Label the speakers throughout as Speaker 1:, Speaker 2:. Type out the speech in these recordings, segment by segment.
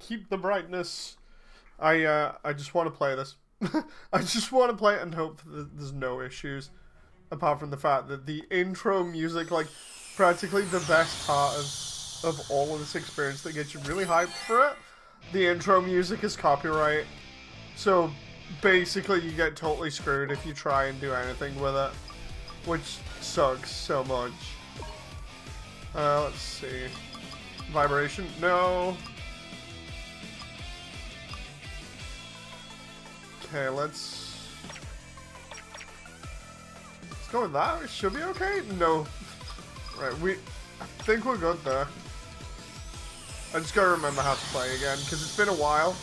Speaker 1: keep the brightness. I just want to play this. I just want to play it and hope that there's no issues. Apart from the fact that the intro music, like, practically the best part of all of this experience that gets you really hyped for it, the intro music is copyright. So, basically you get totally screwed if you try and do anything with it. Which sucks so much. Let's see. Vibration? No. Okay, let's go with that. It should be okay? No. Right, I think we're good there. I just gotta remember how to play again, because it's been a while.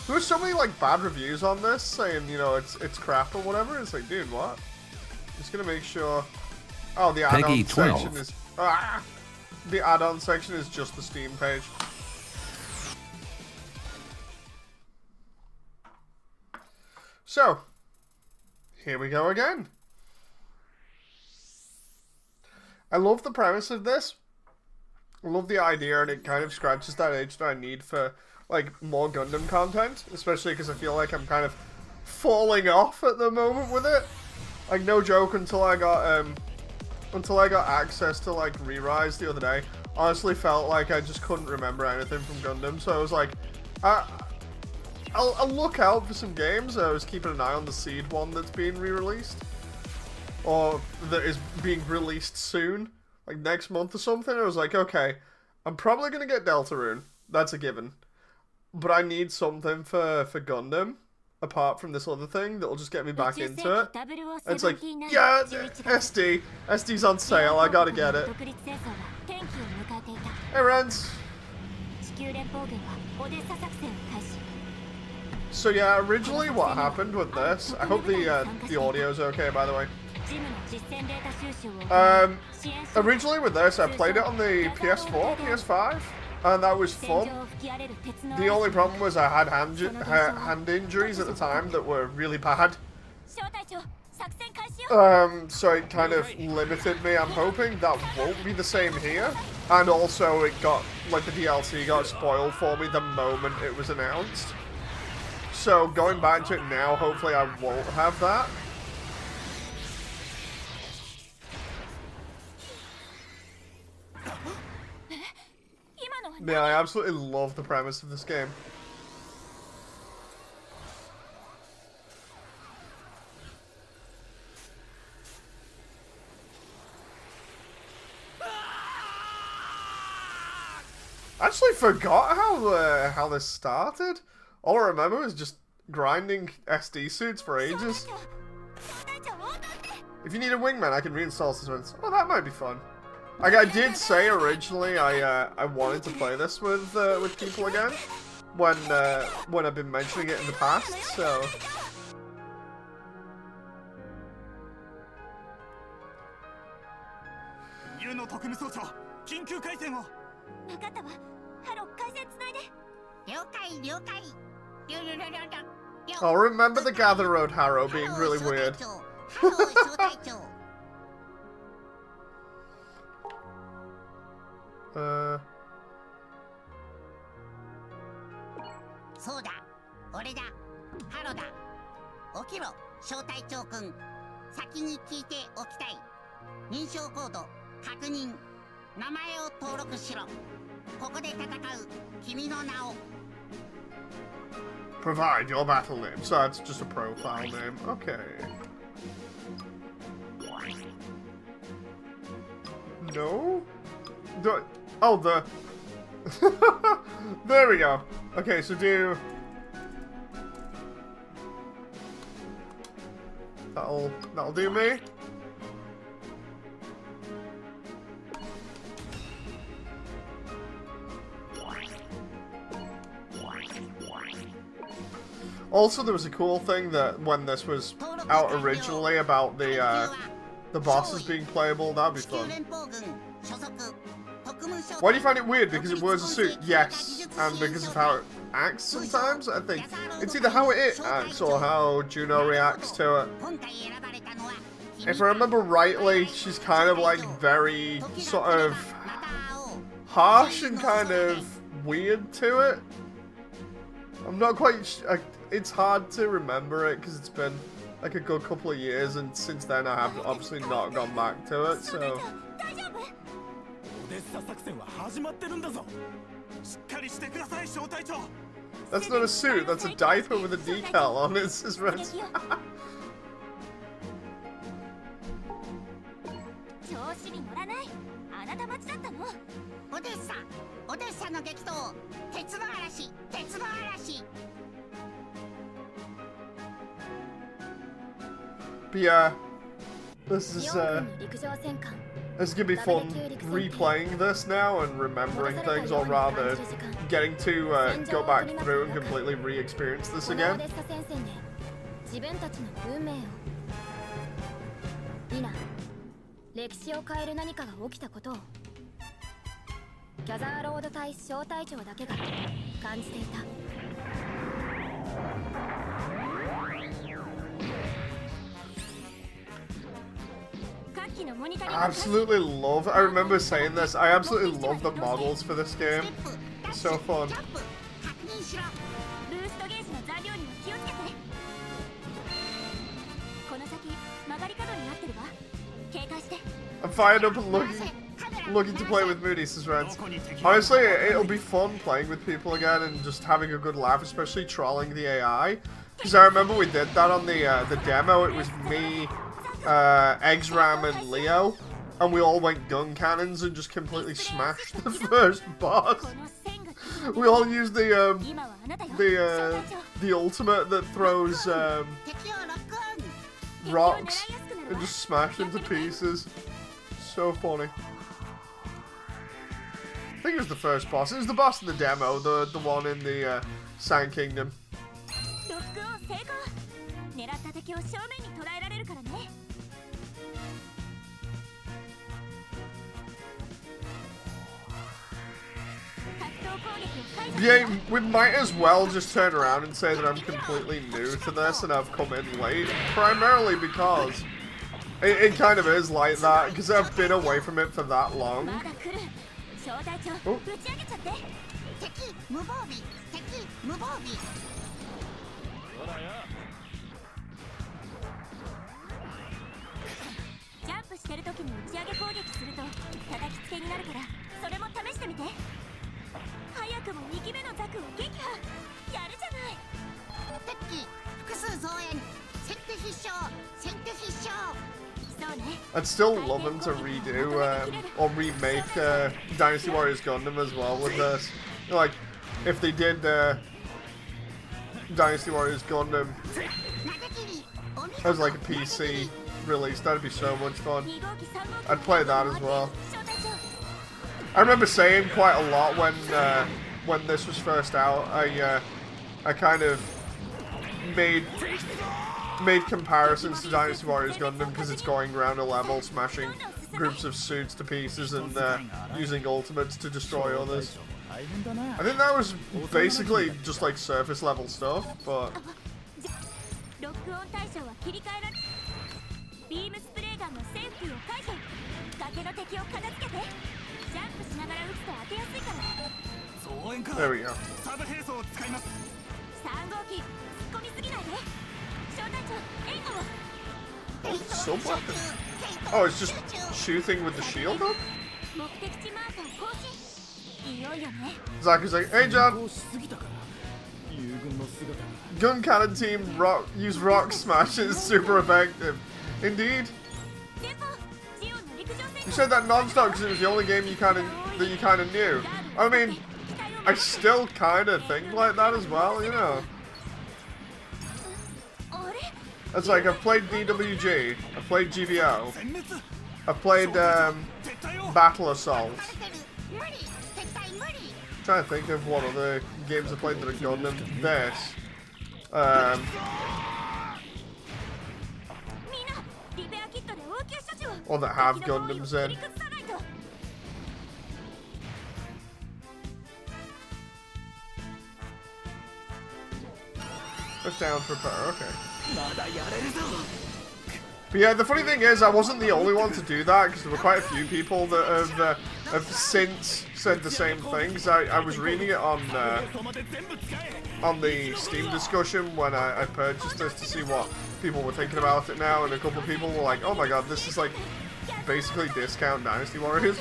Speaker 1: There were so many, like, bad reviews on this, saying, you know, it's crap or whatever. It's like, dude, what? Just gonna make sure... Oh, the add-on section is... Ah! The add-on section is just the Steam page. So, here we go again. I love the premise of this. I love the idea, and it kind of scratches that itch that I need for, like, more Gundam content. Especially because I feel like I'm kind of falling off at the moment with it. Like, no joke, until I got access to, like, Re-Rise the other day, honestly felt like I just couldn't remember anything from Gundam. So I was like, I'll look out for some games. I was keeping an eye on the Seed one that's being re-released. Or that is being released soon. Like next month or something. I was like, okay, I'm probably going to get Deltarune. That's a given. But I need something for Gundam. Apart from this other thing that'll just get me back into it. And it's like, yeah, SD. SD's on sale. I gotta get it. Hey, Rens. So yeah, originally what happened with this, I hope the audio's okay, by the way. Originally with this, I played it on the PS4, PS5, and that was fun. The only problem was I had hand injuries at the time that were really bad. So it kind of limited me. I'm hoping that won't be the same here. And also it got, like the DLC got spoiled for me the moment it was announced. So going back to it now, hopefully I won't have that. Yeah, I absolutely love the premise of this game. I actually forgot how this started. All I remember was just grinding SD suits for ages. If you need a wingman, I can reinstall suspense. Oh, that might be fun. Like I did say originally, I wanted to play this with people again when I've been mentioning it in the past. So. I'll remember the Gather Road Harrow being really weird. Provide your battle name. So that's just a profile name. Okay. No? Oh, the... There we go. Okay, so do... That'll do me. Also, there was a cool thing that when this was out originally about the bosses being playable, that'd be fun. Why do you find it weird? Because it wears a suit? Yes, and because of how it acts sometimes, I think. It's either how it acts or how Juno reacts to it. If I remember rightly, she's kind of like very sort of harsh and kind of weird to it. I'm not quite. It's hard to remember it because it's been like a good couple of years, and since then I have obviously not gone back to it. So. That's not a suit. That's a diaper with a decal on it. Says Red. But yeah, this is gonna be fun replaying this now and remembering things, or rather getting to go back through and completely re-experience this again. I absolutely love, I remember saying this, I absolutely love the models for this game. It's so fun. I'm fired up and looking to play with Moody, says Reds. Honestly, it'll be fun playing with people again and just having a good laugh, especially trolling the AI. Because I remember we did that on the demo. It was me, Eggsram and Leo, and we all went gun cannons and just completely smashed the first boss. We all used the ultimate that throws rocks and just smashed into pieces. So funny. I think it was the first boss. It was the boss in the demo, the one in the Sand Kingdom. Yeah, we might as well just turn around and say that I'm completely new to this and I've come in late, primarily because it kind of is like that, because I've been away from it for that long. Oh. I'd still love them to redo or remake Dynasty Warriors Gundam as well with this. Like, if they did Dynasty Warriors Gundam as like a PC release, that'd be so much fun. I'd play that as well. I remember saying quite a lot when this was first out. I kind of made comparisons to Dynasty Warriors Gundam because it's going around a level, smashing groups of suits to pieces and using ultimates to destroy others. I think that was basically just like surface level stuff, but... There we go. Sub-weapon? Oh, it's just shooting with the shield up? Zach is like, hey John! Gun cannon team use rock smash, it's super effective. Indeed. You said that non-stop because it was the only game you kind of knew. I mean, I still kind of think like that as well, you know. It's like, I've played DWG, I've played GBO, I've played Battle Assault. I'm trying to think of what other games I played that are Gundam. This. Or that have Gundams in. Push down for power, okay. But yeah, the funny thing is, I wasn't the only one to do that, because there were quite a few people that have since said the same things. I was reading it on the Steam discussion when I purchased this to see what people were thinking about it now, and a couple of people were like, oh my god, this is like basically discount Dynasty Warriors.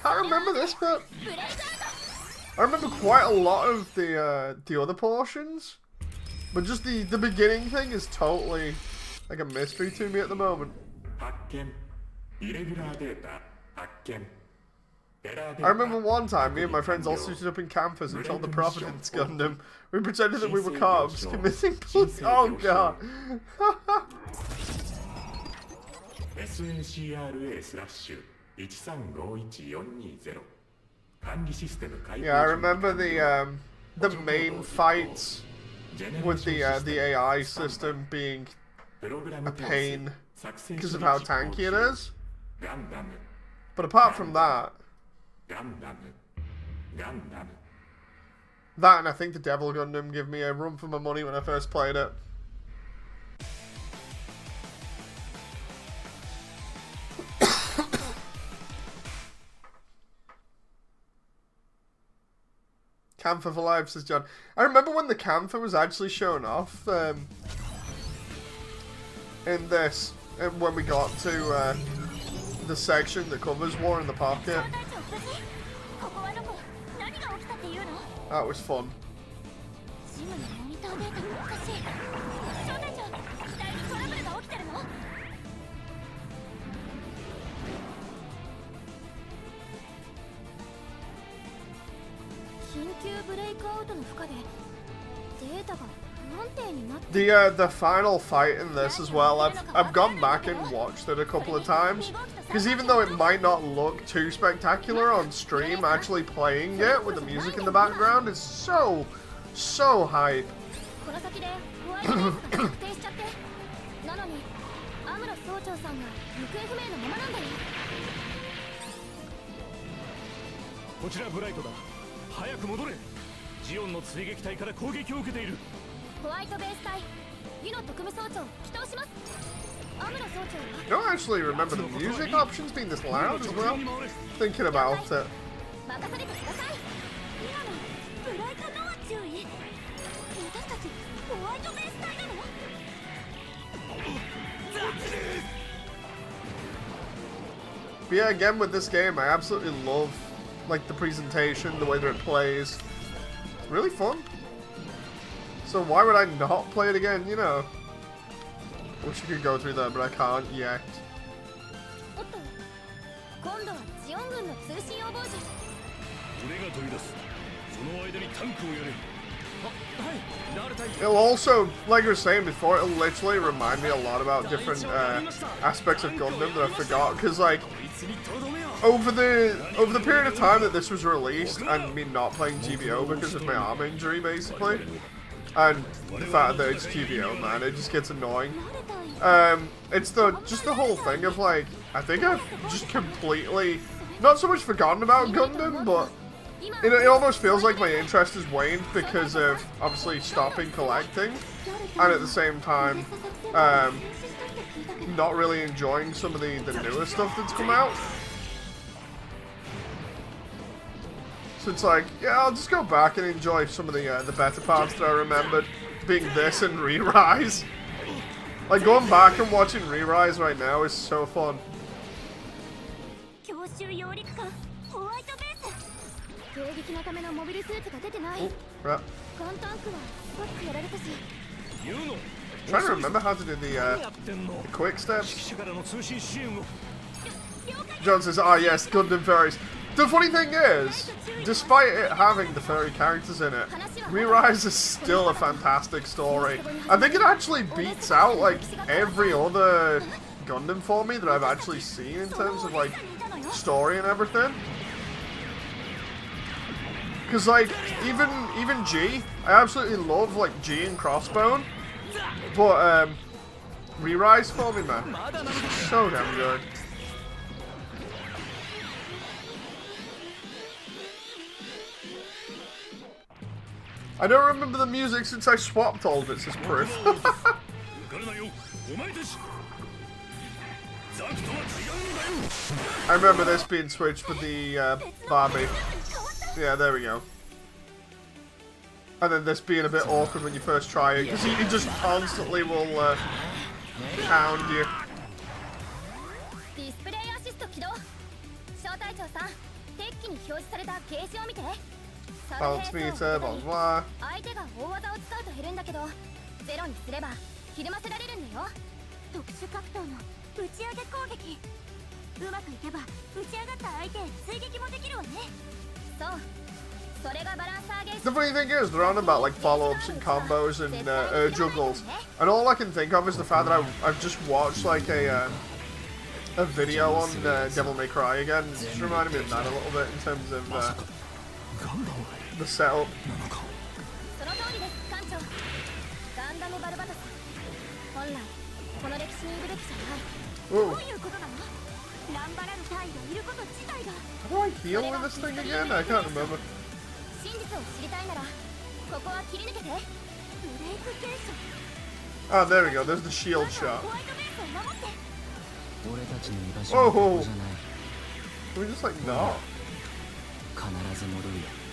Speaker 1: I remember this bit. I remember quite a lot of the other portions, but just the beginning thing is totally like a mystery to me at the moment. I remember one time, me and my friends all suited up in campers and told the Providence Gundam. We pretended that we were cops committing police. Oh god. Yeah, I remember the main fights with the AI system being a pain because of how tanky it is. But apart from that, and I think the Devil Gundam gave me a run for my money when I first played it. Camphor for life, says John. I remember when the camphor was actually shown off in this, and when we got to the section that covers War in the Pocket. That was fun. The final fight in this as well, I've gone back and watched it a couple of times, because even though it might not look too spectacular on stream, actually playing it with the music in the background is so hype. I don't actually remember the music options being this loud as well, thinking about it. But yeah, again with this game, I absolutely love like the presentation, the way that it plays. It's really fun. So why would I not play it again, you know? Wish I could go through that, but I can't yet. It'll also, like I was saying before, it'll literally remind me a lot about different aspects of Gundam that I forgot, because like over the period of time that this was released, and me not playing GBO because of my arm injury basically, and the fact that it's GBO, man, it just gets annoying. It's just the whole thing of like, I think I've just completely not so much forgotten about Gundam, but it almost feels like my interest has waned because of obviously stopping collecting, and at the same time not really enjoying some of the newer stuff that's come out. So it's like, yeah, I'll just go back and enjoy some of the better parts that I remembered, being this and Re-Rise. Like, going back and watching Re-Rise right now is so fun. Oh, crap. I'm trying to remember how to do the quick steps. John says, "Ah, yes, Gundam fairies." The funny thing is, despite it having the fairy characters in it, Re-Rise is still a fantastic story. I think it actually beats out, like, every other Gundam for me that I've actually seen in terms of, like, story and everything. Because, like, even G, I absolutely love, like, G and Crossbone. But, Re-Rise for me, man. So damn good. I don't remember the music since I swapped all of it, says Proof. I remember this being switched with the Barbie. Yeah, there we go. And then this being a bit awkward when you first try it, because he just constantly will pound you. Balance meter, blah blah. The funny thing is, they're on about like follow-ups and combos and juggles, and all I can think of is the fact that I've just watched like a video on Devil May Cry again. It just reminded me of that a little bit in terms of the setup. Ooh. How do I heal with this thing again? I can't remember. Oh, there we go. There's the shield shot. Whoa! Can we just like not?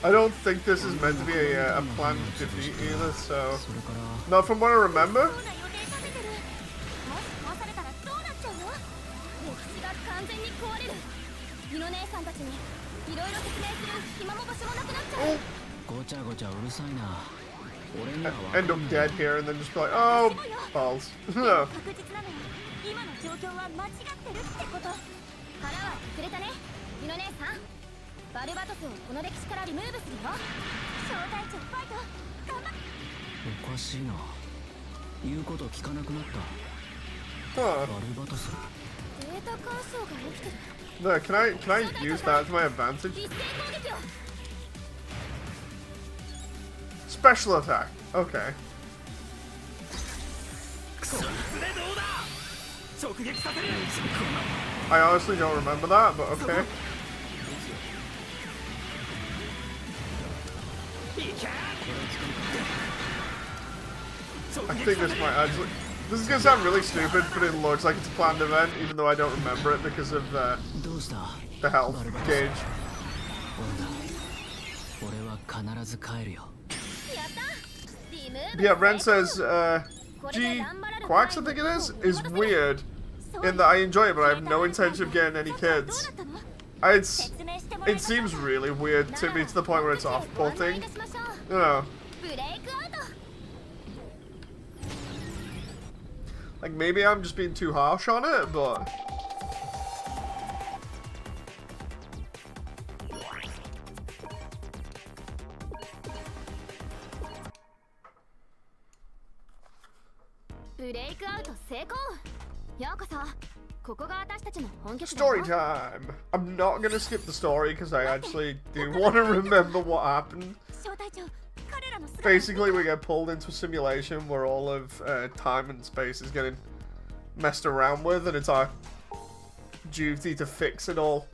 Speaker 1: I don't think this is meant to be a planned defeat either, so... Not from what I remember. Oh. End up dead here and then just be like, oh, balls. No. Huh. No, can I use that to my advantage? Special attack. Okay. I honestly don't remember that, but okay. I think this might actually... This is gonna sound really stupid, but it looks like it's a planned event, even though I don't remember it because of the health gauge. Yeah, Ren says, G Quacks, I think it is weird in that I enjoy it, but I have no intention of getting any kids. It seems really weird to me to the point where it's off-putting. You know. Like, maybe I'm just being too harsh on it, but... Story time! I'm not gonna skip the story because I actually do want to remember what happened. Basically, we get pulled into a simulation where all of time and space is getting messed around with, and it's our duty to fix it all.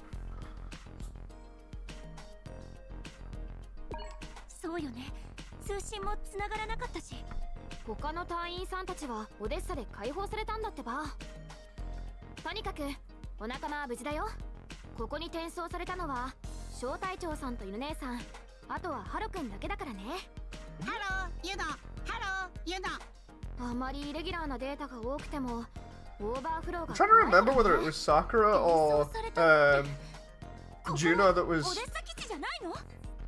Speaker 1: I'm trying to remember whether it was Sakura or Juno that was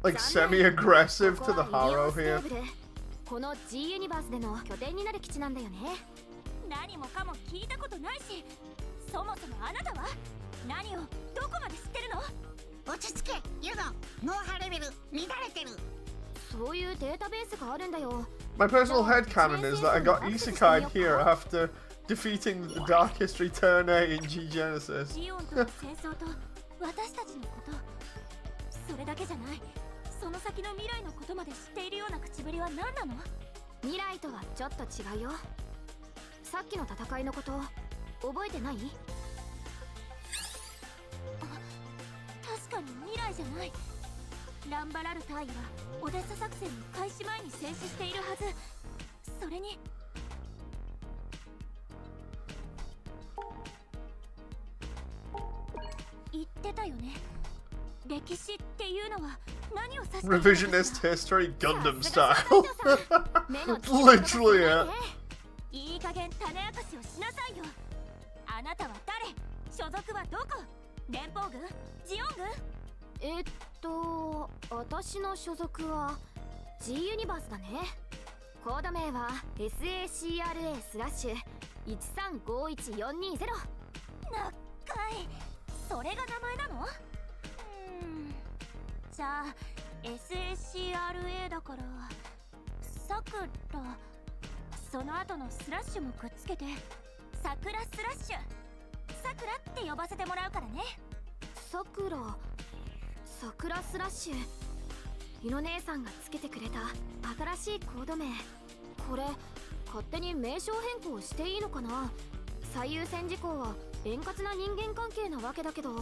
Speaker 1: like semi-aggressive to the Haro here.
Speaker 2: 何をどこまで知ってるの？
Speaker 3: 落ち着けユノ。脳波レベル乱れてる。
Speaker 2: そういうデータベースがあるんだよ。
Speaker 1: My personal headcanon is that I got isekai'd here after defeating the Dark History Turn A in G Genesis.
Speaker 2: ジオンとの戦争と私たちのこと、それだけじゃない。その先の未来のことまで知っているような口ぶりは何なの？未来とはちょっと違うよ。さっきの戦いのこと覚えてない？確かに未来じゃない。ランバラル大尉はオデッサ作戦の開始前に戦死しているはず。それに言ってたよね。歴史っていうのは何を指すか。
Speaker 1: Revisionist history, Gundam style. Literally it.
Speaker 2: いい加減種明かしをしなさいよ。あなたは誰？所属はどこ？連邦軍？ジオン軍？私の所属は G ユニバースだね。コード名は SACRA/1351420。なっかい、それが名前なの？じゃあ SACRA だからさくら、その後のスラッシュもくっつけてさくらスラッシュ、さくらって呼ばせてもらうからね。さくら、さくらスラッシュ、ゆの姉さんがつけてくれた新しいコード名。これ勝手に名称変更していいのかな？最優先事項は円滑な人間関係なわけだけど、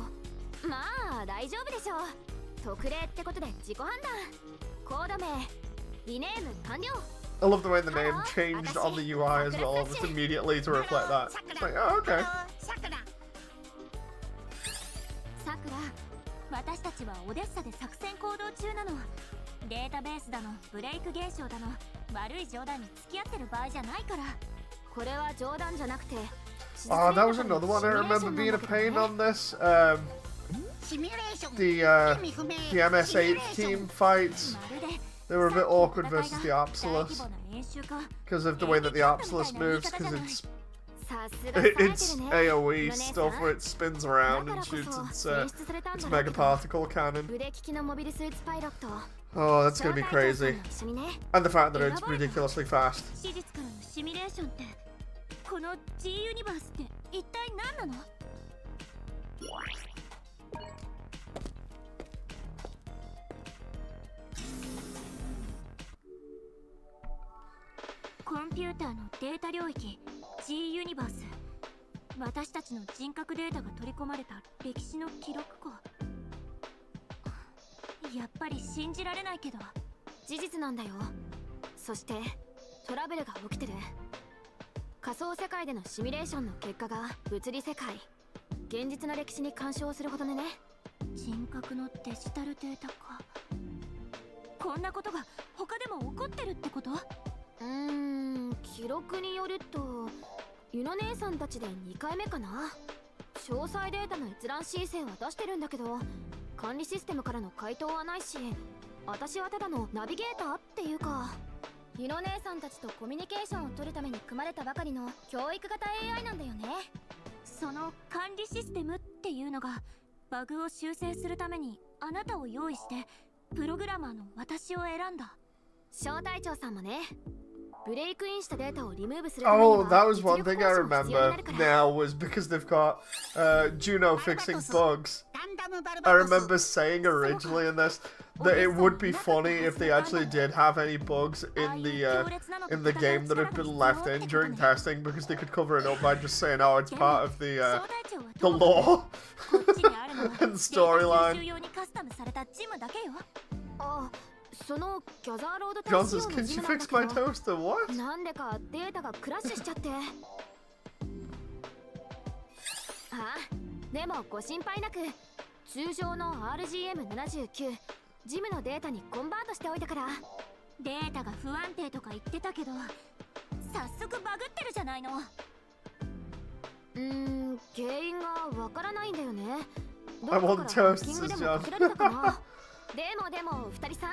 Speaker 2: まあ大丈夫でしょう。特例ってことで自己判断。コード名リネーム完了。
Speaker 1: I love the way the name changed on the UI as well, almost immediately to reflect that. It's like, oh, okay.
Speaker 2: さくら、私たちはオデッサで作戦行動中なの。データベースだのブレイク現象だの悪い冗談に付き合ってる場合じゃないから。これは冗談じゃなくて。
Speaker 1: Oh, that was another one I remember being a pain on this. The MS8 team fights, they were a bit awkward versus the Apsilus because of the way that the Apsilus moves, because it's AoE stuff where it spins around and shoots its mega particle cannon. Oh, that's gonna be crazy. And the fact that it's ridiculously fast.
Speaker 2: この G ユニバースって一体何なの？コンピューターのデータ領域 G ユニバース。私たちの人格データが取り込まれた歴史の記録庫。やっぱり信じられないけど事実なんだよ。そしてトラブルが起きてる。仮想世界でのシミュレーションの結果が物理世界、現実の歴史に干渉するほどでね。人格のデジタルデータ化。こんなことが他でも起こってるってこと？記録によるとゆの姉さんたちで2回目かな。詳細データの閲覧申請は出してるんだけど管理システムからの回答はないし、私はただのナビゲーターっていうか、ゆの姉さんたちとコミュニケーションを取るために組まれたばかりの教育型 AI なんだよね。その管理システムっていうのがバグを修正するためにあなたを用意してプログラマーの私を選んだ。小隊長さんもね、ブレイクインしたデータをリムーブするためには
Speaker 1: Oh, that was one thing I remember now, was because they've got Juno fixing bugs. I remember saying originally in this that it would be funny if they actually did have any bugs in the game that had been left in during testing, because they could cover it up by just saying, oh, it's part of the lore and storyline. John says, can she fix my toaster? What?
Speaker 2: なんでかデータがクラッシュしちゃって。でもご心配なく、通常の RGM79 ジムのデータにコンバートしておいたから。データが不安定とか言ってたけど早速バグってるじゃないの。原因がわからないんだよね。
Speaker 1: I want toasters, John.
Speaker 2: でも2人さん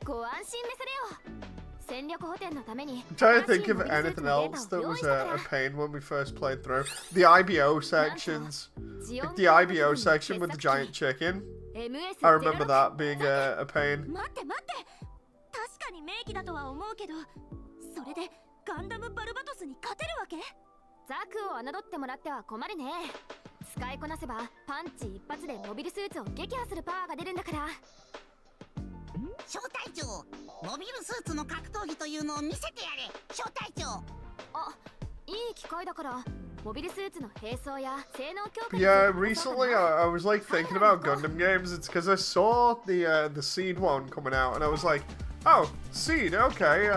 Speaker 2: ご安心召されよ。戦略補填のために
Speaker 1: I'm trying to think of anything else that was a pain when we first played through. The IBO sections. Like the IBO section with the giant chicken. I remember that being a pain.
Speaker 2: 待って待って、確かに名機だとは思うけど、それでガンダムバルバトスに勝てるわけ？ザクを侮ってもらっては困るね。使いこなせばパンチ一発でモビルスーツを撃破するパワーが出るんだから。
Speaker 3: 小隊長、モビルスーツの格闘技というのを見せてやれ、小隊長。
Speaker 2: あ、いい機会だから、モビルスーツの並走や性能強化。
Speaker 1: Yeah, recently I was like thinking about Gundam games. It's because I saw the Seed one coming out, and I was like, oh, Seed, okay.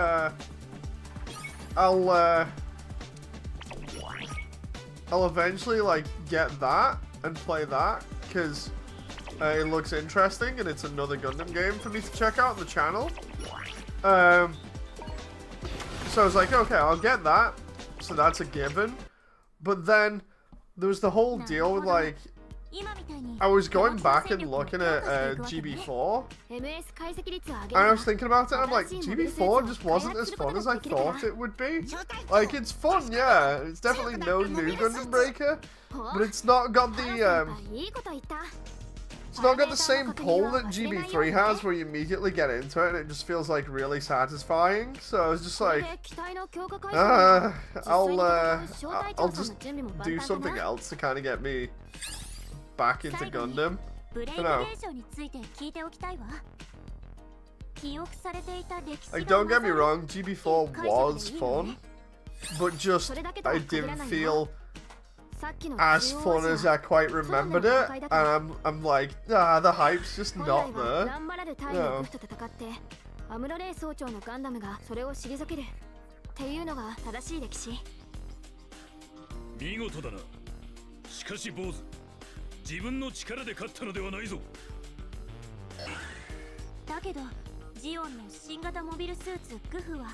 Speaker 1: I'll eventually like get that and play that because it looks interesting and it's another Gundam game for me to check out on the channel. So I was like, okay, I'll get that. So that's a given. But then there was the whole deal with like, I was going back and looking at GB4, and I was thinking about it, and I'm like, GB4 just wasn't as fun as I thought it would be. Like, it's fun, yeah, it's definitely no new Gundam Breaker, but it's not got the, it's not got the same pull that GB3 has, where you immediately get into it, and it just feels like really satisfying, so I was just like, I'll just do something else to kind of get me back into Gundam. I don't know. Like, don't get me wrong, GB4 was fun, but just I didn't feel as fun as I quite remembered it, and I'm like, the hype's just not there. No.
Speaker 4: 自分の力で勝ったのではないぞ。
Speaker 2: だけど、ジオンの新型モビルスーツグフは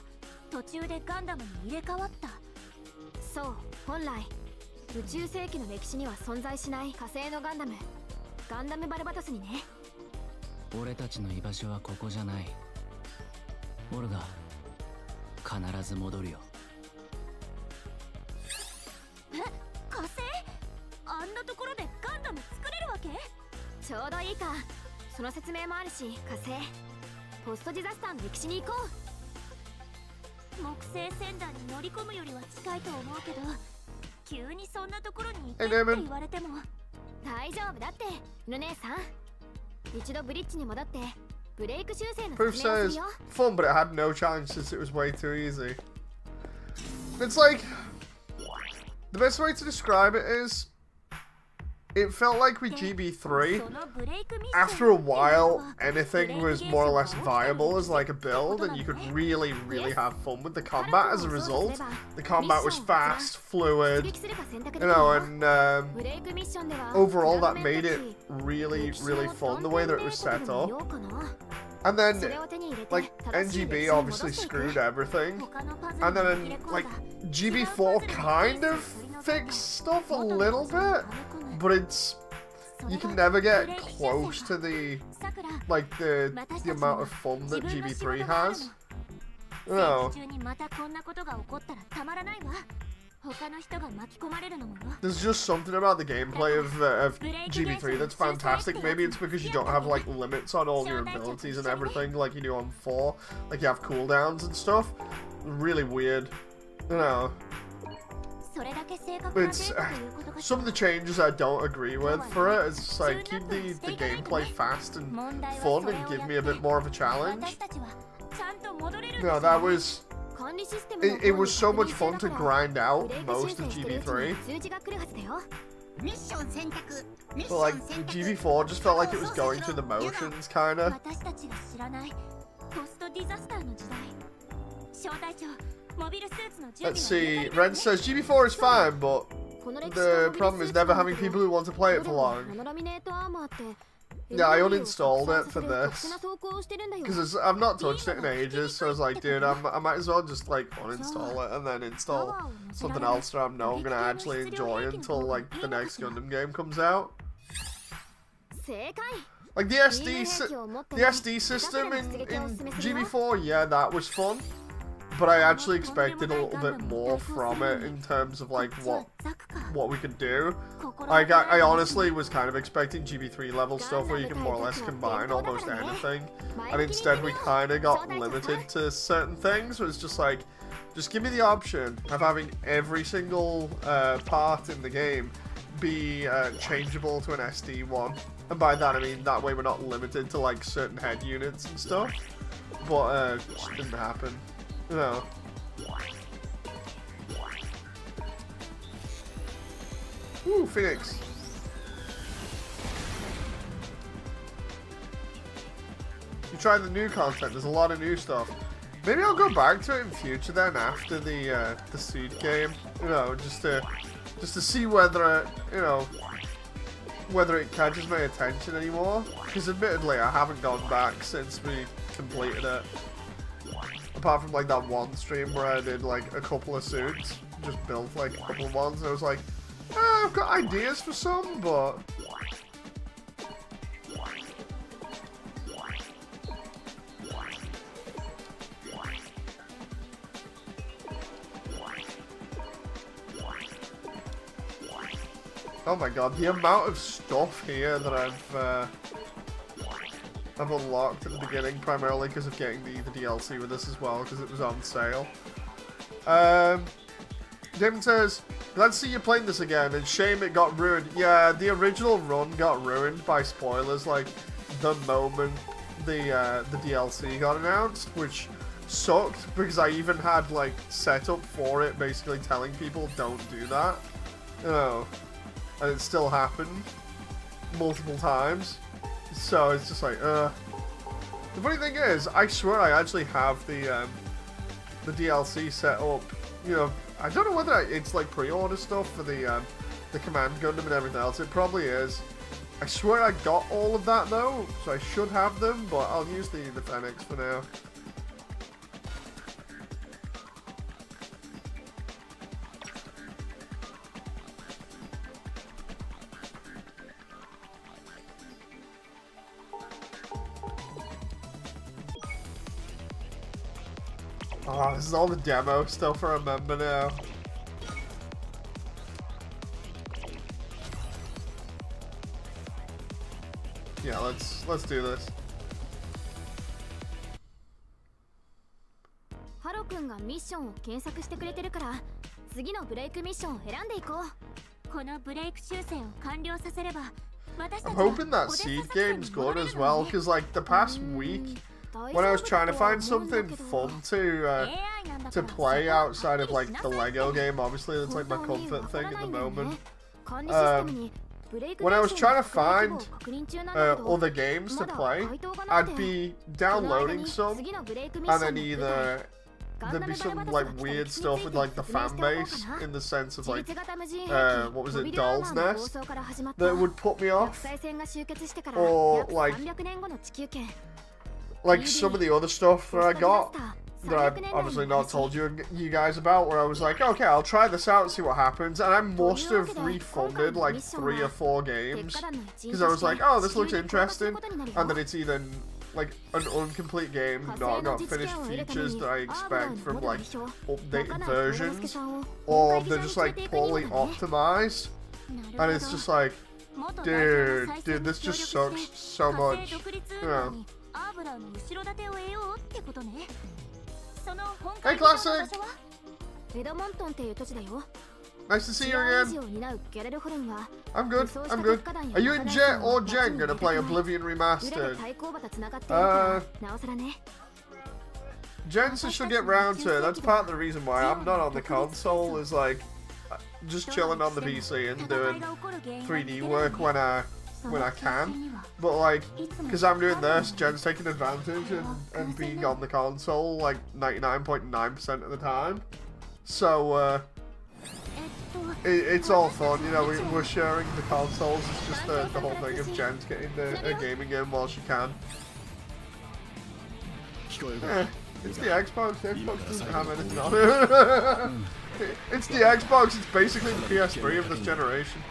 Speaker 2: 途中でガンダムに入れ替わった。そう、本来宇宙世紀の歴史には存在しない火星のガンダム、ガンダムバルバトスにね。
Speaker 5: 俺たちの居場所はここじゃない。オルガ、必ず戻るよ。
Speaker 2: え、火星？あんなところでガンダム作れるわけ？ちょうどいいか。その説明もあるし、火星ポストディザスターの歴史に行こう。木星船団に乗り込むよりは近いと思うけど、急にそんなところに行ってって言われても大丈夫だって、ルネさん。一度ブリッジに戻ってブレイク修正の
Speaker 1: Proof
Speaker 2: 説明を
Speaker 1: says
Speaker 2: するよ。
Speaker 1: fun, but it had no challenge since it was way too easy. It's like, the best way to describe it is, it felt like with GB3, after a while, anything was more or less viable as like a build, and you could really, really have fun with the combat as a result. The combat was fast, fluid, you know, and overall that made it really, really fun, the way that it was set up. And then, like, NGB obviously screwed everything, and then, like, GB4 kind of fixed stuff a little bit, but it's, you can never get close to the, like, the amount of fun that GB3 has. No. There's just something about the gameplay of GB3 that's fantastic. Maybe it's because you don't have like limits on all your abilities and everything like you do on 4. Like you have cooldowns and stuff. Really weird. You know. It's some of the changes I don't agree with for it. It's just like keep the gameplay fast and fun and give me a bit more of a challenge. No, that was... It was so much fun to grind out most of GB3. But like, GB4 just felt like it was going through the motions, kinda. Let's see, Ren says GB4 is fine, but the problem is never having people who want to play it for long. Yeah, I uninstalled it for this, because I've not touched it in ages, so I was like, dude, I might as well just, like, uninstall it and then install something else that I know I'm going to actually enjoy until, like, the next Gundam game comes out. Like, the SD system in GB4, yeah, that was fun. but I actually expected a little bit more from it in terms of like what we could do. Like I honestly was kind of expecting GB3 level stuff where you can more or less combine almost anything, and instead we kind of got limited to certain things. So it's just like, just give me the option of having every single part in the game be changeable to an SD one, and by that I mean that way we're not limited to like certain head units and stuff. But just didn't happen. No. Ooh, Phoenix. You try the new content. There's a lot of new stuff. Maybe I'll go back to it in future then after the seed game. You know, just to see whether whether it catches my attention anymore. Because admittedly, I haven't gone back since we completed it. Apart from like that one stream where I did like a couple of suits, just built like a couple of ones, and I was like, I've got ideas for some, but oh my god, the amount of stuff here that I've unlocked at the beginning, primarily because of getting the DLC with this as well, because it was on sale. Damon says, glad to see you playing this again, and shame it got ruined. Yeah, the original run got ruined by spoilers, like, the moment the DLC got announced, which sucked, because I even had, like, setup for it, basically telling people, don't do that. You know, and it still happened multiple times. So it's just like, The funny thing is, I swear I actually have the DLC set up. You know, I don't know whether it's like pre-order stuff for the Command Gundam and everything else. It probably is. I swear I got all of that though, so I should have them. But I'll use the Phoenix for now. Oh, this is all the demo stuff I remember now. Yeah, let's do this.
Speaker 2: ハロ君がミッションを検索してくれてるから、次のブレイクミッションを選んでいこう。このブレイク修正を完了させれば、私たち
Speaker 1: I'm hoping that seed game's good as well, because like the past week, when I was trying to find something fun to play outside of like the Lego game, obviously that's like my comfort thing at the moment. When I was trying to find other games to play, I'd be downloading some, and then either there'd be some like weird stuff with like the fan base, in the sense of like what was it, Doll's Nest, that would put me off, or like some of the other stuff that I got that I've obviously not told you guys about, where I was like, okay, I'll try this out and see what happens, and I must have refunded like 3 or 4 games, because I was like, oh, this looks interesting, and then it's either like an incomplete game, not got finished features that I expect from like updated versions, or they're just like poorly optimized, and it's just like, dude, this just sucks so much, you know. Hey, Classic! Nice to see you again. I'm good, I'm good. Are you and Jet or Jen gonna play Oblivion Remastered? Jen says she'll get round to it. That's part of the reason why I'm not on the console, is like, just chilling on the PC and doing 3D work when I can. But like, because I'm doing this, Jen's taking advantage and being on the console like 99.9% of the time. So it's all fun, you know, we're sharing the consoles. It's just the whole thing of Jen's getting a gaming in while she can. It's the Xbox. The Xbox doesn't have anything on it. It's the Xbox. It's basically the PS3 of this generation.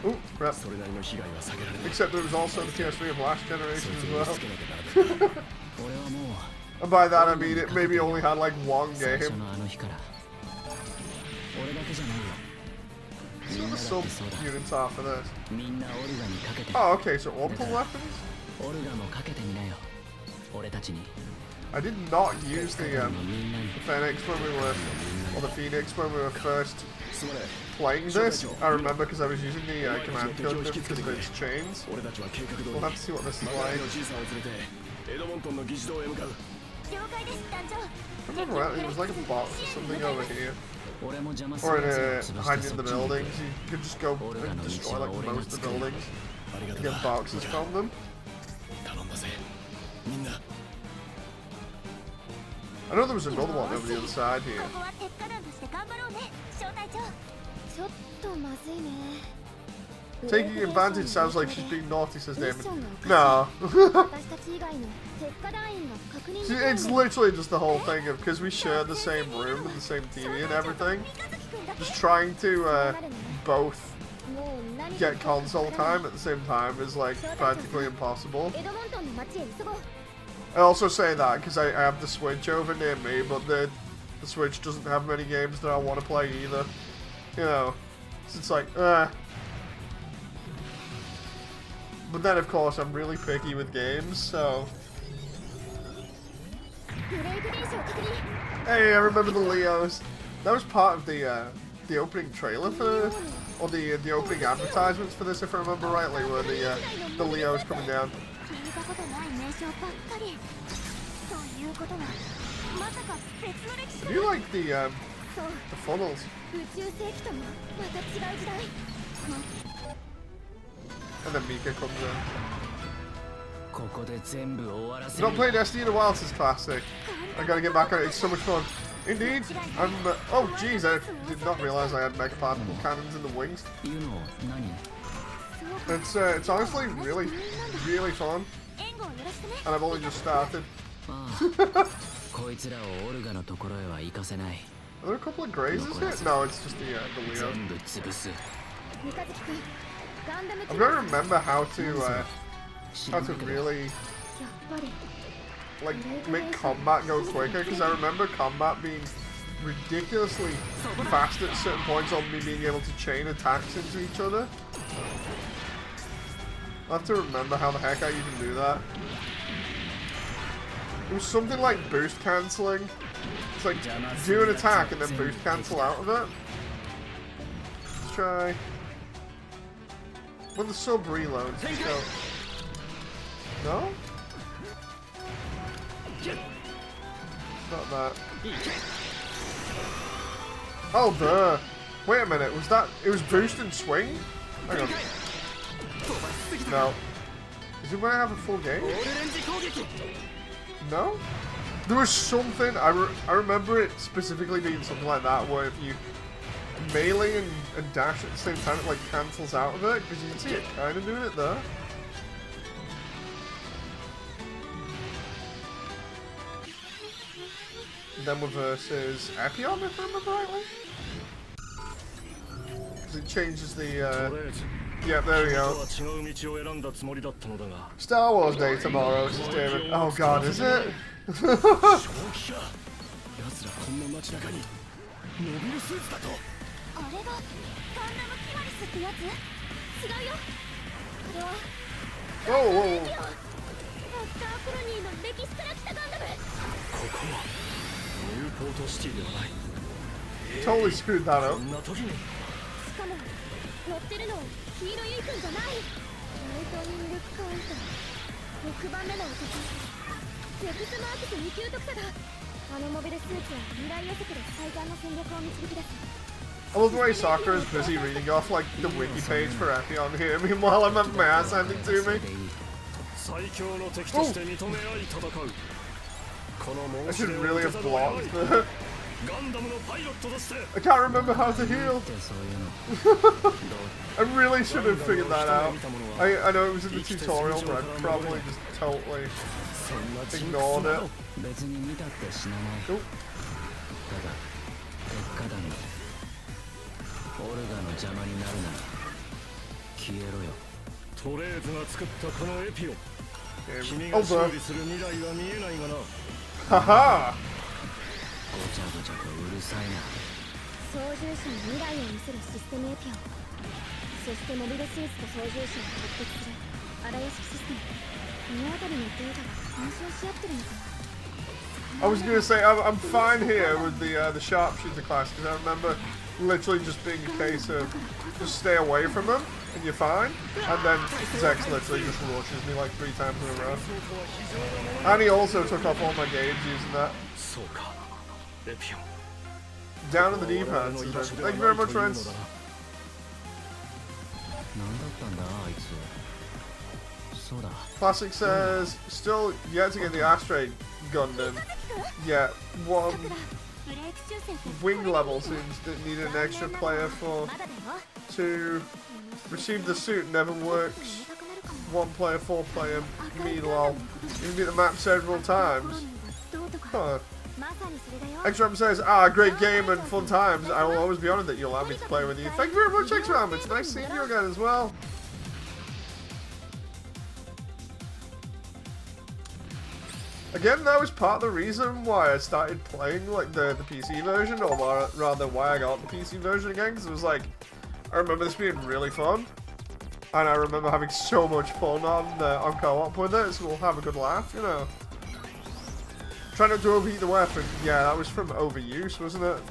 Speaker 1: Ooh, crap. Except it was also the PS3 of last generation as well. And by that I mean it maybe only had like one
Speaker 5: 最初
Speaker 1: game.
Speaker 5: のあの日から俺だけじゃないよ
Speaker 1: So the sub units are for this.
Speaker 5: みんなオルガにかけて
Speaker 1: Oh, okay, so orbital weapons?
Speaker 5: オルガもかけてみなよ俺たちに
Speaker 1: I did not use the
Speaker 5: みんなに
Speaker 1: Phoenix when we were, or the Phoenix when we were first playing this. I remember because I was using the command code because of its chains. We'll have to see what this is like.
Speaker 2: 了解です団長
Speaker 1: I remember right, it was like a box or something over here.
Speaker 5: 俺も邪魔す
Speaker 1: Or
Speaker 5: る
Speaker 1: in
Speaker 5: やつを
Speaker 1: a,
Speaker 5: 潰して
Speaker 1: hiding in
Speaker 5: そ
Speaker 1: the
Speaker 5: っちに
Speaker 1: buildings. You could just go and destroy like most of the buildings and get boxes from them.
Speaker 4: 頼んだぜみんな
Speaker 1: I know there was another one over the other side here.
Speaker 2: ここは鉄火団として頑張ろうね小隊長ちょっとまずいね
Speaker 1: Taking advantage sounds like she's being naughty, says David. No.
Speaker 2: 私たち以外の鉄火団員が確認できない
Speaker 1: It's literally just the whole thing of because we share the same room and the same TV and everything. Just trying to both
Speaker 2: もう何
Speaker 1: get console time at the same time is like practically impossible.
Speaker 2: エドモントンの町へ急ごう
Speaker 1: I also say that because I have the Switch over near me, but the Switch doesn't have many games that I want to play either. You know, so it's like, But then of course I'm really picky with games, so.
Speaker 2: ブレイク電子を確認
Speaker 1: Hey, I remember the Leos. That was part of the opening trailer for, or the opening advertisements for this, if I remember rightly, where the Leos coming down.
Speaker 2: 聞いたことない名称ばっかりということはまさか別の歴史
Speaker 1: Do you like the
Speaker 2: そう
Speaker 1: funnels?
Speaker 2: 宇宙世紀ともまた違う時代
Speaker 1: And then Mika comes in.
Speaker 5: ここで全部終わらせ
Speaker 1: I've
Speaker 5: る
Speaker 1: not played Destiny in a while since Classic. I gotta get back on it, it's so much fun. Indeed, I'm. Oh, jeez, I did not realize I had mega particle cannons in the wings.
Speaker 5: 言うの何
Speaker 1: It's honestly really, really fun,
Speaker 2: 援護をよろしくね
Speaker 1: and I've only just started.
Speaker 5: ああこいつらをオルガのところへは行かせない
Speaker 1: Are there a couple of grazes here? No, it's just the Leo.
Speaker 5: 全部潰す
Speaker 2: 三日月君ガンダム
Speaker 1: I'm trying to remember how to really
Speaker 2: やっぱり
Speaker 1: like make combat go quicker because I remember combat being ridiculously fast at certain points on me being able to chain attacks into each other. I have to remember how the heck I even do that. It was something like boost cancelling. It's like do an attack and then boost cancel out of it. Let's try. When the sub reloads, let's go. No? Not that. Oh, duh. Wait a minute, was that... It was boost and swing? Hang on. No. Is it when I have a full game? No? There was something... I remember it specifically being something like that, where if you melee and dash at the same time, it like cancels out of it, because you can see it kind of doing it there. Then we're versus Epion, if I remember rightly. Because it changes the, yeah, there we go. Star Wars Day tomorrow, says David. Oh god, is it?
Speaker 4: 奴らこんな街中にモビルスーツだと
Speaker 2: あれがガンダムキマリスってやつ違うよこれは
Speaker 1: Whoa, whoa, whoa.
Speaker 2: マスターコロニーの歴史から来たガンダム
Speaker 4: ここはニューポートシティではない
Speaker 1: Totally screwed that
Speaker 4: こ
Speaker 1: up.
Speaker 4: んな時に
Speaker 2: しかも乗ってるのは黄色いくんじゃないライトニングカウンター6番目の男ゼクスマークス2級特差だあのモビルスーツは未来予測で最短の戦略を導き出す
Speaker 1: I love the way Sakura is busy reading off like the wiki page for Epion here. Meanwhile, I'm having my ass handed to me.
Speaker 4: 最強の敵として認め合い戦うこの
Speaker 1: I
Speaker 4: 申し
Speaker 1: should
Speaker 4: 出を
Speaker 1: really
Speaker 4: 受け
Speaker 1: have
Speaker 4: ざるを得ない
Speaker 1: blocked the...
Speaker 4: ガンダムのパイロットとして
Speaker 1: I can't remember how to heal.
Speaker 5: ってそういうの
Speaker 1: I really should have figured that out. I know it was in the tutorial, but I probably just totally
Speaker 4: そんなジンク
Speaker 1: ignored
Speaker 4: スな
Speaker 1: it.
Speaker 4: ど
Speaker 5: 別に見たって死なない
Speaker 1: Oh.
Speaker 5: ただ鉄火団のオルガの邪魔になるなら消えろよ
Speaker 4: トレーズが作ったこのエピオン
Speaker 1: Okay.
Speaker 4: 君
Speaker 1: Oh,
Speaker 4: が勝
Speaker 1: bro.
Speaker 4: 利する未来は見えないがな
Speaker 1: Haha!
Speaker 5: ごちゃごちゃとうるさいな。
Speaker 2: 操縦者に未来を見せるシステムエピオン、そしてモビルスーツと操縦者を突撃する荒屋敷システム、この辺りのデータが干渉し合ってるのかな。
Speaker 1: I was gonna say I'm fine here with the sharpshooter class because I remember literally just being a case of just stay away from him and you're fine, and then Zex literally just rushes me like 3 times in a row. And he also took off all my gauge using that.
Speaker 4: そうかエピオン
Speaker 1: Down in the deep hands. Thank you very much, friends.
Speaker 5: 何だったんだあいつ。そうだ。
Speaker 1: Classic says still yet to get the Astray Gundam. Yeah, one
Speaker 2: ブレイク修正って
Speaker 1: wing level seems to need an extra player for
Speaker 2: まだだよ。
Speaker 1: to receive the suit never works. 1 player, 4 player, me lol. You can beat the map several times.
Speaker 2: どうとか
Speaker 1: Huh.
Speaker 2: まさにそれだよ。
Speaker 1: XRAM says, great game and fun times. I will always be honored that you allow me to play with you. Thank you very much, XRAM. It's nice seeing you again as well. Again, that was part of the reason why I started playing like the PC version, or rather why I got the PC version again, because it was like, I remember this being really fun, and I remember having so much fun on co-op with it, so we'll have a good laugh, you know. Try not to overheat the weapon. Yeah, that was from overuse, wasn't it?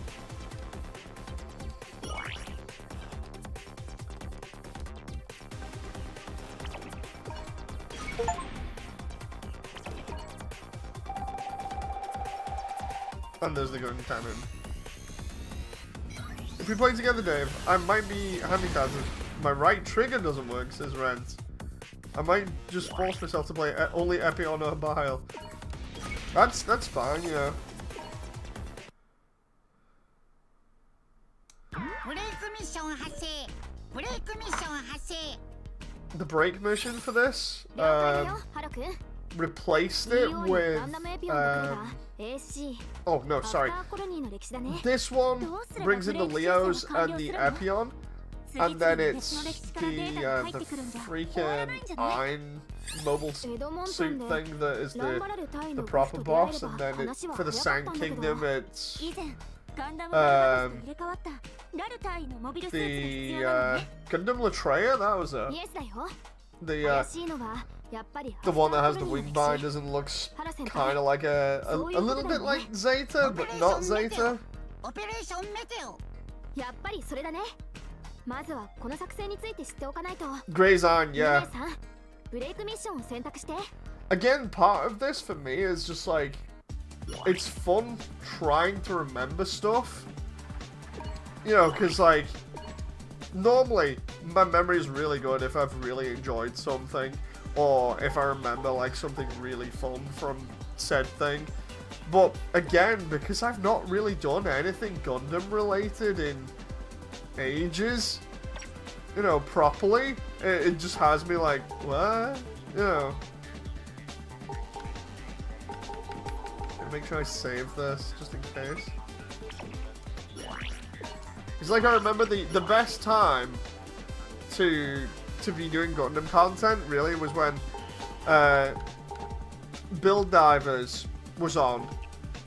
Speaker 1: And there's the gun cannon. If we play together, Dave, I might be handicapped. My right trigger doesn't work, says Rent. I might just force myself to play only Epion or Bile. That's fine, you know.
Speaker 3: ブレイクミッション発生。ブレイクミッション発生。
Speaker 1: The break mission for this
Speaker 2: 了解だよ、ハルくん。
Speaker 1: replaced it with
Speaker 2: AC
Speaker 1: oh no, sorry.
Speaker 2: アフターコロニーの歴史だね。
Speaker 1: This one brings in the Leos and the Epion, and then it's the freaking Ein mobile suit thing that is the proper boss, and then it's for the Sand Kingdom it's
Speaker 2: 以前ガンダムバルバルスと入れ替わったラルタイのモビルスーツが必要なのね。
Speaker 1: Gundam Latreia. That was
Speaker 2: イエスだよ。
Speaker 1: the
Speaker 2: 怪しいのはやっぱり
Speaker 1: the one that has the wing binders and looks kind of like a little bit like Zeta, but not Zeta.
Speaker 3: オペレーションメテオ。
Speaker 2: やっぱりそれだね。まずはこの作戦について知っておかないと。
Speaker 1: Grey's Iron,
Speaker 2: 皆
Speaker 1: yeah.
Speaker 2: さん、ブレイクミッションを選択して。
Speaker 1: Again, part of this for me is just like it's fun trying to remember stuff. You know, because like normally my memory is really good if I've really enjoyed something, or if I remember like something really fun from said thing. But again, because I've not really done anything Gundam related in ages, you know, properly, it just has me like, what? You know. Make sure I save this just in case. It's like I remember the best time to be doing Gundam content really was when Build Divers was on,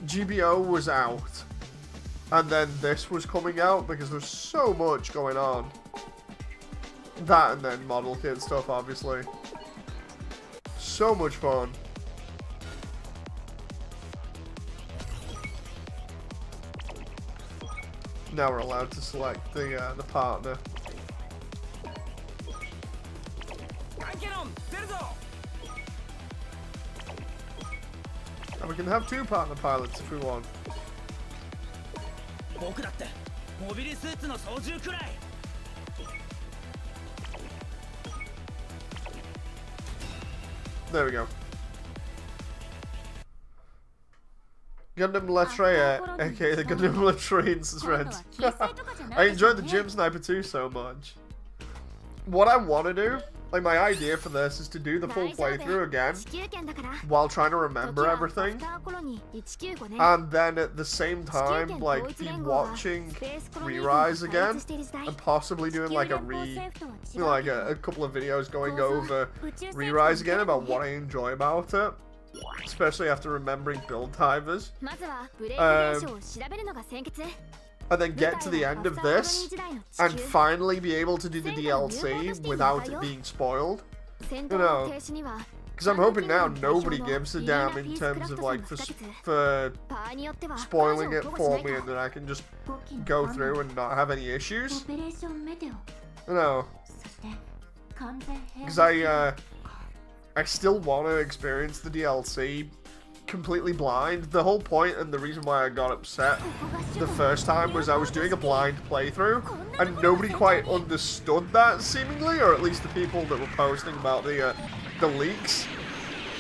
Speaker 1: GBO was out, and then this was coming out because there's so much going on. That and then model kit stuff, obviously. So much fun. Now we're allowed to select the partner. And we can have 2 partner pilots if we want.
Speaker 6: 僕だってモビルスーツの操縦くらい。
Speaker 1: There we go. Gundam Latreia, aka the Gundam Latrines is red. I enjoyed the Gym Sniper 2 so much. What I want to do, like my idea for this, is to do the full playthrough again while trying to remember everything, and then at the same time like be watching Re-Rise again and possibly doing like a couple of videos going over Re-Rise again about what I enjoy about it. especially after remembering build timers.
Speaker 2: まずはブレイク現象を調べるのが先決
Speaker 1: And then get to the end of this and finally be able to do the DLC without it being spoiled. You know, because I'm hoping now nobody gives a damn in terms of like for spoiling it for me, and then I can just go through and not have any issues. You know, because I still want to experience the DLC completely blind. The whole point and the reason why I got upset the first time was I was doing a blind playthrough and nobody quite understood that, seemingly, or at least the people that were posting about the leaks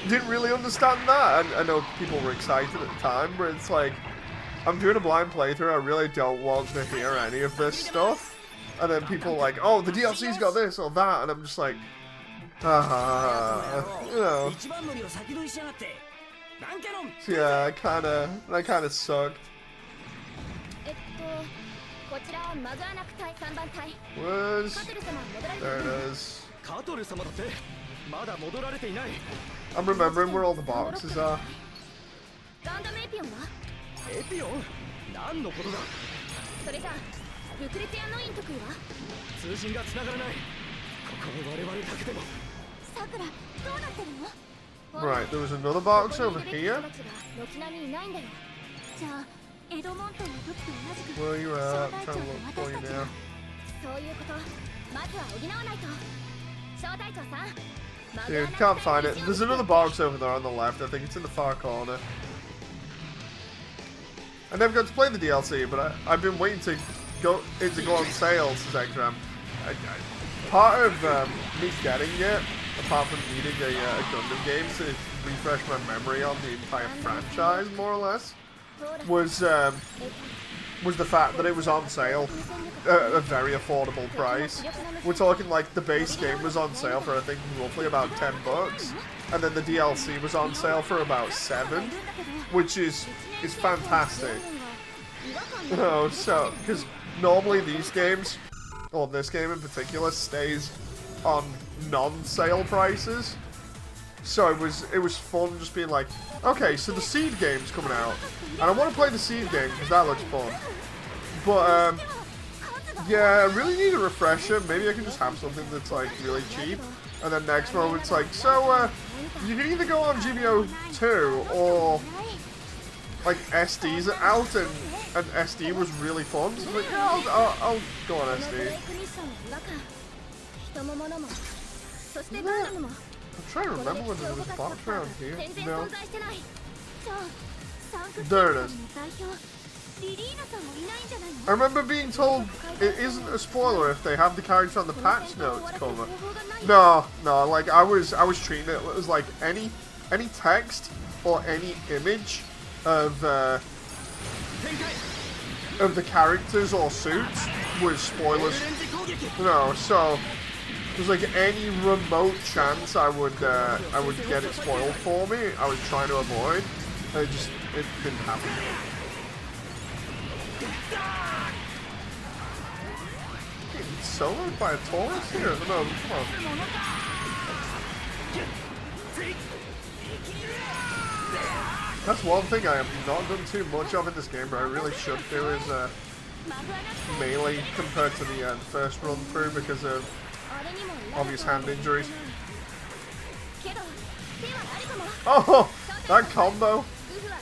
Speaker 1: didn't really understand that. And I know people were excited at the time, but it's like, I'm doing a blind playthrough, I really don't want to hear any of this stuff. And then people are like, oh, the DLC's got this or that, and I'm just like, you know. So yeah, I kind of sucked. Was there it is. I'm remembering where all the boxes are.
Speaker 6: エピオン何のことだ
Speaker 2: それじゃあブクレツヤノイン得意は
Speaker 6: 通信が繋がらないここは我々だけでも
Speaker 2: さくらどうなってるの
Speaker 1: Right, there was another box over here. Where are you at? I'm trying to look for you now. Dude, can't find it. There's another box over there on the left. I think it's in the far corner. I never got to play the DLC, but I've been waiting to go on sale since Exam. Part of me getting it, apart from needing a Gundam game to refresh my memory on the entire franchise, more or less, was the fact that it was on sale at a very affordable price. We're talking like the base game was on sale for I think roughly about $10, and then the DLC was on sale for about $7, which is fantastic. You know, so because normally these games, or this game in particular, stays on non-sale prices. So it was fun just being like, okay, so the Seed game's coming out, and I want to play the Seed game because that looks fun. But yeah, I really need a refresher. Maybe I can just have something that's like really cheap. And then next moment it's like, so you can either go on GBO 2 or like SD's out, and SD was really fun. So like, yeah, I'll go on SD. I'm trying to remember whether there was a box around here. No. There it is. I remember being told it isn't a spoiler if they have the character on the patch notes cover. No, like I was treating it as like any text or any image of the characters or suits was spoilers. No, so there's like any remote chance I would get it spoiled for me, I was trying to avoid. It didn't happen. Getting soloed by a Taurus here at the moment. Come on. That's one thing I have not done too much of in this game, but I really should do is melee compared to the first run through because of obvious hand injuries. Oh, that combo!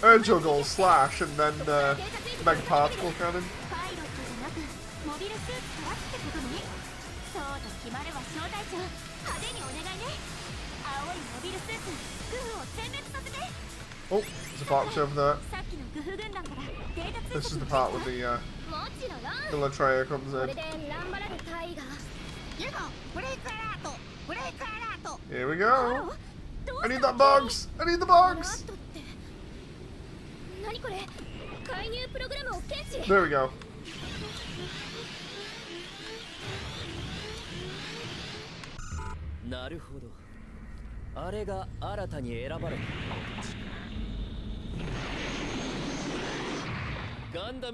Speaker 1: Air juggle, slash, and then mega particle cannon. Oh, there's a box over there. This is the part where the Latreia comes in. Here we go. I need that box. I need the box. There we go.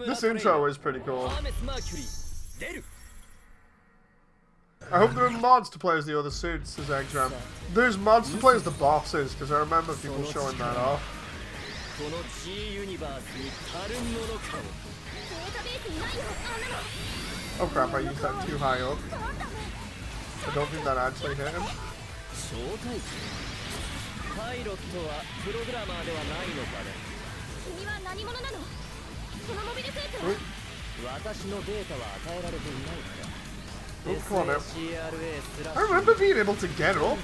Speaker 1: This intro is pretty cool. I hope there are mods to play as the other suits, says Eggdram. There's mods to play as the bosses, because I remember people showing that off.
Speaker 6: この G ユニバースに足るものかを
Speaker 1: Oh crap, I used that too high up. I don't think that actually hit him.
Speaker 6: 招待機パイロットはプログラマーではないのかね
Speaker 2: 君は何者なのそのモビルスーツは
Speaker 1: Oop.
Speaker 6: 私のデータは与えられていないから
Speaker 1: Oh, come on now.
Speaker 6: SACRA スラ
Speaker 1: I
Speaker 6: ッシュ
Speaker 1: remember being able to get up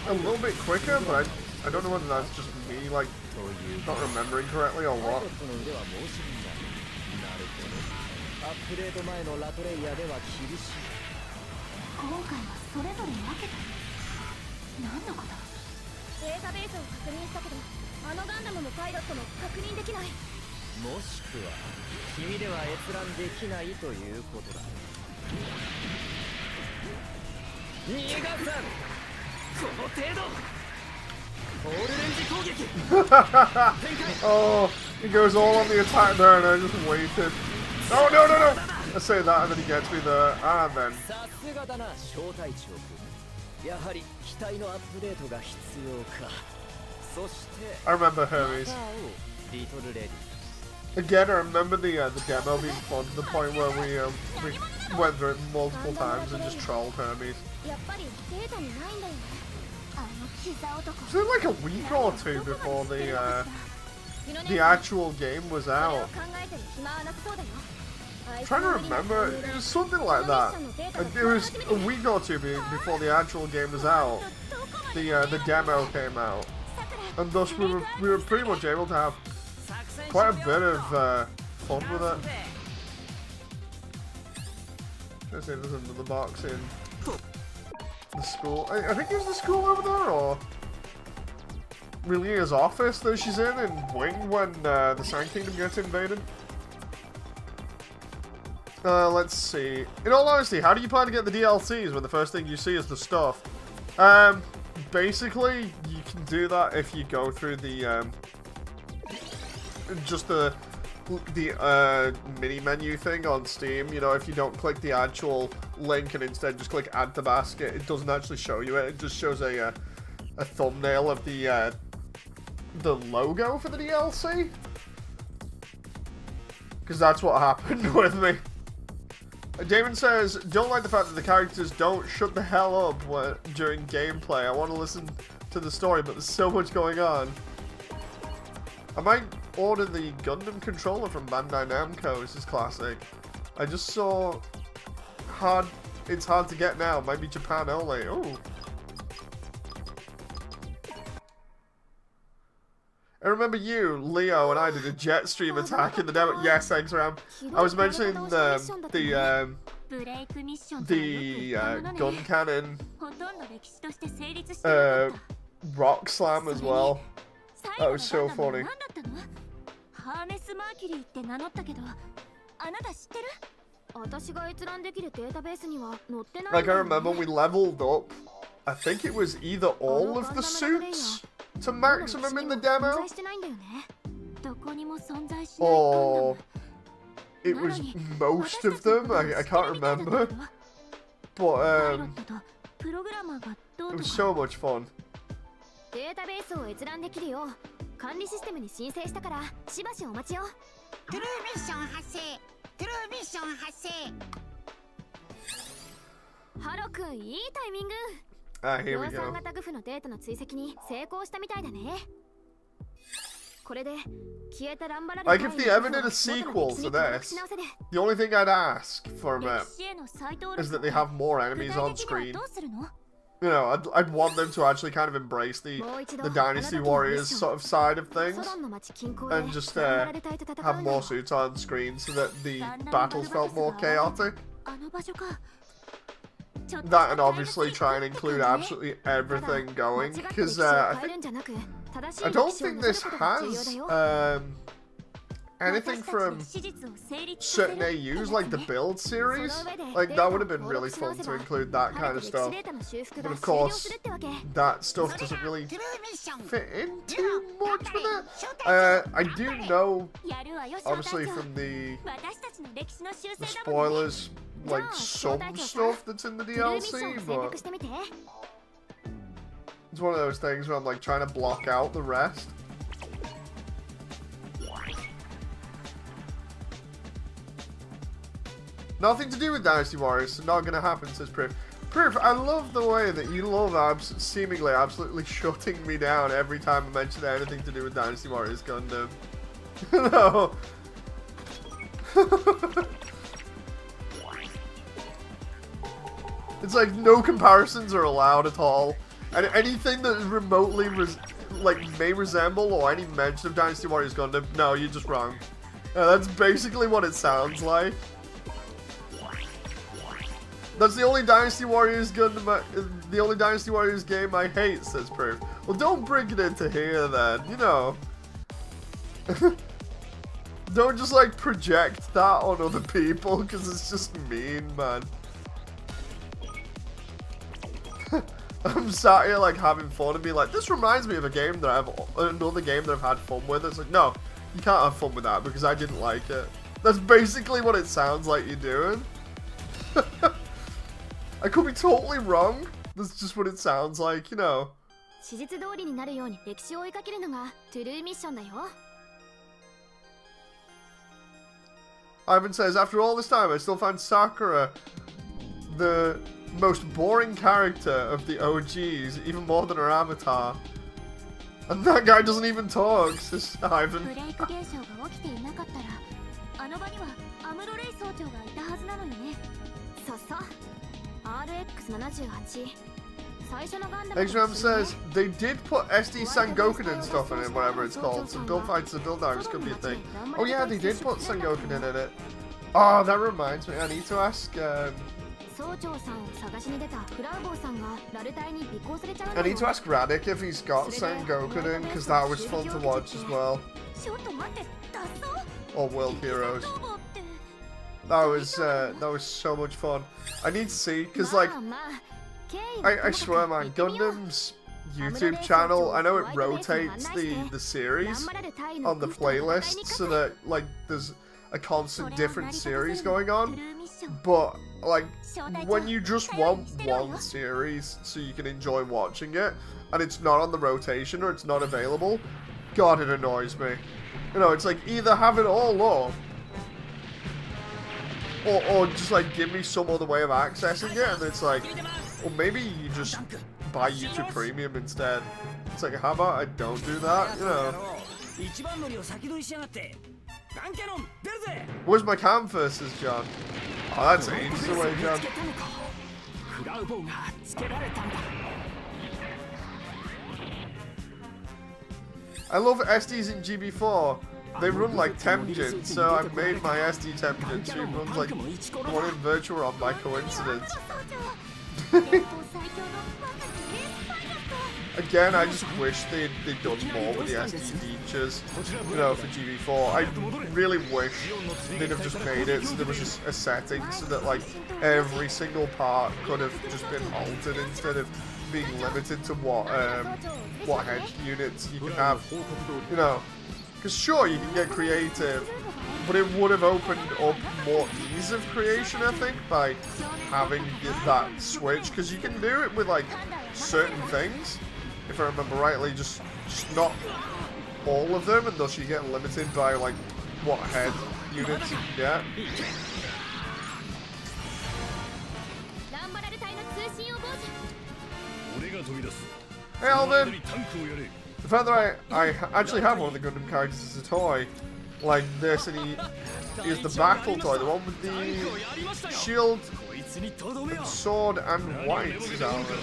Speaker 1: a little bit quicker, but I don't know whether that's just me, like,
Speaker 6: という
Speaker 1: not remembering correctly or
Speaker 6: パイロ
Speaker 1: what.
Speaker 6: ットの腕は申し分ないなるほどアップデート前のラトレイヤーでは厳しい
Speaker 2: 今回はそれぞれ分けた何のことデータベースを確認したけどあのガンダムもパイロットも確認できない
Speaker 6: もしくは君では閲覧できないということだ逃がさんこの程度オールレンジ攻撃
Speaker 1: Oh, he goes all on the attack there and I just waited. Oh, no, no, no! I say that and then he gets me there, and then...
Speaker 6: さすがだな小隊長君やはり機体のアップデートが必要かそして
Speaker 1: I remember Hermes.
Speaker 6: また会おうリトルレディ
Speaker 1: Again, I remember the demo being fun to the point where we went through it multiple times and just trolled Hermes.
Speaker 2: やっぱりデータにないんだよねあの膝男
Speaker 1: Was it like a week or two before the actual game was out?
Speaker 2: 考えてる暇はなさそうだよ
Speaker 1: I'm trying to remember, it was something like that. It was a week or two before the actual game was out. The demo came out, and thus we were pretty much able to have quite a bit of fun with it. Let's see if there's another box in the school. I think there's the school over there, or Relia's office that she's in Wing when the Sand Kingdom gets invaded. Let's see. In all honesty, how do you plan to get the DLCs when the first thing you see is the stuff? Basically, you can do that if you go through the just the mini menu thing on Steam. You know, if you don't click the actual link and instead just click add to basket, it doesn't actually show you it. It just shows a thumbnail of the logo for the DLC. Because that's what happened with me. Damon says, don't like the fact that the characters don't shut the hell up during gameplay. I want to listen to the story, but there's so much going on. I might order the Gundam controller from Bandai Namco. This is classic. I just saw it's hard to get now. Might be Japan only. Ooh. I remember you, Leo, and I did a jet stream attack in the demo. Yes, thanks, Ram. I was mentioning the gun cannon rock slam as well. That was so funny. Like, I remember we leveled up, I think it was either all of the suits to maximum in the demo, or it was most of them. I can't remember, but it was so much fun.
Speaker 2: データベースを閲覧できるよう管理システムに申請したからしばしお待ちを。
Speaker 3: トゥルーミッション発生トゥルーミッション発生。
Speaker 2: ハロ君いいタイミング。
Speaker 1: Here we
Speaker 2: 量産
Speaker 1: go.
Speaker 2: 型グフのデータの追跡に成功したみたいだね。これで消えたランバラル
Speaker 1: Like, if they ever did a sequel to this, the only thing I'd ask from it is that they have more enemies on screen. You know, I'd want them to actually kind of embrace the Dynasty Warriors sort of side of things, and just have more suits on screen so that the battles felt more chaotic. That, and obviously try and include absolutely everything going, because I don't think this has anything from certain AUs, like the build series. Like, that would have been really fun to include that kind of stuff. But of course, that stuff doesn't really fit in too much with it. I do know, obviously from the spoilers, like some stuff that's in the DLC, but it's one of those things where I'm like trying to block out the rest. Nothing to do with Dynasty Warriors, so not gonna happen, says Proof. Proof, I love the way that you love seemingly absolutely shutting me down every time I mention anything to do with Dynasty Warriors Gundam. No. It's like no comparisons are allowed at all. And anything that remotely may resemble or any mention of Dynasty Warriors Gundam, no, you're just wrong. That's basically what it sounds like. That's the only Dynasty Warriors Gundam, the only Dynasty Warriors game I hate, says Proof. Well, don't bring it into here then, you know. Don't just like project that on other people, because it's just mean, man. I'm sat here like having fun and being like, this reminds me of a game that another game that I've had fun with. It's like, no, you can't have fun with that because I didn't like it. That's basically what it sounds like you're doing. I could be totally wrong. That's just what it sounds like, you know. Ivan says, after all this time, I still find Sakura the most boring character of the OGs, even more than her avatar. And that guy doesn't even talk, says Ivan. X-Ram says, they did put SD Sengoku and stuff in it, whatever it's called, so Build Fights and Build Divers could be a thing. Oh yeah, they did put Sengoku in it. Oh, that reminds me, I need to ask, I need to ask Radek if he's got Sengoku in, because that was fun to watch as well. Or World Heroes. That was so much fun. I need to see, because like, I swear man, Gundam's YouTube channel, I know it rotates the series on the playlist so that like there's a constant different series going on, but like when you just want one series so you can enjoy watching it and it's not on the rotation or it's not available, God, it annoys me. You know, it's like either have it all up or just like give me some other way of accessing it, and it's like, or maybe you just buy YouTube Premium instead. It's like, how about I don't do that, you know? Where's my canvas, says John? Oh, that's ages away, John. I love SDs in GB4. They run like Temjin, so I made my SD Temjin, so it runs like one in Virtual by coincidence. Again, I just wish they'd done more with the SD features, you know, for GB4. I really wish they'd have just made it so there was just a setting so that like every single part could have just been altered instead of being limited to what head units you can have, you know. Because sure, you can get creative, but it would have opened up more ease of creation, I think, by having that switch. Because you can do it with like certain things, if I remember rightly, just not all of them, and thus you get limited by like what head units you can get. Hey Alvin! The fact that I actually have one of the Gundam characters as a toy, like this, and he is the battle toy, the one with the shield and sword and white, is Alvin.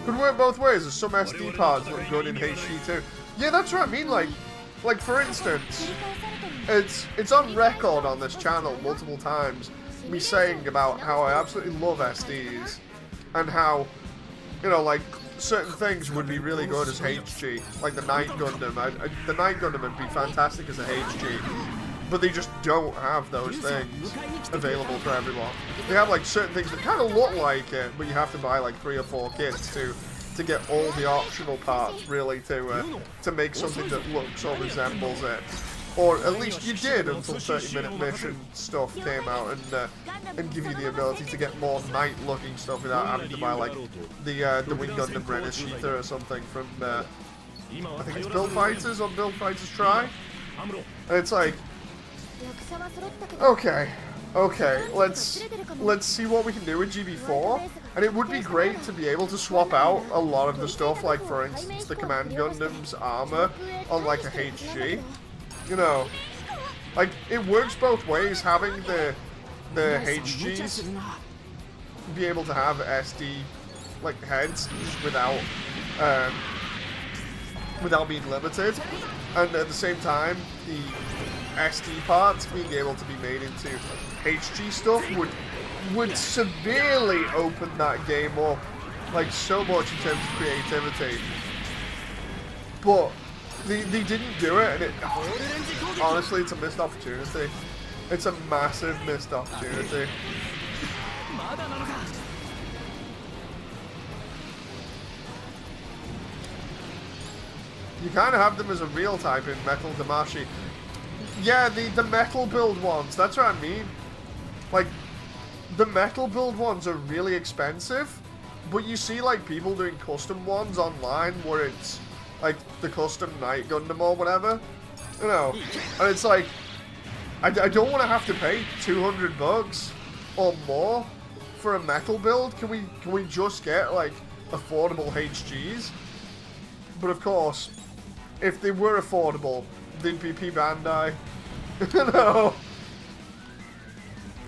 Speaker 1: Could work both ways, as some SD parts look good in HD too. Yeah, that's what I mean, like for instance, it's on record on this channel multiple times, me saying about how I absolutely love SDs, and how, you know, like, certain things would be really good as HG, like the Night Gundam. The Night Gundam would be fantastic as a HG, but they just don't have those things available for everyone. They have like certain things that kind of look like it, but you have to buy like 3 or 4 kits to get all the optional parts really to make something that looks or resembles it. or at least you did until 30-minute mission stuff came out and give you the ability to get more night-looking stuff without having to buy like the Wing Gundam Renner Sheether or something from I think it's Build Fighters or Build Fighters Try, and it's like, okay, let's see what we can do with GB4, and it would be great to be able to swap out a lot of the stuff, like for instance the Command Gundam's armor on like a HG, you know, like it works both ways, having the HGs be able to have SD like heads just without being limited, and at the same time the SD parts being able to be made into HG stuff would severely open that game up, like so much in terms of creativity. But they didn't do it, and it honestly, it's a missed opportunity. It's a massive missed opportunity. You kind of have them as a real type in Metal Damashi. Yeah, the metal build ones, that's what I mean. Like, the metal build ones are really expensive, but you see like people doing custom ones online where it's like the custom Night Gundam or whatever, you know, and it's like, I don't want to have to pay $200 or more for a metal build. Can we just get like affordable HGs? But of course, if they were affordable, they'd be P Bandai. No,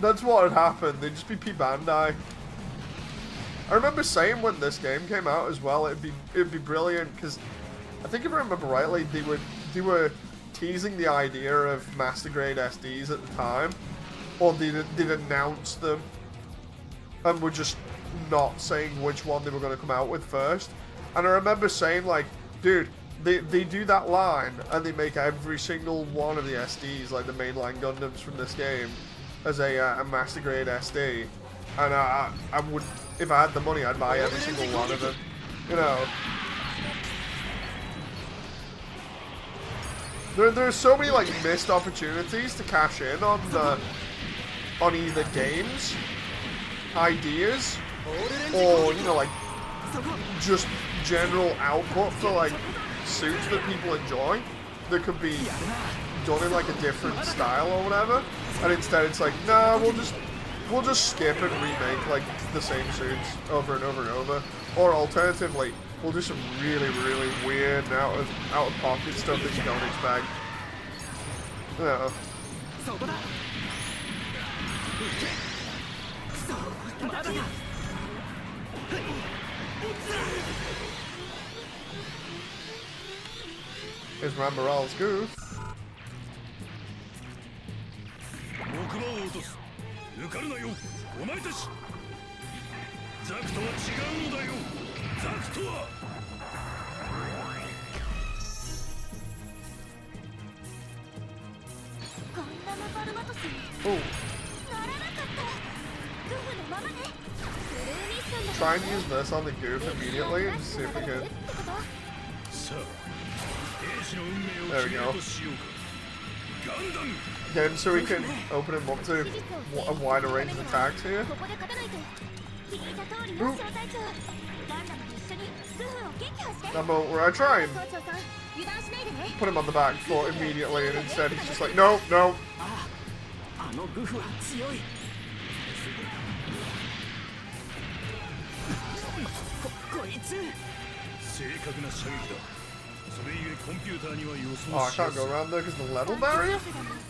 Speaker 1: that's what would happen. They'd just be P Bandai. I remember saying when this game came out as well, it'd be brilliant, because I think if I remember rightly, they were teasing the idea of master grade SDs at the time, or they'd announced them, and were just not saying which one they were going to come out with first. And I remember saying like, dude, they do that line and they make every single one of the SDs, like the mainline Gundams from this game, as a master grade SD, and I would, if I had the money, I'd buy every single one of them, you know. There's so many like missed opportunities to cash in on either games, ideas, or, you know, like just general output for like suits that people enjoy that could be done in like a different style or whatever, and instead it's like, nah, we'll just skip and remake like the same suits over and over and over, or alternatively we'll do some really weird and out of pocket stuff that you don't expect. You know. Here's Rambaral's goof.
Speaker 4: 木馬を落とす。抜かるなよ、お前たち。ザクとは違うのだよ。ザクとは。
Speaker 2: ガンダムバルバトスに
Speaker 1: Oh.
Speaker 2: ならなかった。グフのままね。ブルーミッションだ
Speaker 1: Try and use this on the goof immediately and see if we can.
Speaker 4: さあ、兵士の運命
Speaker 1: There
Speaker 4: を
Speaker 1: we
Speaker 4: 決め
Speaker 1: go.
Speaker 4: ようとしようか。ガンダム。
Speaker 1: Get him so we can open him up to a wider range of attacks here.
Speaker 2: ここで勝たないと。聞いた通りよ、小隊長。ガンダムと一緒にグフを撃破して。
Speaker 1: That moment where I try and
Speaker 2: 総長さん、油断しないでね。
Speaker 1: put him on the back foot immediately, and instead he's just like, no, no.
Speaker 6: あのグフは強い。こいつ。
Speaker 4: 正確な射撃だ。それゆえコンピューターには予
Speaker 1: Oh,
Speaker 4: 想
Speaker 1: I
Speaker 4: し
Speaker 1: can't
Speaker 4: やす
Speaker 1: go
Speaker 4: い。
Speaker 1: around there because the level barrier?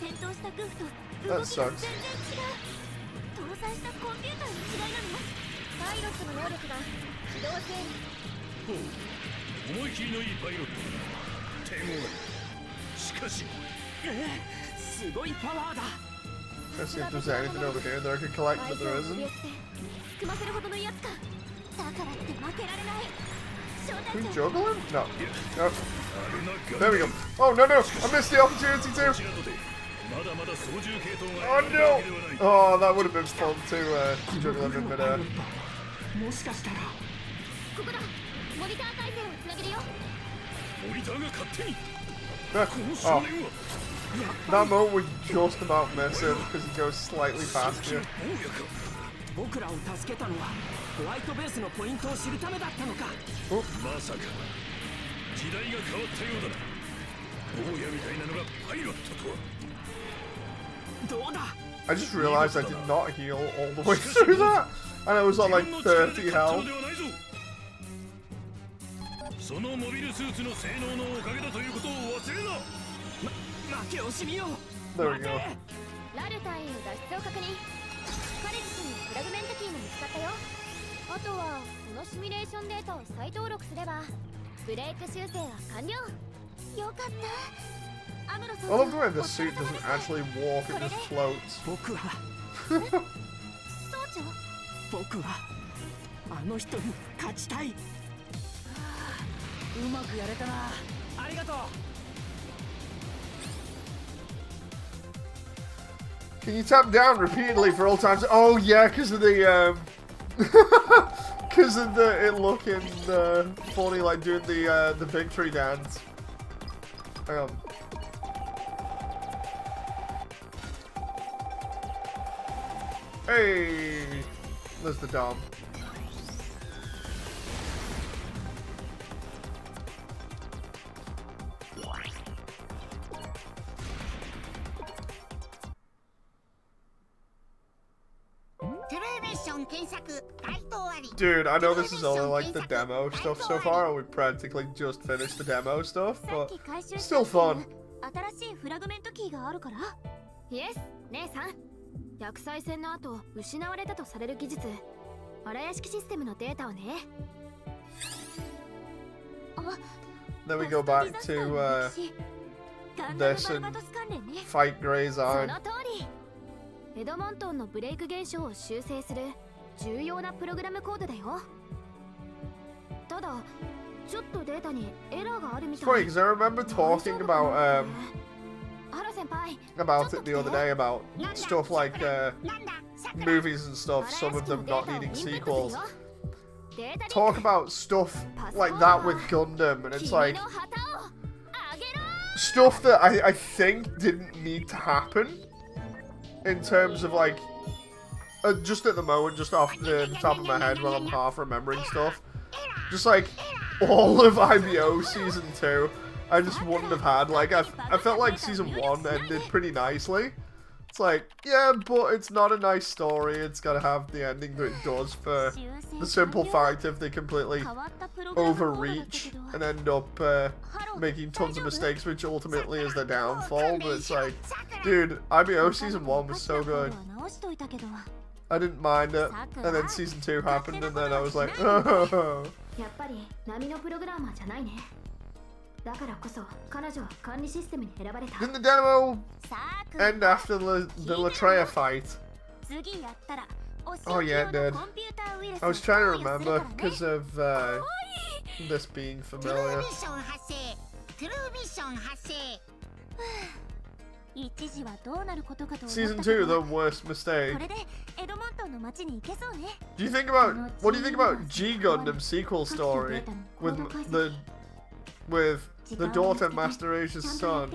Speaker 2: 戦闘したグフと
Speaker 1: That
Speaker 2: 動きが
Speaker 1: sucks.
Speaker 2: 全然違う。搭載したコンピューターの違いなの。パイロットの能力が自動性に。
Speaker 4: ほう、思い切りのいいパイロットだ。手強い。しかし。
Speaker 6: すごいパワーだ。
Speaker 1: Let's see if there's anything over here that I could collect, but there isn't.
Speaker 2: 組ませるほどのやつか。だからって負けられない。
Speaker 1: Can we juggle him? No. No. There we go. Oh, no, no. I missed the opportunity too.
Speaker 4: まだまだ操縦系統
Speaker 1: Oh,
Speaker 4: が
Speaker 1: no. Oh, that would have been fun to juggle him in midair.
Speaker 6: もしかしたら。
Speaker 2: ここだ。モニター回線をつなげるよ。
Speaker 4: モニターが勝手に。
Speaker 1: Ah,
Speaker 4: この少
Speaker 1: Oh,
Speaker 4: 年は。
Speaker 1: That moment was just about missing because he goes slightly past you.
Speaker 6: 僕らを助けたのはホワイトベースのポイントを知るためだったのか。
Speaker 4: まさか時代が変わったようだな。坊やみたいなのがパイロットとは。
Speaker 6: どうだ。
Speaker 1: I just realized I did not heal all the way through that, and I was on like 30 health.
Speaker 4: そのモビルスーツの性能のおかげだということを忘れな。
Speaker 6: 負け惜しみよ。
Speaker 1: There we go.
Speaker 2: ラル隊員の脱出を確認。彼自身にフラグメントキーも見つかったよ。あとはこのシミュレーションデータを再登録すればブレイク修正は完了。よかった。アムロさん。
Speaker 1: I love the way the suit doesn't actually walk, it just floats.
Speaker 6: 僕は
Speaker 2: 総長。
Speaker 6: 僕はあの人に勝ちたい。うまくやれたな。ありがとう。
Speaker 1: Can you tap down repeatedly for all times? Oh yeah, because of the because of it looking funny, like doing the victory dance. Hang on. Hey, there's the dom. Dude, I know this is only like the demo stuff so far, and we practically just finished the demo stuff, but still fun.
Speaker 2: 新しいフラグメントキーがあるから。イエス、姉さん。薬剤戦の後、失われたとされる技術、荒屋敷システムのデータをね。
Speaker 1: Then we go back to this and fight Grey's
Speaker 2: そ
Speaker 1: Eye.
Speaker 2: の通り。エドモントンのブレイク現象を修正する重要なプログラムコードだよ。ただ、ちょっとデータにエラーがあるみ
Speaker 1: It's
Speaker 2: たい。
Speaker 1: funny because I remember talking about
Speaker 2: ハロ先輩。
Speaker 1: about it the other day about stuff like movies and stuff, some of them not needing sequels. Talk about stuff like that with Gundam, and it's like stuff that I think didn't need to happen in terms of like just at the moment, just off the top of my head while I'm half remembering stuff, just like all of IBO season 2 I just wouldn't have had. Like I felt like season 1 ended pretty nicely. It's like, yeah, but it's not a nice story. It's gotta have the ending that it does for the simple fact if they completely overreach and end up making tons of mistakes, which ultimately is their downfall. But it's like, dude, IBO season 1 was so good. I didn't mind it, and then season 2 happened, and then I was like, oh.
Speaker 2: やっぱり波のプログラマーじゃないね。だからこそ彼女は管理システムに選ばれた。
Speaker 1: Didn't the demo end after the Latreia fight? Oh yeah, it did. I was trying to remember because of this being familiar. Season 2, the worst mistake. Do you think about what do you think about G Gundam sequel story with the daughter Master Asia's son?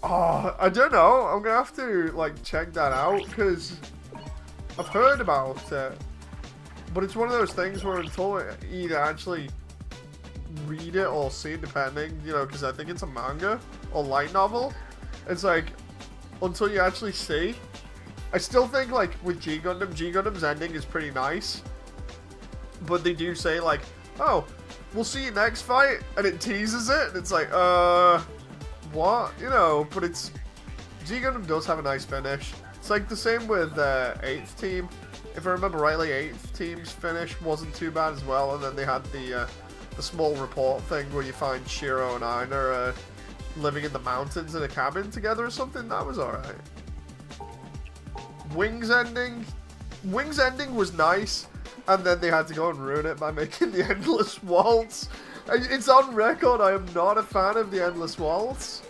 Speaker 1: Oh, I don't know. I'm gonna have to like check that out because I've heard about it, but it's one of those things where until I either actually read it or see it, depending, you know, because I think it's a manga or light novel. It's like until you actually see. I still think like with G Gundam's ending is pretty nice, but they do say like, oh, we'll see you next fight, and it teases it, and it's like, what? You know, but it's... G Gundam does have a nice finish. It's like the same with 8th Team. If I remember rightly, 8th Team's finish wasn't too bad as well, and then they had the small report thing where you find Shiro and Aina living in the mountains in a cabin together or something. That was alright. Wings ending was nice, and then they had to go and ruin it by making the Endless Waltz. It's on record, I am not a fan of the Endless Waltz.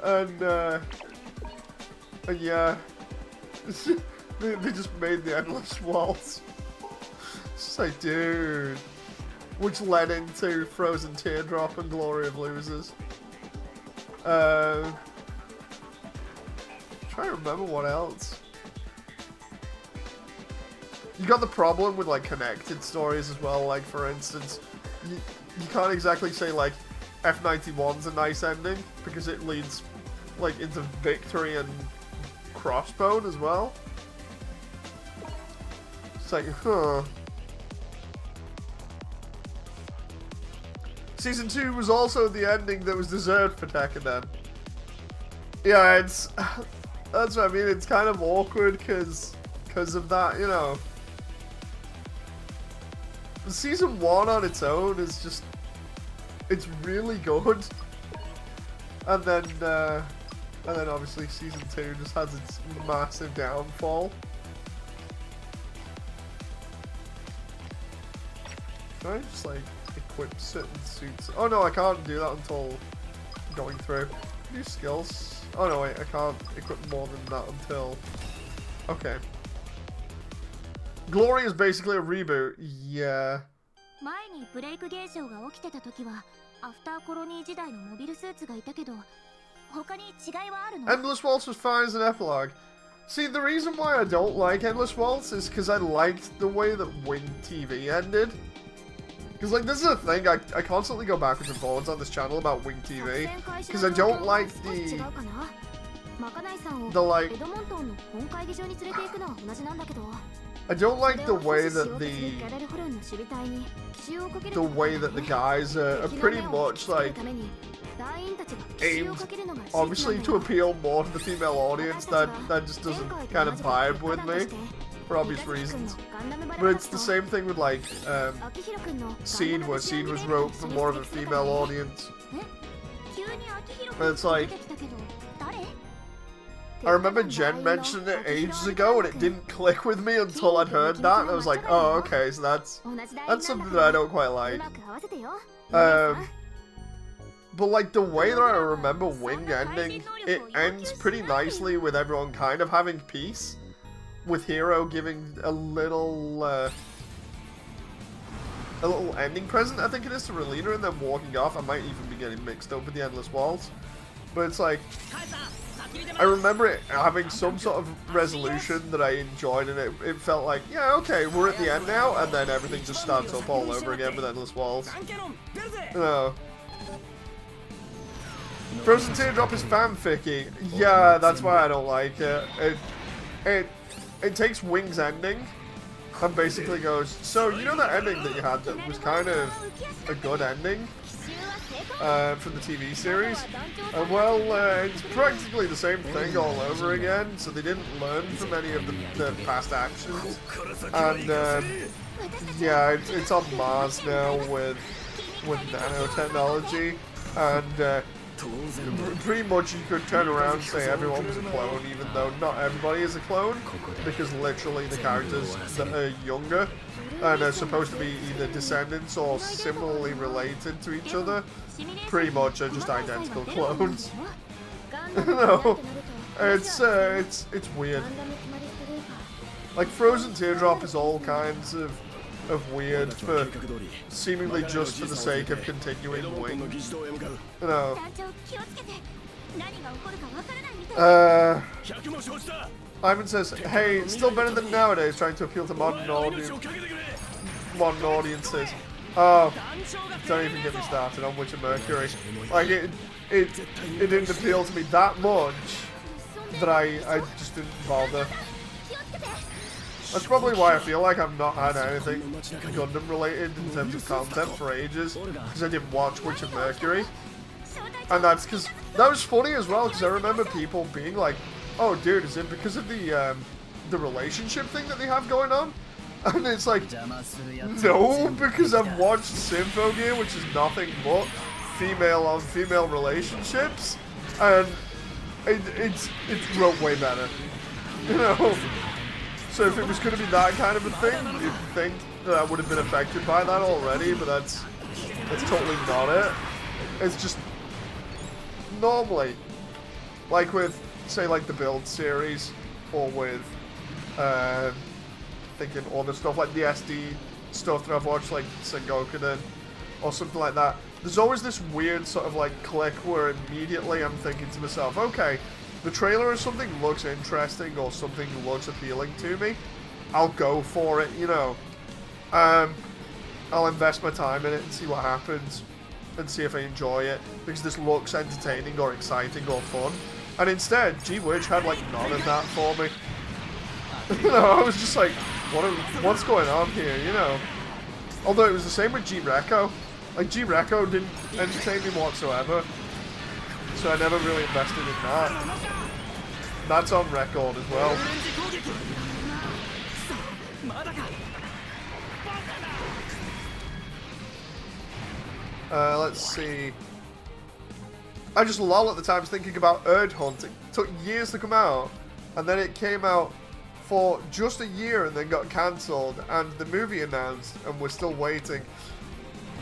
Speaker 1: And yeah. they just made the Endless Waltz. It's just like, dude. Which led into Frozen Teardrop and Glory of Losers. trying to remember what else. You got the problem with like connected stories as well. Like for instance, you can't exactly say like F91's a nice ending because it leads like into Victory and Crossbone as well. It's like, huh. Season 2 was also the ending that was deserved for Tekkanen. Yeah, it's that's what I mean. It's kind of awkward because of that, you know. Season 1 on its own is just, it's really good, and then obviously season 2 just has its massive downfall. Can I just like equip certain suits? Oh no, I can't do that until going through. New skills. Oh no, wait, I can't equip more than that until. Okay. Glory is basically a reboot. Yeah.
Speaker 2: 前にブレイク現象が起きてた時はアフターコロニー時代のモビルスーツがいたけど他に違いはあるの？
Speaker 1: Endless Waltz was fine as an epilogue. See, the reason why I don't like Endless Waltz is because I liked the way that Wing TV ended. Because, like, this is a thing, I constantly go backwards and forwards on this channel about Wing TV. Because I don't like the like... I don't like the way that the guys are pretty much, like, aimed, obviously, to appeal more to the female audience. That just doesn't kind of vibe with me, for obvious reasons. But it's the same thing with, like, Seed, where Seed was wrote for more of a female audience. And it's like... I remember Jen mentioned it ages ago, and it didn't click with me until I'd heard that, and I was like, oh, okay, so that's something that I don't quite like. But like, the way that I remember Wing ending, it ends pretty nicely with everyone kind of having peace, with Hero giving a little ending present, I think it is, to Relina, and then walking off. I might even be getting mixed up with the Endless Waltz. But it's like... I remember it having some sort of resolution that I enjoyed, and it felt like, yeah, okay, we're at the end now, and then everything just starts up all over again with Endless Waltz. No. Frozen Teardrop is fanficky. Yeah, that's why I don't like it. It takes Wing's ending and basically goes, so you know that ending that you had that was kind of a good ending? From the TV series. Well, it's practically the same thing all over again, so they didn't learn from any of the past actions. And, yeah, it's on Mars now with nanotechnology, and pretty much you could turn around and say everyone was a clone, even though not everybody is a clone, because literally the characters that are younger and are supposed to be either descendants or similarly related to each other pretty much are just identical clones. No, it's weird. Like Frozen Teardrop is all kinds of weird for seemingly just for the sake of continuing Wing. You know. Ivan says, hey, still better than nowadays, trying to appeal to modern audiences. Oh, don't even get me started on Witch of Mercury. Like, it didn't appeal to me that much that I just didn't bother. That's probably why I feel like I've not had anything Gundam related in terms of content for ages, because I didn't watch Witch of Mercury. And that's because, that was funny as well, because I remember people being like, oh dude, is it because of the relationship thing that they have going on? And it's like, no, because I've watched Symphogear, which is nothing but female on female relationships, and it's wrote way better, you know. So if it was going to be that kind of a thing, you'd think that I would have been affected by that already, but that's totally not it. It's just normally, like with, say, like the Build series, or with thinking other stuff like the SD stuff that I've watched, like Sengoku or something like that. There's always this weird sort of like click where immediately I'm thinking to myself, okay, the trailer or something looks interesting or something looks appealing to me, I'll go for it, you know. I'll invest my time in it and see what happens and see if I enjoy it, because this looks entertaining or exciting or fun. And instead, G-Witch had like none of that for me. You know, I was just like, what's going on here, you know? Although it was the same with G-Reco. Like, G-Reco didn't entertain me whatsoever. So I never really invested in that. That's on record as well. Let's see. I just lol at the times thinking about Erd Hunt. It took years to come out, and then it came out for just a year and then got cancelled, and the movie announced, and we're still waiting.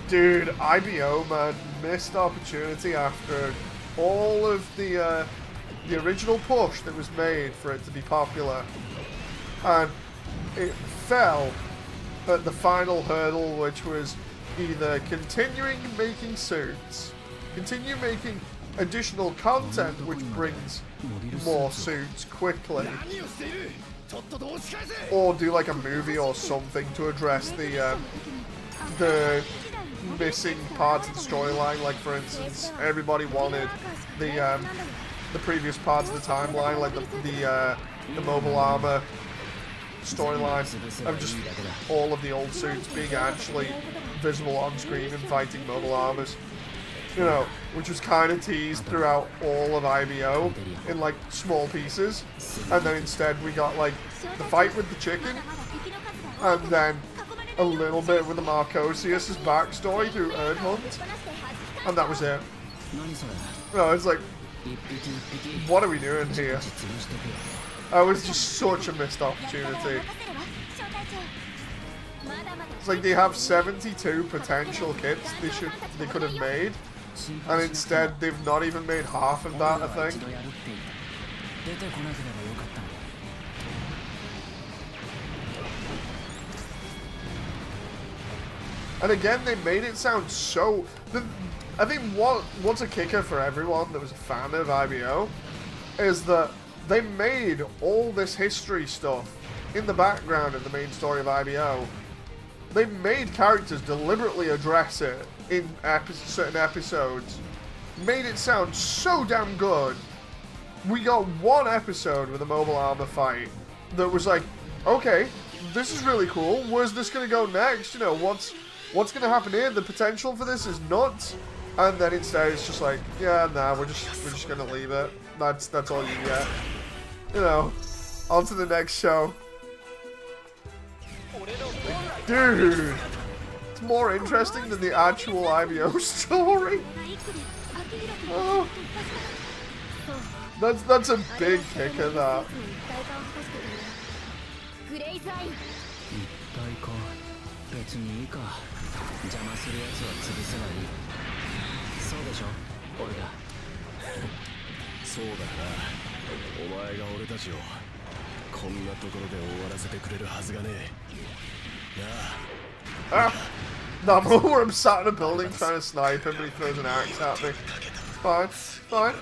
Speaker 1: Dude, IBO, man, missed opportunity after all of the original push that was made for it to be popular, and it fell at the final hurdle, which was either continuing making suits, continue making additional content which brings more suits quickly, or do like a movie or something to address the missing parts of the storyline. Like, for instance, everybody wanted the previous parts of the timeline, like the mobile armor storyline of just all of the old suits being actually visible on screen and fighting mobile armors, you know, which was kind of teased throughout all of IBO in like small pieces, and then instead we got like the fight with the chicken, and then a little bit with the Marcosius' backstory through Erd Hunt, and that was it. No, it's like, what are we doing here? That was just such a missed opportunity. It's like they have 72 potential kits they could have made, and instead they've not even made half of that, I think. And again, they made it sound so... I think what's a kicker for everyone that was a fan of IBO is that they made all this history stuff in the background of the main story of IBO. They made characters deliberately address it in certain episodes. Made it sound so damn good. We got one episode with a mobile armor fight that was like, okay, this is really cool. Where's this gonna go next? You know, what's gonna happen here? The potential for this is nuts. And then instead it's just like, yeah, nah, we're just gonna leave it. That's all you get. You know, on to the next show. Dude, it's more interesting than the actual IBO story. Oh, that's a big kicker, that. No, where I'm sat in a building trying to snipe him, but he throws an axe at me. Fine, fine.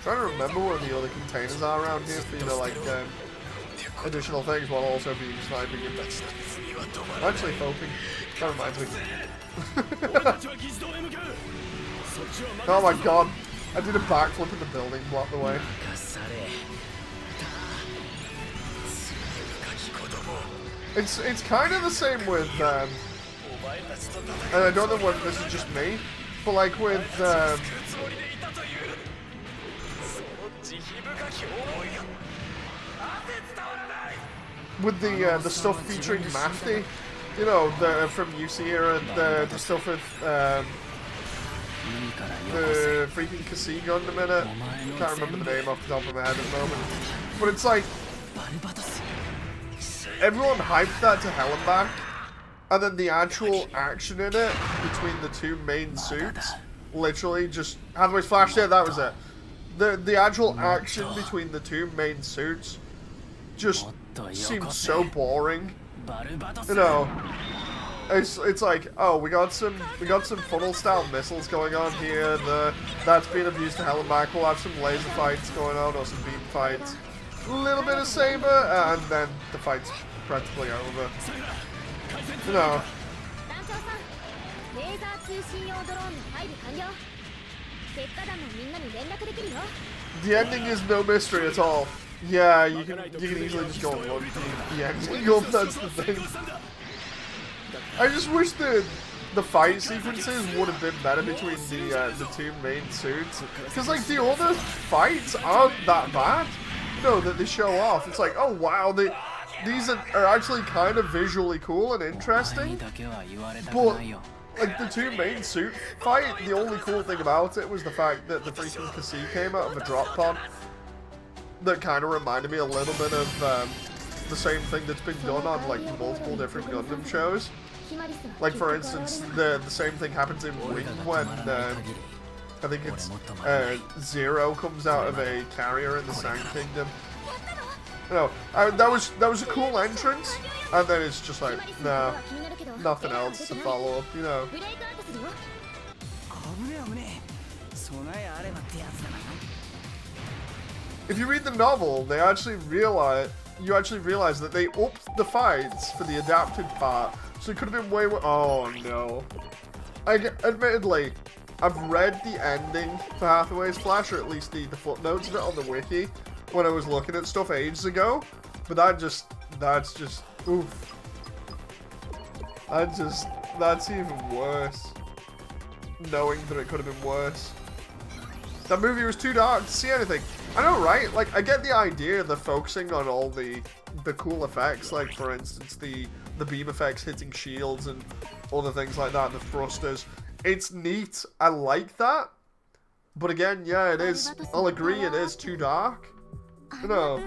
Speaker 1: Trying to remember where the other containers are around here for, you know, like additional things while also being sniping. I'm actually hoping. That reminds me. Oh my god! I did a backflip in the building, blocked the way. It's kind of the same with and I don't know whether this is just me, but like with the stuff featuring Mafty, you know, from UC era, the stuff with the freaking Kasi Gundam in it. Can't remember the name off the top of my head at the moment, but it's like everyone hyped that to hell and back, and then the actual action in it between the two main suits, literally just Hathaway's flash there. That was it. The actual action between the two main suits just seemed so boring. You know, it's like, oh, we got some funnel style missiles going on here. That's being abused to hell and back. We'll have some laser fights going on or some beam fights. A little bit of saber, and then the fight's practically over. You know.
Speaker 2: 団長さん、レーザー通信用ドローンの配備完了。結果弾もみんなに連絡できるよ。
Speaker 1: The ending is no mystery at all. Yeah, you can easily just go and look the ending up. That's the thing. I just wish the fight sequences would have been better between the two main suits, because like the other fights aren't that bad. No, that they show off. It's like, oh wow, these are actually kind of visually cool and interesting. But like the two main suit fight, the only cool thing about it was the fact that the freaking Cassie came out of a drop pod. That kind of reminded me a little bit of the same thing that's been done on like multiple different Gundam shows. Like for instance, the same thing happens in Wing when I think it's Zero comes out of a carrier in the Sand Kingdom. You know, that was a cool entrance, and then it's just like, nah, nothing else to follow up, you know. If you read the novel, you actually realize that they upped the fights for the adapted part, so it could have been way more. Oh no! Admittedly, I've read the ending for Hathaway's Flash, or at least the footnotes of it on the wiki when I was looking at stuff ages ago. But that's just oof. That's even worse. Knowing that it could have been worse. That movie was too dark to see anything. I know, right? Like, I get the idea they're focusing on all the cool effects, like for instance the beam effects hitting shields and other things like that, the thrusters. It's neat. I like that. But again, yeah, it is. I'll agree, it is too dark. You know.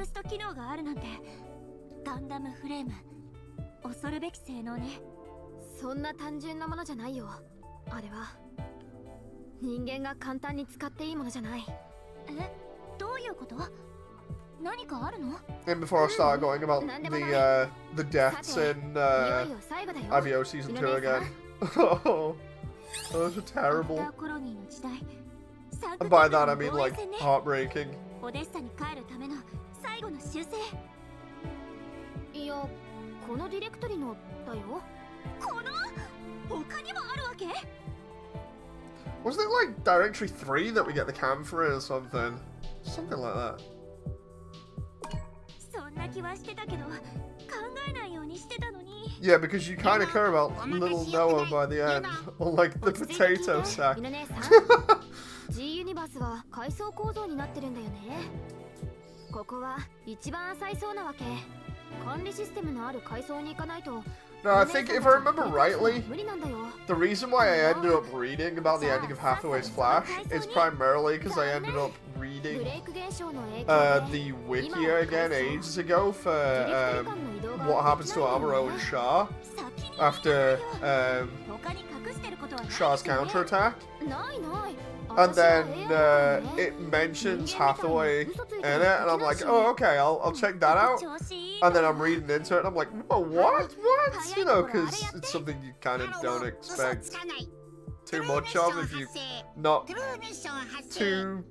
Speaker 2: そんな単純なものじゃないよ。あれは人間が簡単に使っていいものじゃない。え、どういうこと？何かあるの？
Speaker 1: And before I start going about the deaths in IBO season 2 again. Oh, those are terrible. And by that I mean like heartbreaking.
Speaker 2: オデッサに帰るための最後の修正。いや、このディレクトリのだよ。この他にもあるわけ？
Speaker 1: Wasn't it like Directory 3 that we get the cam for it or something? Something like that.
Speaker 2: そんな気はしてたけど、考えないようにしてたのに。
Speaker 1: Yeah, because you kind of care about little Noah by the end, unlike the potato sack.
Speaker 2: G ユニバースは階層構造になってるんだよね。ここは一番浅いそうなわけ。管理システムのある階層に行かないと。
Speaker 1: No, I think if I remember rightly, the reason why I ended up reading about the ending of Hathaway's Flash is primarily because I ended up reading the wiki again ages ago for what happens to Amuro and Shah after Shah's counterattack. And then it mentions Hathaway in it, and I'm like, oh, okay, I'll check that out. And then I'm reading into it, and I'm like, oh, what? What? You know, because it's something you kind of don't expect too much of if you not too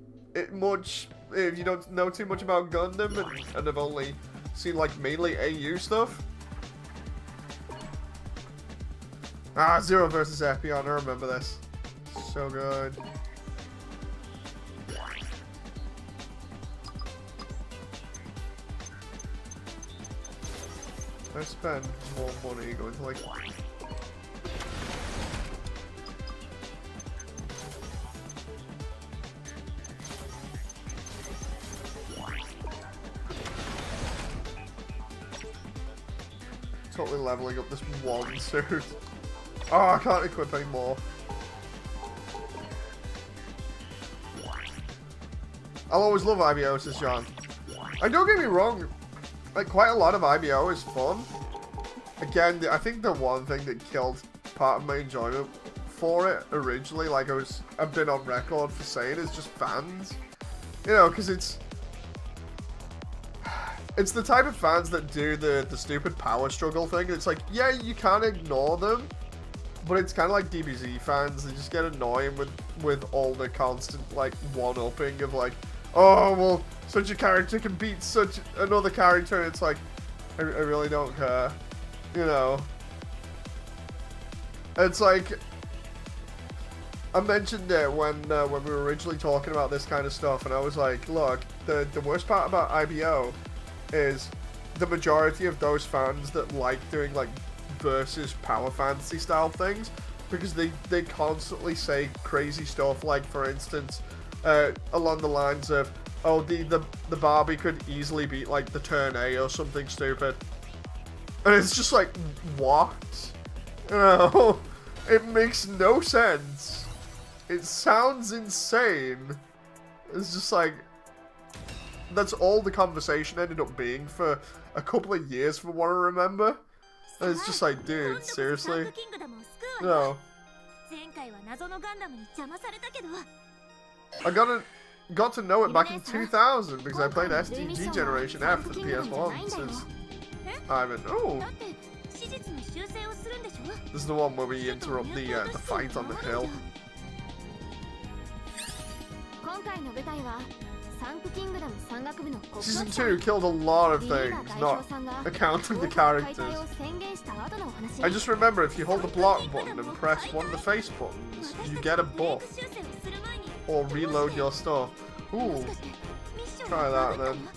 Speaker 1: much, if you don't know too much about Gundam and have only seen like mainly AU stuff. Ah, Zero versus Epion, I remember this. So good. I spend more money going to like totally leveling up this one suit. Oh, I can't equip anymore. I'll always love IBO, says John. And don't get me wrong, like quite a lot of IBO is fun. Again, I think the one thing that killed part of my enjoyment for it originally, like I've been on record for saying, is just fans. You know, because it's It's the type of fans that do the stupid power struggle thing. It's like, yeah, you can't ignore them, but it's kind of like DBZ fans. They just get annoying with all the constant, like, one-upping of, like, oh, well, such a character can beat such another character. And it's like, I really don't care. You know? It's like, I mentioned it when we were originally talking about this kind of stuff, and I was like, look, the worst part about IBO is the majority of those fans that like doing, like, versus power fantasy style things, because they constantly say crazy stuff, like, for instance, along the lines of, oh, the Barbie could easily beat, like, the turn A or something stupid. And it's just like, what? You know? It makes no sense. It sounds insane. It's just like, that's all the conversation ended up being for a couple of years from what I remember. And it's just like, dude, seriously? No. I got to know it back in 2000 because I played STG Generation F for the PS1 since I'm in. Oh! This is the one where we interrupt the fight on the hill. Season 2 killed a lot of things, not accounting the characters. I just remember if you hold the block button and press one of the face buttons, you get a buff. Or reload your stuff. Ooh. Try that then.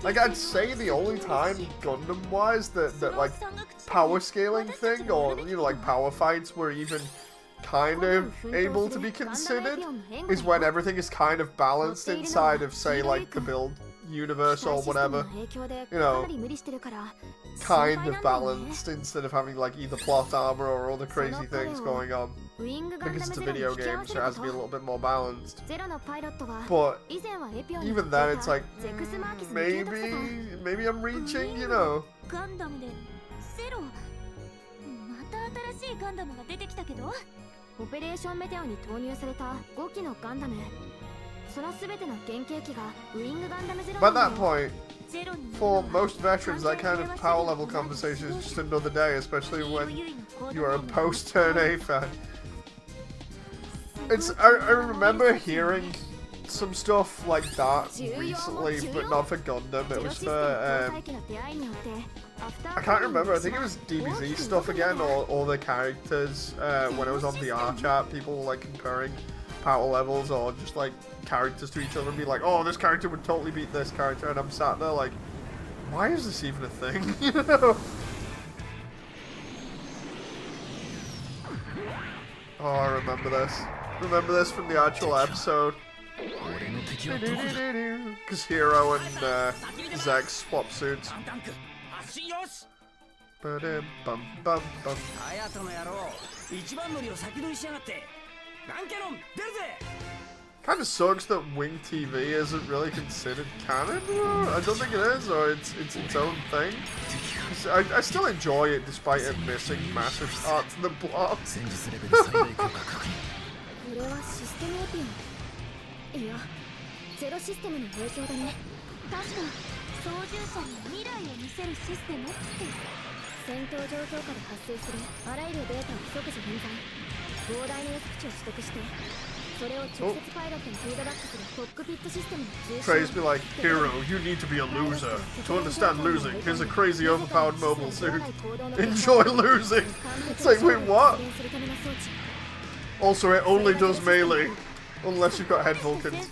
Speaker 1: Like, I'd say the only time Gundam-wise that like power scaling thing, or, you know, like power fights were even kind of able to be considered is when everything is kind of balanced inside of, say, like the build universe or whatever. You know, kind of balanced instead of having, like, either plot armor or other crazy things going on. Because it's a video game, so it has to be a little bit more balanced. But even then, it's like, maybe I'm reaching, you know. By that point, for most veterans, that kind of power level conversation is just another day, especially when you are a post-turn A fan. I remember hearing some stuff like that recently, but not for Gundam. It was for, I can't remember, I think it was DBZ stuff again, or the characters, when it was on the R chat, people were, like, comparing power levels, or just, like, characters to each other and be like, oh, this character would totally beat this character, and I'm sat there like, why is this even a thing? You know? Oh, I remember this. Remember this from the actual episode. Because Hero and Zex swap suits. Kind of sucks that Wing TV isn't really considered canon. I don't think it is, or it's its own thing. I still enjoy it despite it missing massive parts of the plot. Trey's be like, Hero, you need to be a loser. To understand losing, here's a crazy overpowered mobile suit. Enjoy losing. It's like, wait, what? Also, it only does melee. Unless you've got head Vulcans.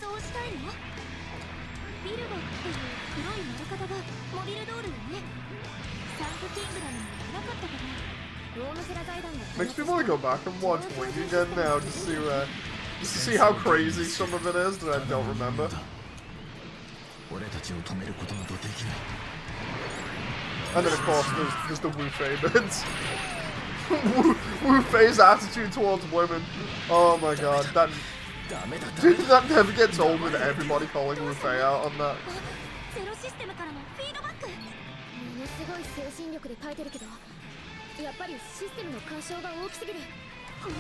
Speaker 1: Makes me want to go back and watch Wing again now, just to see how crazy some of it is that I don't remember. And then of course there's the Wu Fei bits. Wu Fei's attitude towards women. Oh my god, that never gets old with everybody calling Wu Fei out on that.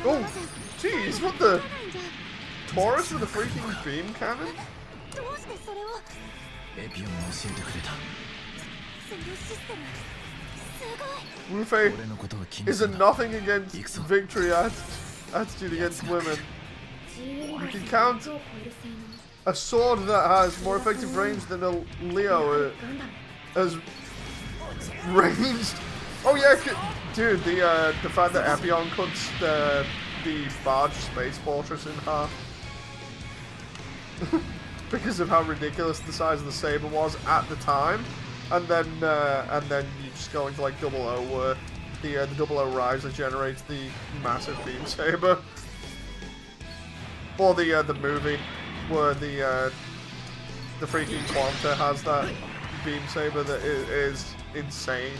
Speaker 1: Oh, jeez, what the? Taurus with a freaking beam cannon?
Speaker 2: どうしてそれを
Speaker 5: エピオンが教えてくれた。
Speaker 2: そのシステムすごい
Speaker 1: Rufei
Speaker 5: 俺のことを気に
Speaker 1: is
Speaker 5: す
Speaker 1: a
Speaker 5: んな。
Speaker 1: nothing against victory attitude against women. You can count a sword that has more effective range than a Leo as ranged. Oh yeah, dude, the fact that Epion cuts the barge space fortress in half because of how ridiculous the size of the saber was at the time, and then you just go into like 00 where the 00 riser generates the massive beam saber, or the movie where the freaking Quanta has that beam saber that is insane.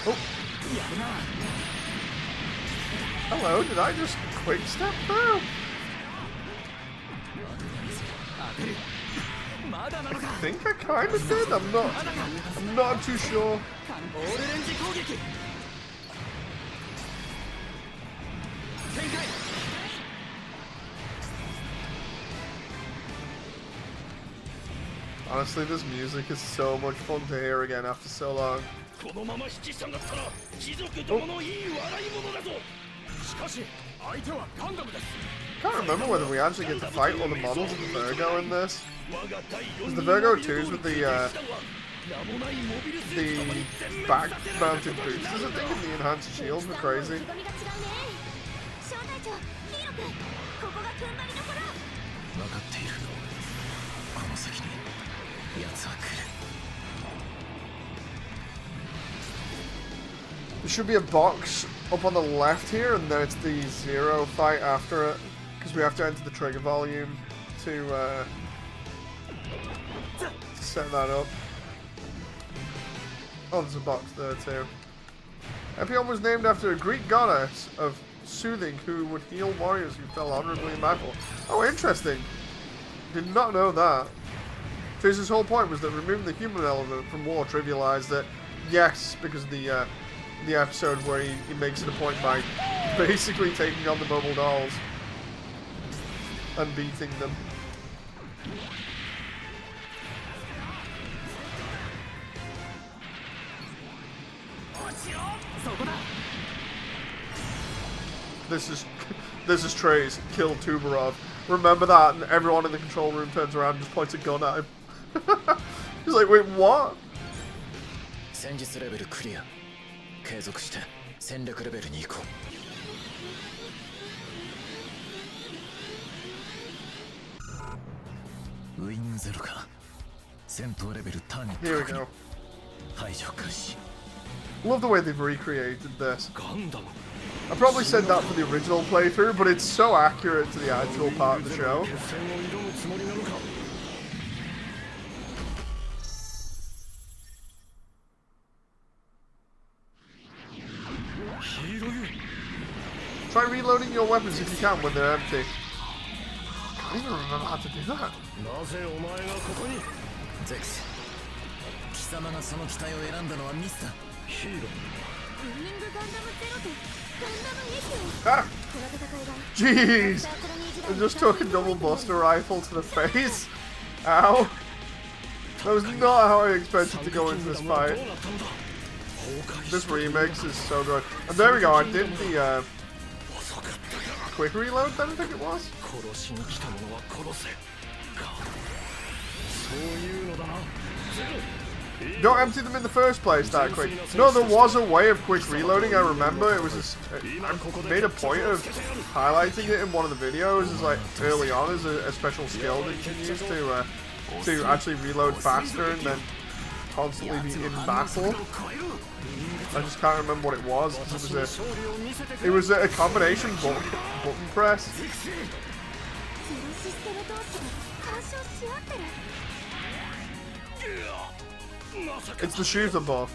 Speaker 1: Oh. Hello, did I just quick step through? I think I kind of did. I'm not too sure.
Speaker 6: オールレンジ攻撃展開
Speaker 1: Honestly, this music is so much fun to hear again after so long.
Speaker 4: このまま引き下がったら貴族どものいい笑い物だぞ。しかし相手はガンダムです。
Speaker 1: Can't remember whether we actually get to fight all the models of the Virgo in this. Because the Virgo 2s with the back-mounted boosters, I think, and the enhanced shields were crazy.
Speaker 2: 気込みが違うね小隊長ヒーロー君ここが踏ん張りどころ
Speaker 5: 分かっている。この先に奴は来る。
Speaker 1: There should be a box up on the left here, and then it's the Zero fight after it. Because we have to enter the trigger volume to set that up. Oh, there's a box there too. Epion was named after a Greek goddess of soothing who would heal warriors who fell honorably in battle. Oh, interesting. Did not know that. Tracer's whole point was that removing the human element from war trivialized it. Yes, because the episode where he makes it a point by basically taking on the mobile dolls and beating them. This is Trey's kill Tuberov. Remember that, and everyone in the control room turns around and just points a gun at him. He's like, wait, what?
Speaker 5: 戦術レベルクリア。継続して戦略レベルに行こう。ウィングゼロか。戦闘レベルターゲット
Speaker 1: Here we
Speaker 5: 確認
Speaker 1: go.
Speaker 5: 排除開始。
Speaker 1: Love the way they've recreated this.
Speaker 4: ガンダム
Speaker 1: I probably said that for the original playthrough, but it's so accurate to the actual part of the show.
Speaker 4: 決戦を挑むつもりなのか。
Speaker 1: Try reloading your weapons if you can when they're empty. I don't even remember how to do that.
Speaker 4: なぜお前がここに。
Speaker 5: ゼクス。貴様がその機体を選んだのはミスだ。
Speaker 4: ヒーロー。
Speaker 2: ウィングガンダムゼロとガンダムエピオン
Speaker 1: Ah!
Speaker 2: この戦いが
Speaker 1: Jeez! I just took a double buster rifle to the face. Ow. That was not how I expected to go into this fight. This remix is so good. And there we go, I did the quick reload then, I think it was.
Speaker 4: 殺しに来た者は殺せかそういうのだな
Speaker 1: Don't empty them in the first place that quick. No, there was a way of quick reloading, I remember. It was I made a point of highlighting it in one of the videos as like early on as a special skill that you can use to actually reload faster and then constantly be in battle. I just can't remember what it was. It was a combination button press.
Speaker 2: そのシステム同士が干渉し合ってる
Speaker 1: It's the shooter buff.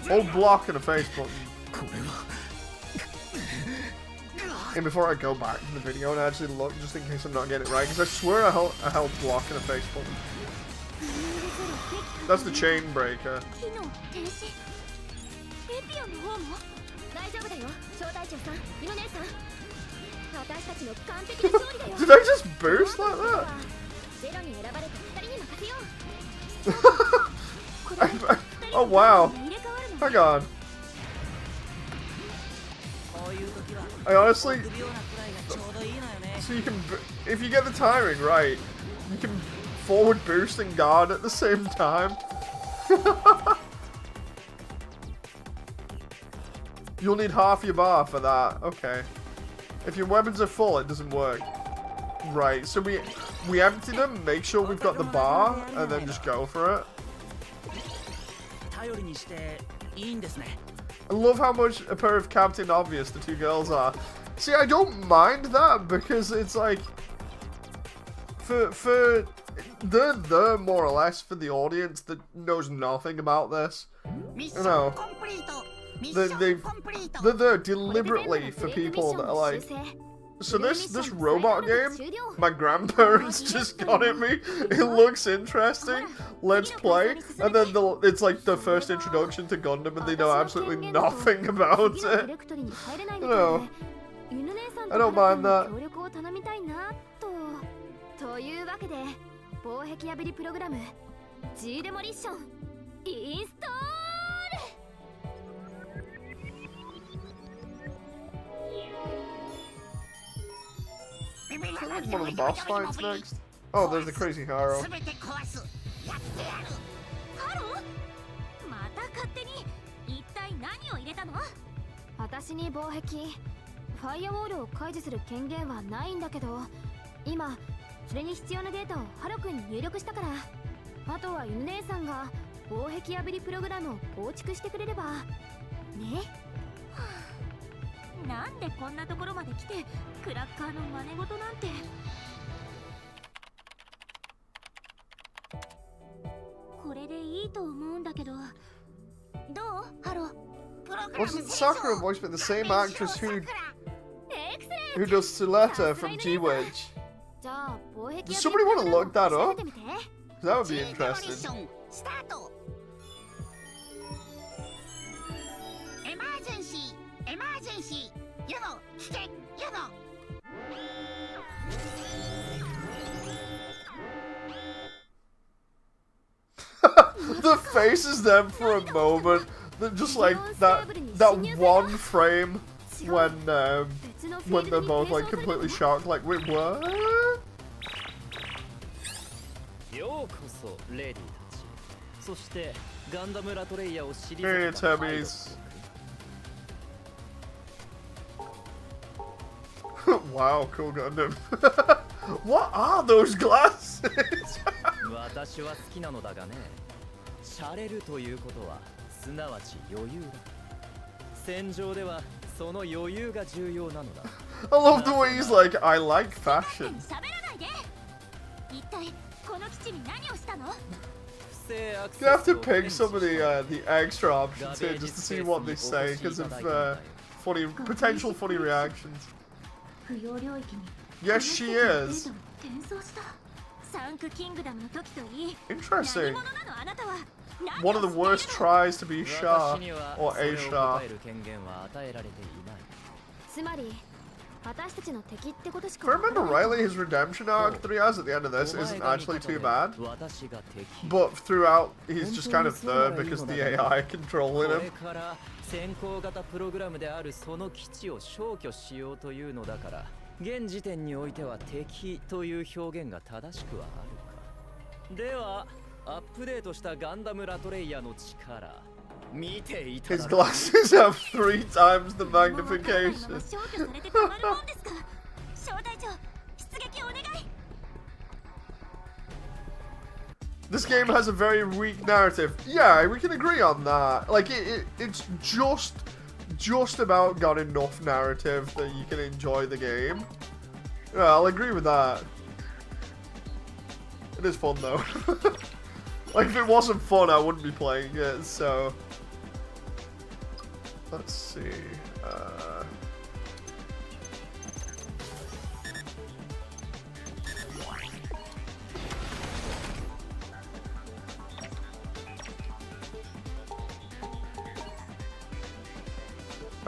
Speaker 1: Hold block and a face button.
Speaker 5: これは
Speaker 1: And before I go back to the video and actually look, just in case I'm not getting it right, because I swear I held block and a face button. That's the chain breaker.
Speaker 2: 機能停止エピオンの方も大丈夫だよ招待長さんユノ姉さん私たちの完璧な勝利だよ
Speaker 1: Did I just boost like that?
Speaker 2: ゼロに選ばれた2人に任せよう
Speaker 1: Oh wow.
Speaker 2: 入れ替わるの
Speaker 1: Hang on.
Speaker 6: こういう時は
Speaker 1: I honestly,
Speaker 6: 臆病なくらいがちょうどいいのよね
Speaker 1: so you can, if you get the timing right, you can forward boost and guard at the same time. You'll need half your bar for that. Okay. If your weapons are full, it doesn't work. Right. So we empty them, make sure we've got the bar, and then just go for it.
Speaker 6: 頼りにしていいんですね
Speaker 1: I love how much a pair of Captain Obvious the two girls are. See, I don't mind that because it's like for they're there more or less for the audience that knows nothing about this.
Speaker 3: ミッショ
Speaker 1: No.
Speaker 3: ンコンプリートミッシ
Speaker 1: They
Speaker 3: ョ
Speaker 1: they
Speaker 3: ンコンプリート
Speaker 1: they're there deliberately for people that are like. So this robot game, my grandparents just got at me. It looks interesting. Let's play. And then it's like the first introduction to Gundam, and they know absolutely nothing about it. No, I don't mind that.
Speaker 2: 協力を頼みたいなというわけで防壁破りプログラム G デモリッションインストール
Speaker 1: Like one of the boss fights next. Oh, there's the crazy Haro.
Speaker 3: 全て壊すやってやる
Speaker 2: ハローまた勝手に一体何を入れたの私に防壁ファイアウォールを解除する権限はないんだけど今それに必要なデータをハロ君に入力したからあとは犬姉さんが防壁破りプログラムを構築してくれればねなんでこんなところまで来てクラッカーの真似事なんてこれでいいと思うんだけどどうハロ
Speaker 3: プログラム
Speaker 1: Wasn't
Speaker 3: 成
Speaker 1: Sakura
Speaker 3: 長
Speaker 1: voiced by the same actress
Speaker 3: さ
Speaker 1: who
Speaker 3: くら
Speaker 1: who does Suletta from G-Wedge?
Speaker 2: じゃあ防壁破り
Speaker 1: Does somebody want to look that
Speaker 2: 調べ
Speaker 1: up?
Speaker 2: てみて
Speaker 1: That would be
Speaker 3: G デモリッ
Speaker 1: interesting.
Speaker 3: ションスタートエマージェンシーエマージェンシーユノ聞けユノ
Speaker 1: The face is them for a moment. They're just like that one frame when they're both like completely shocked, like wait what?
Speaker 6: ようこそレディたちそしてガンダムラトレイヤを知り
Speaker 1: Hey, it's Hermes. Wow, cool Gundam. What are those glasses?
Speaker 6: 私は好きなのだがねシャレるということはすなわち余裕だ戦場ではその余裕が重要なのだ
Speaker 1: I love the way he's like, I like fashion.
Speaker 2: 喋らないで一体この基地に何をしたの
Speaker 1: You have to pick some of the extra options here just to see what they say because of potential funny reactions.
Speaker 2: 不要領域に
Speaker 1: Yes, she is.
Speaker 2: 転送したサンクキングダムの時といい
Speaker 1: Interesting.
Speaker 2: 何者なのあなたは
Speaker 1: One of the worst tries to be Shah or A Shah.
Speaker 6: 権限は与えられていない
Speaker 2: つまり私たちの敵ってことし
Speaker 1: If
Speaker 2: か
Speaker 1: I remember rightly, his redemption arc that he has at the end of this isn't actually too bad.
Speaker 6: 私が敵
Speaker 1: But throughout, he's just kind of there because of the AI controlling
Speaker 6: こ
Speaker 1: him.
Speaker 6: れから先行型プログラムであるその基地を消去しようというのだから現時点においては敵という表現が正しくはあるかではアップデートしたガンダムラトレイヤの力見ていた
Speaker 1: His
Speaker 6: だ
Speaker 1: glasses have 3 times the
Speaker 2: もう分からないまま
Speaker 1: magnification.
Speaker 2: 消去されてたまるもんですか招待長出撃お願い
Speaker 1: This game has a very weak narrative. Yeah, we can agree on that. Like, it's just about got enough narrative that you can enjoy the game. Yeah, I'll agree with that. It is fun, though. Like, if it wasn't fun, I wouldn't be playing it, so... Let's see.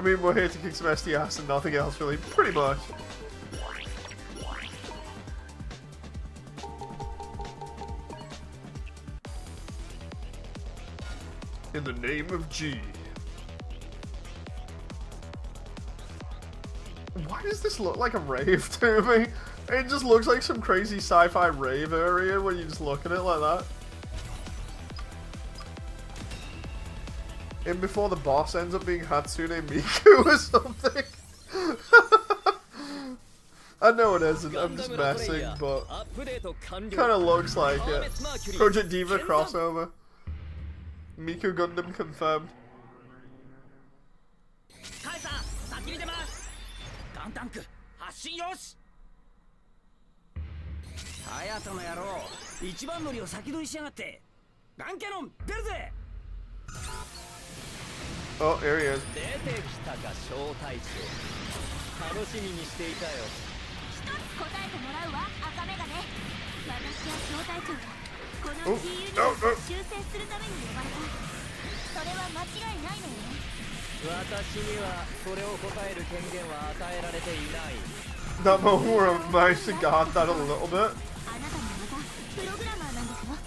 Speaker 1: I mean, we're here to kick some SD ass and nothing else, really. Pretty much. In the name of G. Why does this look like a rave to me? It just looks like some crazy sci-fi rave area when you just look at it like that. And before the boss ends up being Hatsune Miku or something. I know it isn't, I'm just messing, but kind of looks like it. Project Diva crossover. Miku Gundam confirmed.
Speaker 5: カイさん先に出ます。ガンタンク発進よし。隼人の野郎一番乗りを先取りしやがって。ガンキャノン出るぜ。
Speaker 1: Oh, here he is.
Speaker 6: 出てきたか小隊長。楽しみにしていたよ。
Speaker 2: 一つ答えてもらうわ赤目がね。私は小隊長だ。この自由に修正するために呼ばれた。それは間違いないのよね。
Speaker 6: 私にはそれを答える権限は与えられていない。
Speaker 1: That moment where I managed to guard that a little bit.
Speaker 2: あなたもまたプログラマーなんでしょ。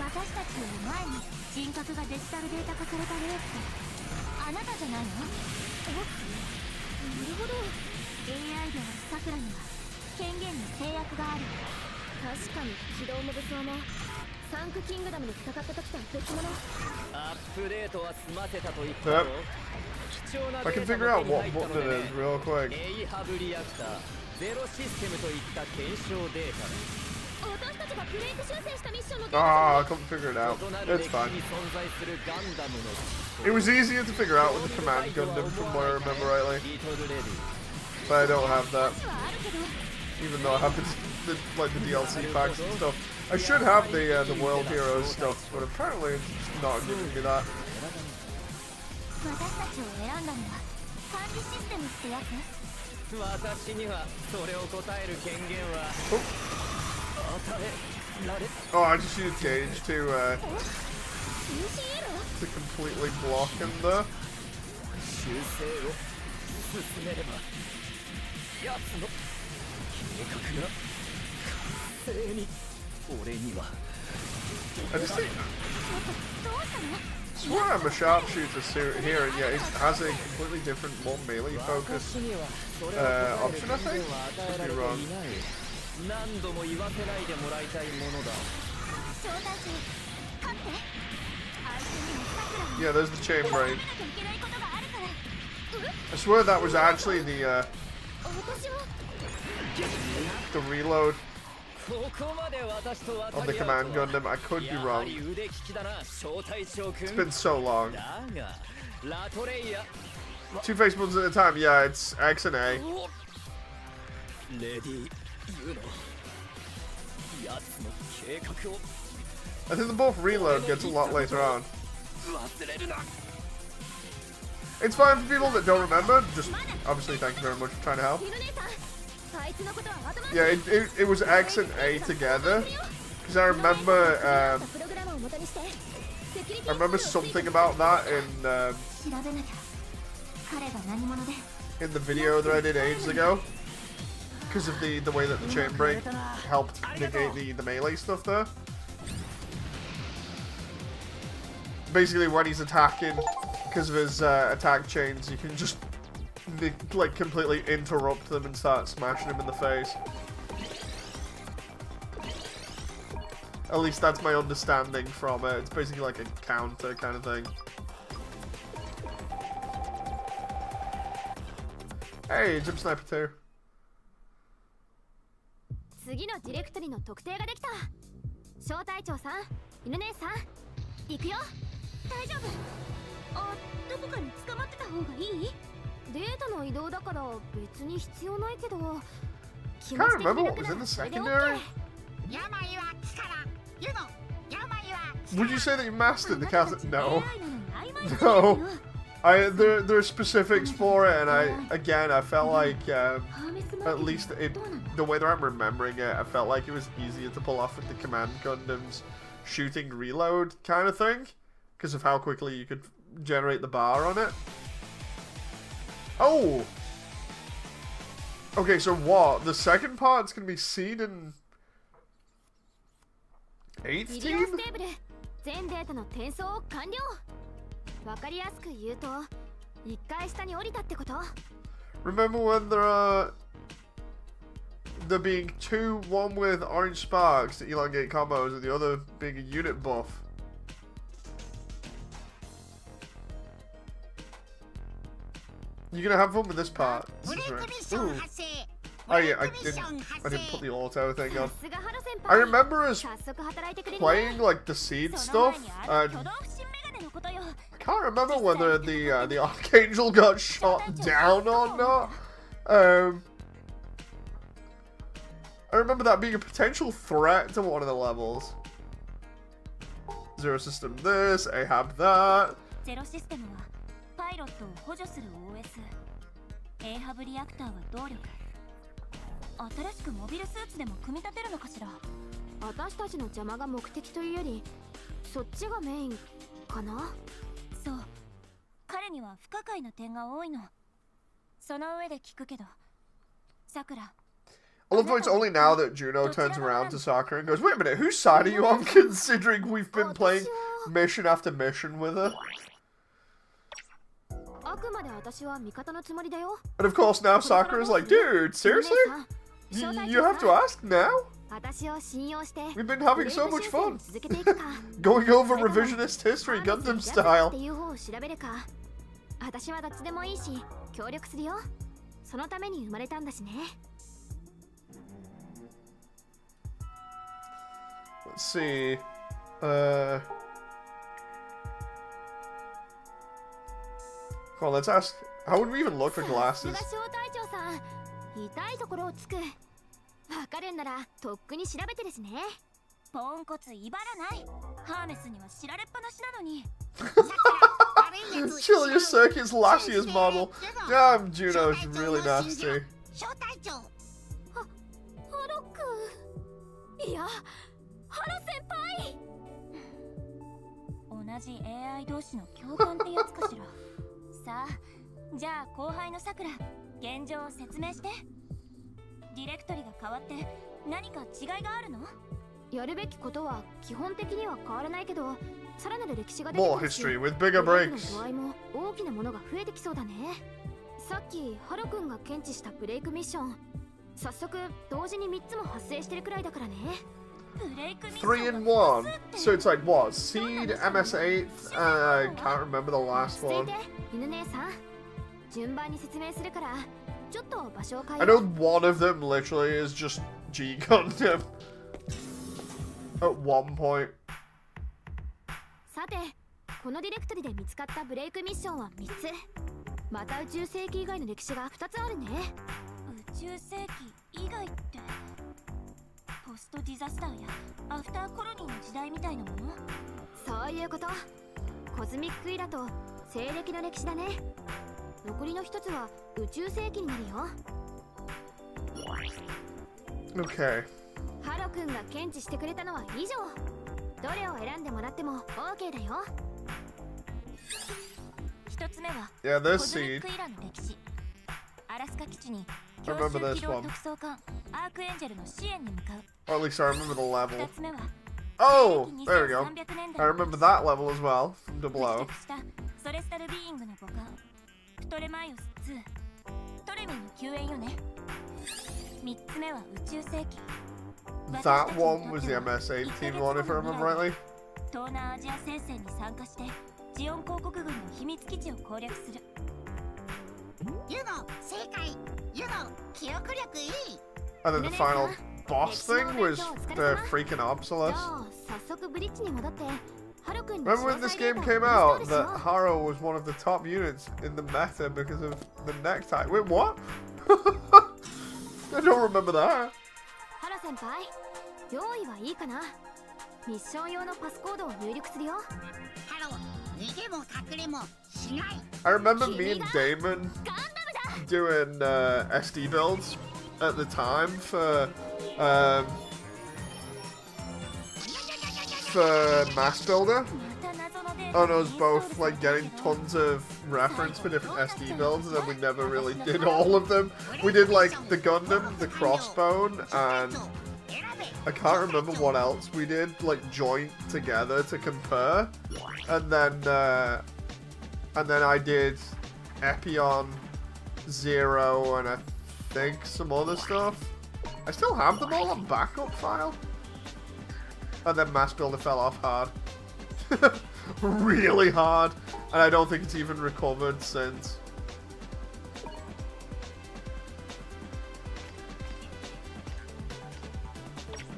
Speaker 2: 私たちより前に人格がデジタルデータ化された例ってあなたじゃないの？お？なるほど。AI であるさくらには権限に制約がある。確かに起動も武装ね。サンクキングダムで戦った時とは別物。
Speaker 6: アップデートは済ませたと言ったろ。
Speaker 1: I can figure out what button it is real quick.
Speaker 6: エイハブリアクターゼロシステムといった検証データだ。
Speaker 2: 私たちがブレイク修正したミッションの
Speaker 1: Ah, I couldn't figure it out. It's fine. It was easier to figure out with the command Gundam from where I remember rightly. But I don't have that. Even though I have the like the DLC packs and stuff. I should have the World Heroes stuff, but apparently it's just not giving me that.
Speaker 2: 私たちを選んだのは管理システムってやつ？
Speaker 6: 私にはそれを答える権限は与えられ。
Speaker 1: Oh, I just used Gauge to completely block him there.
Speaker 6: 修正を進めれば奴の計画が完成に。俺には
Speaker 1: I just think,
Speaker 2: どうしたの？
Speaker 1: I swear I'm a sharpshooter suit here, and yet it has a completely different, more melee focused option, I think? Could be wrong.
Speaker 6: 何度も言わせないでもらいたいものだ。
Speaker 1: Yeah, there's the chain break. I swear that was actually the reload on the command Gundam. I could be wrong. It's been so long. 2 face buttons at a time. Yeah, it's X and A. I think the both reload gets a lot later on. It's fine for people that don't remember. Just obviously, thank you very much for trying to help. Yeah, it was X and A together because I remember something about that in the video that I did ages ago because of the way that the chain break helped negate the melee stuff there. Basically, when he's attacking, because of his attack chains, you can just like completely interrupt them and start smashing him in the face. At least that's my understanding from it. It's basically like a counter kind of thing. Hey, Jump Sniper 2.
Speaker 2: 次のディレクトリの特定ができた。小隊長さん、犬姉さん、行くよ。大丈夫。あ、どこかに捕まってた方がいい？データの移動だから別に必要ないけど。
Speaker 1: Can't remember what was in the secondary. Would you say that you mastered the cassette? No. No. There are specifics for it, and I felt like at least the way that I'm remembering it, I felt like it was easier to pull off with the command Gundam's shooting reload kind of thing, because of how quickly you could generate the bar on it. Oh! Okay, so what? The second part's gonna be seen in 8th
Speaker 2: ミリオン
Speaker 1: team?
Speaker 2: ステーブル全データの転送を完了。わかりやすく言うと一回下に降りたってこと。
Speaker 1: Remember when there being two, one with orange sparks to elongate combos and the other being a unit buff? You're gonna have fun with this part.
Speaker 3: ブレイクミッション発生。
Speaker 1: Oh
Speaker 3: ブレイ
Speaker 1: yeah,
Speaker 3: クミッション発
Speaker 1: I
Speaker 3: 生。
Speaker 1: didn't put the auto thing
Speaker 2: さ
Speaker 1: on.
Speaker 2: すがハロ先
Speaker 1: I
Speaker 2: 輩。
Speaker 1: remember us
Speaker 2: 早速働いてくれるね。
Speaker 1: playing like the seed
Speaker 2: その
Speaker 1: stuff,
Speaker 2: 前にある
Speaker 1: and
Speaker 2: 挙動不審メガネのことよ。
Speaker 1: I can't remember whether the Archangel got shot down or not. I remember that being a potential threat to one of the levels. Zero system this, Ahab that.
Speaker 7: ゼロシステムはパイロットを補助する OS。 エーハブリアクターは動力。新しくモビルスーツでも組み立てるのかしら。
Speaker 2: 私たちの邪魔が目的というよりそっちがメインかな。
Speaker 7: そう、彼には不可解な点が多いの。その上で聞くけど、さくら。
Speaker 1: I love how it's only now that Juno turns around to Sakura and goes, "Wait a minute, whose side are you on?" Considering we've been playing mission after mission with her.
Speaker 2: あくまで私は味方のつもりだよ。
Speaker 1: And of course now Sakura's like, "Dude, seriously? You have to ask now?
Speaker 2: 私を信用して
Speaker 1: We've been having so much fun.
Speaker 2: 続けていくか。
Speaker 1: Going over revisionist history, Gundam
Speaker 2: っ
Speaker 1: style."
Speaker 2: ていう方を調べるか。私はどっちでもいいし協力するよ。そのために生まれたんだしね。
Speaker 1: Let's see. Come on, let's ask. How would we even look for
Speaker 2: さす
Speaker 1: glasses?
Speaker 2: が小隊長さん、痛いところをつく。わかるんならとっくに調べてですね。
Speaker 7: ポンコツ威張らない。ハーメスには知られっぱなしなのに。
Speaker 3: さくら、悪いやつ。
Speaker 1: Chilius Circus Lassia's model. Damn, Juno's really nasty.
Speaker 3: 小隊長。
Speaker 2: ハロ君。いや、ハロ先輩。
Speaker 7: 同じ AI 同士の共感ってやつかしら。さあ、じゃあ後輩のさくら、現状を説明して。ディレクトリが変わって何か違いがあるの？
Speaker 2: やるべきことは基本的には変わらないけど、さらなる歴史が出て
Speaker 1: More
Speaker 2: くるし、
Speaker 1: history with bigger
Speaker 2: ブレイク
Speaker 1: breaks.
Speaker 2: の度合いも大きなものが増えてきそうだね。さっきハロ君が検知したブレイクミッション、早速同時に3つも発生してるくらいだからね。
Speaker 7: ブレイクミッション
Speaker 1: 3 in 1. So it's like what? Seed, MS8, I can't remember the last
Speaker 2: 落ち着い
Speaker 1: one.
Speaker 2: て、犬姉さん。順番に説明するから、ちょっと場所を変
Speaker 1: I
Speaker 2: えよ
Speaker 1: know
Speaker 2: う。
Speaker 1: one of them literally is just G Gundam. At one point.
Speaker 2: さて、このディレクトリで見つかったブレイクミッションは3つ。また宇宙世紀以外の歴史が2つあるね。
Speaker 7: 宇宙世紀以外ってポストディザスターやアフターコロニーの時代みたいなもの？
Speaker 2: そういうこと。コズミックイラと西暦の歴史だね。残りの1つは宇宙世紀になるよ。
Speaker 1: Okay.
Speaker 2: ハロ君が検知してくれたのは以上。どれを選んでもらっても OK だよ。
Speaker 7: 一つ目は
Speaker 1: Yeah,
Speaker 7: コ
Speaker 1: there's
Speaker 7: ズミッ
Speaker 1: Seed.
Speaker 7: クイラの歴史。アラスカ基地に
Speaker 1: I
Speaker 7: 強
Speaker 1: remember
Speaker 7: 襲
Speaker 1: this
Speaker 7: 機動
Speaker 1: one.
Speaker 7: 特装艦アークエンジェルの支援に向かう。
Speaker 1: Or at least I remember the
Speaker 7: 二
Speaker 1: level.
Speaker 7: つ目は
Speaker 1: Oh, there we go.
Speaker 7: 2300年
Speaker 1: I
Speaker 7: 代
Speaker 1: remember that level as well from
Speaker 7: 不
Speaker 1: Double
Speaker 7: 時着したソレスタルビーイングの母艦プトレマイオス2トレミーの救援よね。三つ目は宇宙世紀。
Speaker 1: That one was the MS8 team one, if I remember rightly.
Speaker 7: 東南アジア戦線に参加してジオン公国軍の秘密基地を攻略する。
Speaker 3: ユノ、正解。ユノ、記憶力いい。
Speaker 1: And then the final boss thing was the freaking
Speaker 2: じゃ
Speaker 1: Obsolete.
Speaker 2: あ早速ブリッジに戻ってハロ君に
Speaker 1: Remember when this game came out that Haro was one of the top units in the meta because of the necktie? Wait, what? I don't remember that.
Speaker 2: ハロ先輩、用意はいいかな。ミッション用のパスコードを入力するよ。
Speaker 3: ハロー、逃げも隠れもしない。
Speaker 1: I remember me and Damon doing SD builds at the time for Mass Builder.
Speaker 7: また謎のデー
Speaker 1: on us both like getting tons of reference for different SD builds, and then we never really did all of them. We did like the Gundam, the Crossbone, and I can't remember what else we did, like joint together to compare. And then I did Epion, Zero, and I think some other stuff. I still have them all on backup file. And then Mass Builder fell off hard. Really hard. And I don't think it's even recovered since.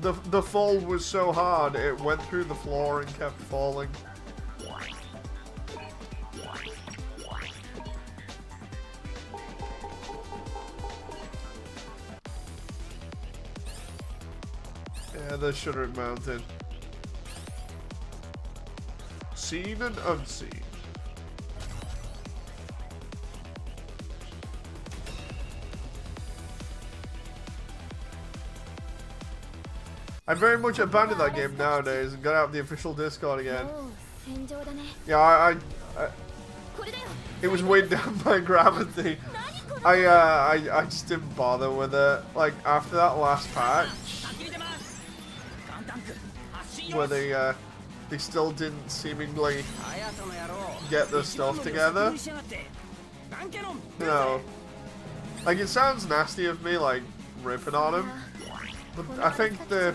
Speaker 1: The fall was so hard, it went through the floor and kept falling. Yeah, the Shuddering Mountain. Seen and unseen. I very much abandoned that game nowadays and got out the official Discord again. Yeah, it was weighed down by gravity. I just didn't bother with it. Like after that last patch, where they still didn't seemingly get their stuff together. You know, like it sounds nasty of me, like ripping on him. But I think the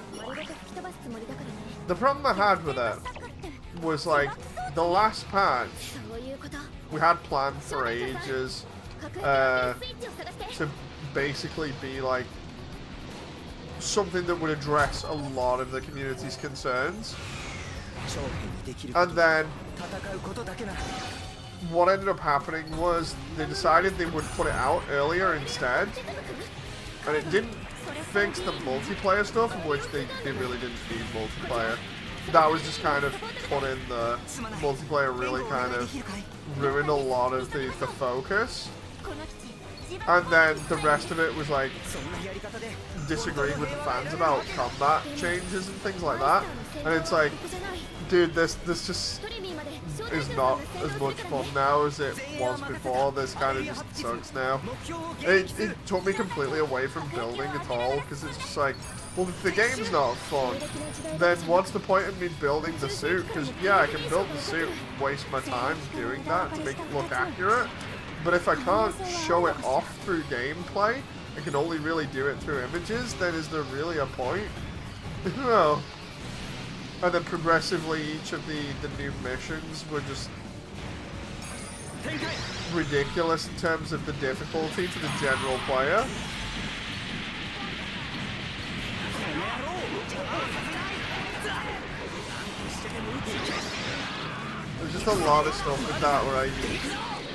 Speaker 1: problem I had with it was like the last patch we had planned for ages to basically be like something that would address a lot of the community's concerns. And then what ended up happening was they decided they would put it out earlier instead, and it didn't fix the multiplayer stuff, of which they really didn't need multiplayer. That was just kind of put in the multiplayer, really kind of ruined a lot of the focus. And then the rest of it was like disagreeing with the fans about combat changes and things like that. And it's like, dude, this just is not as much fun now as it was before. This kind of just sucks now. It took me completely away from building at all, because it's just like, well, if the game's not fun, then what's the point of me building the suit? Because yeah, I can build the suit and waste my time doing that to make it look accurate, but if I can't show it off through gameplay, I can only really do it through images, then is there really a point? No. And then progressively each of the new missions were just ridiculous in terms of the difficulty to the general player. There's just a lot of stuff with that where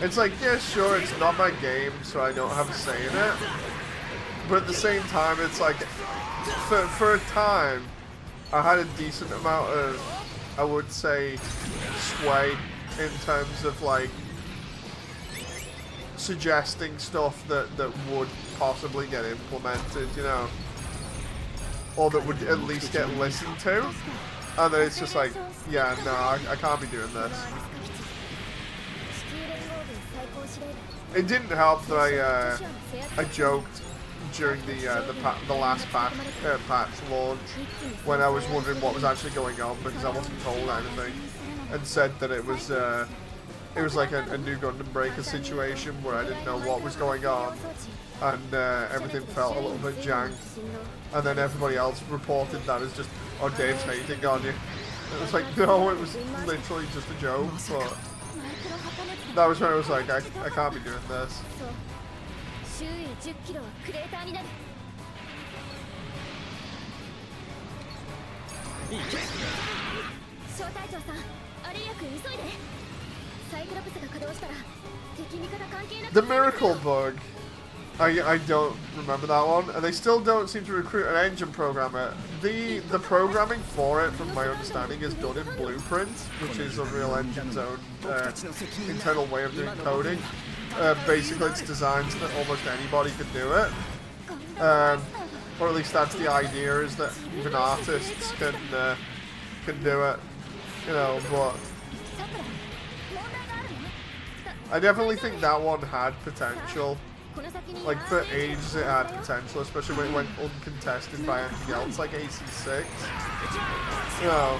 Speaker 1: it's like, yeah, sure, it's not my game, so I don't have a say in it. But at the same time, it's like, for a time, I had a decent amount of, I would say, sway in terms of like suggesting stuff that would possibly get implemented, you know, or that would at least get listened to. And then it's just like, yeah, no, I can't be doing this. It didn't help that I joked during the last patch launch when I was wondering what was actually going on because I wasn't told anything, and said that it was like a new Gundam Breaker situation where I didn't know what was going on, and everything felt a little bit jank, and then everybody else reported that as just, oh, Dave's hating on you. It was like, no, it was literally just a joke, but that was when I was like, I can't be doing this. The miracle bug. I don't remember that one, and they still don't seem to recruit an engine programmer. The programming for it, from my understanding, is done in Blueprint, which is Unreal Engine's own internal way of doing coding. Basically, it's designed so that almost anybody could do it, or at least that's the idea, is that even artists can do it, you know. But I definitely think that one had potential. Like, for ages it had potential, especially when it went uncontested by anything else, like AC6. You know.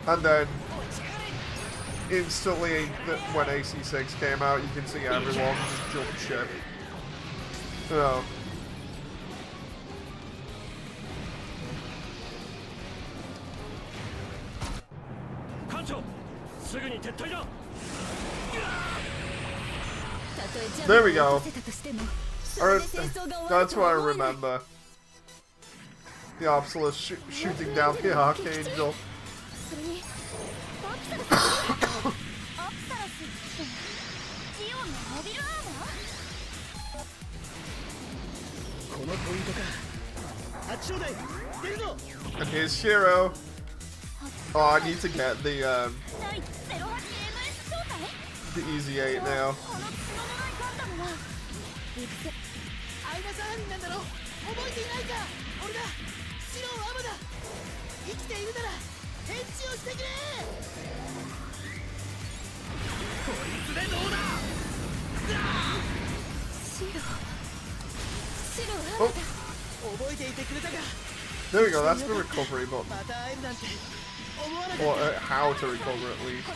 Speaker 1: And then, instantly, when AC6 came out, you can see everyone just jump ship. You know. There we go. That's what I remember. The Obsolus shooting down the Archangel. And here's Shiro. Oh, I need to get the Easy 8 now. Oh. There we go, that's the recovery button. Or how to recover at least.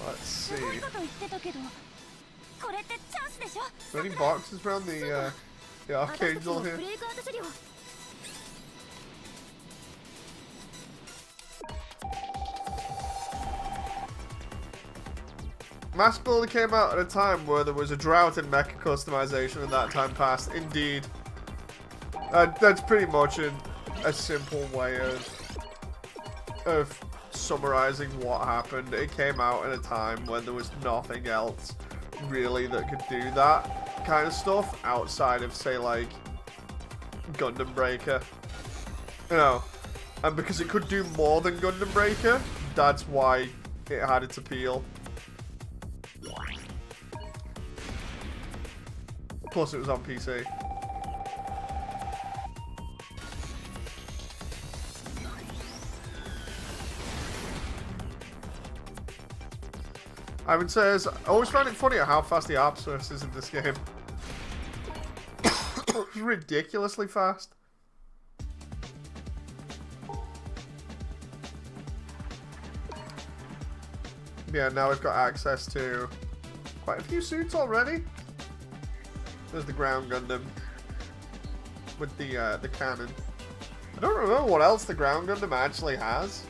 Speaker 1: Let's see. Any boxes around the Archangel here? Mask Builder came out at a time where there was a drought in mecha customization, and that time passed. Indeed. That's pretty much a simple way of summarizing what happened. It came out at a time when there was nothing else really that could do that kind of stuff outside of, say, like Gundam Breaker. You know, and because it could do more than Gundam Breaker, that's why it had its appeal. Plus it was on PC. Ivan says, I always find it funny how fast the Obsolus is in this game. It's ridiculously fast. Yeah, now we've got access to quite a few suits already. There's the ground Gundam with the cannon. I don't remember what else the ground Gundam actually has.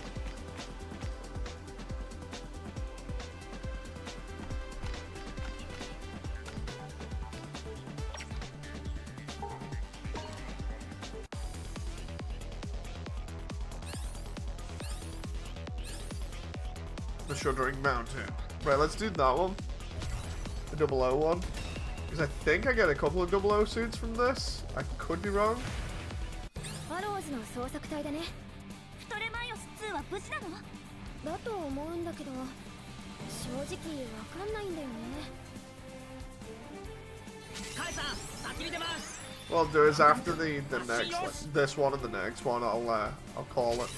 Speaker 1: The Shuddering Mountain. Right, let's do that one. The 00 one. Because I think I get a couple of 00 suits from this. I could be wrong. Well, there is after the next, like, this one and the next one. I'll call it.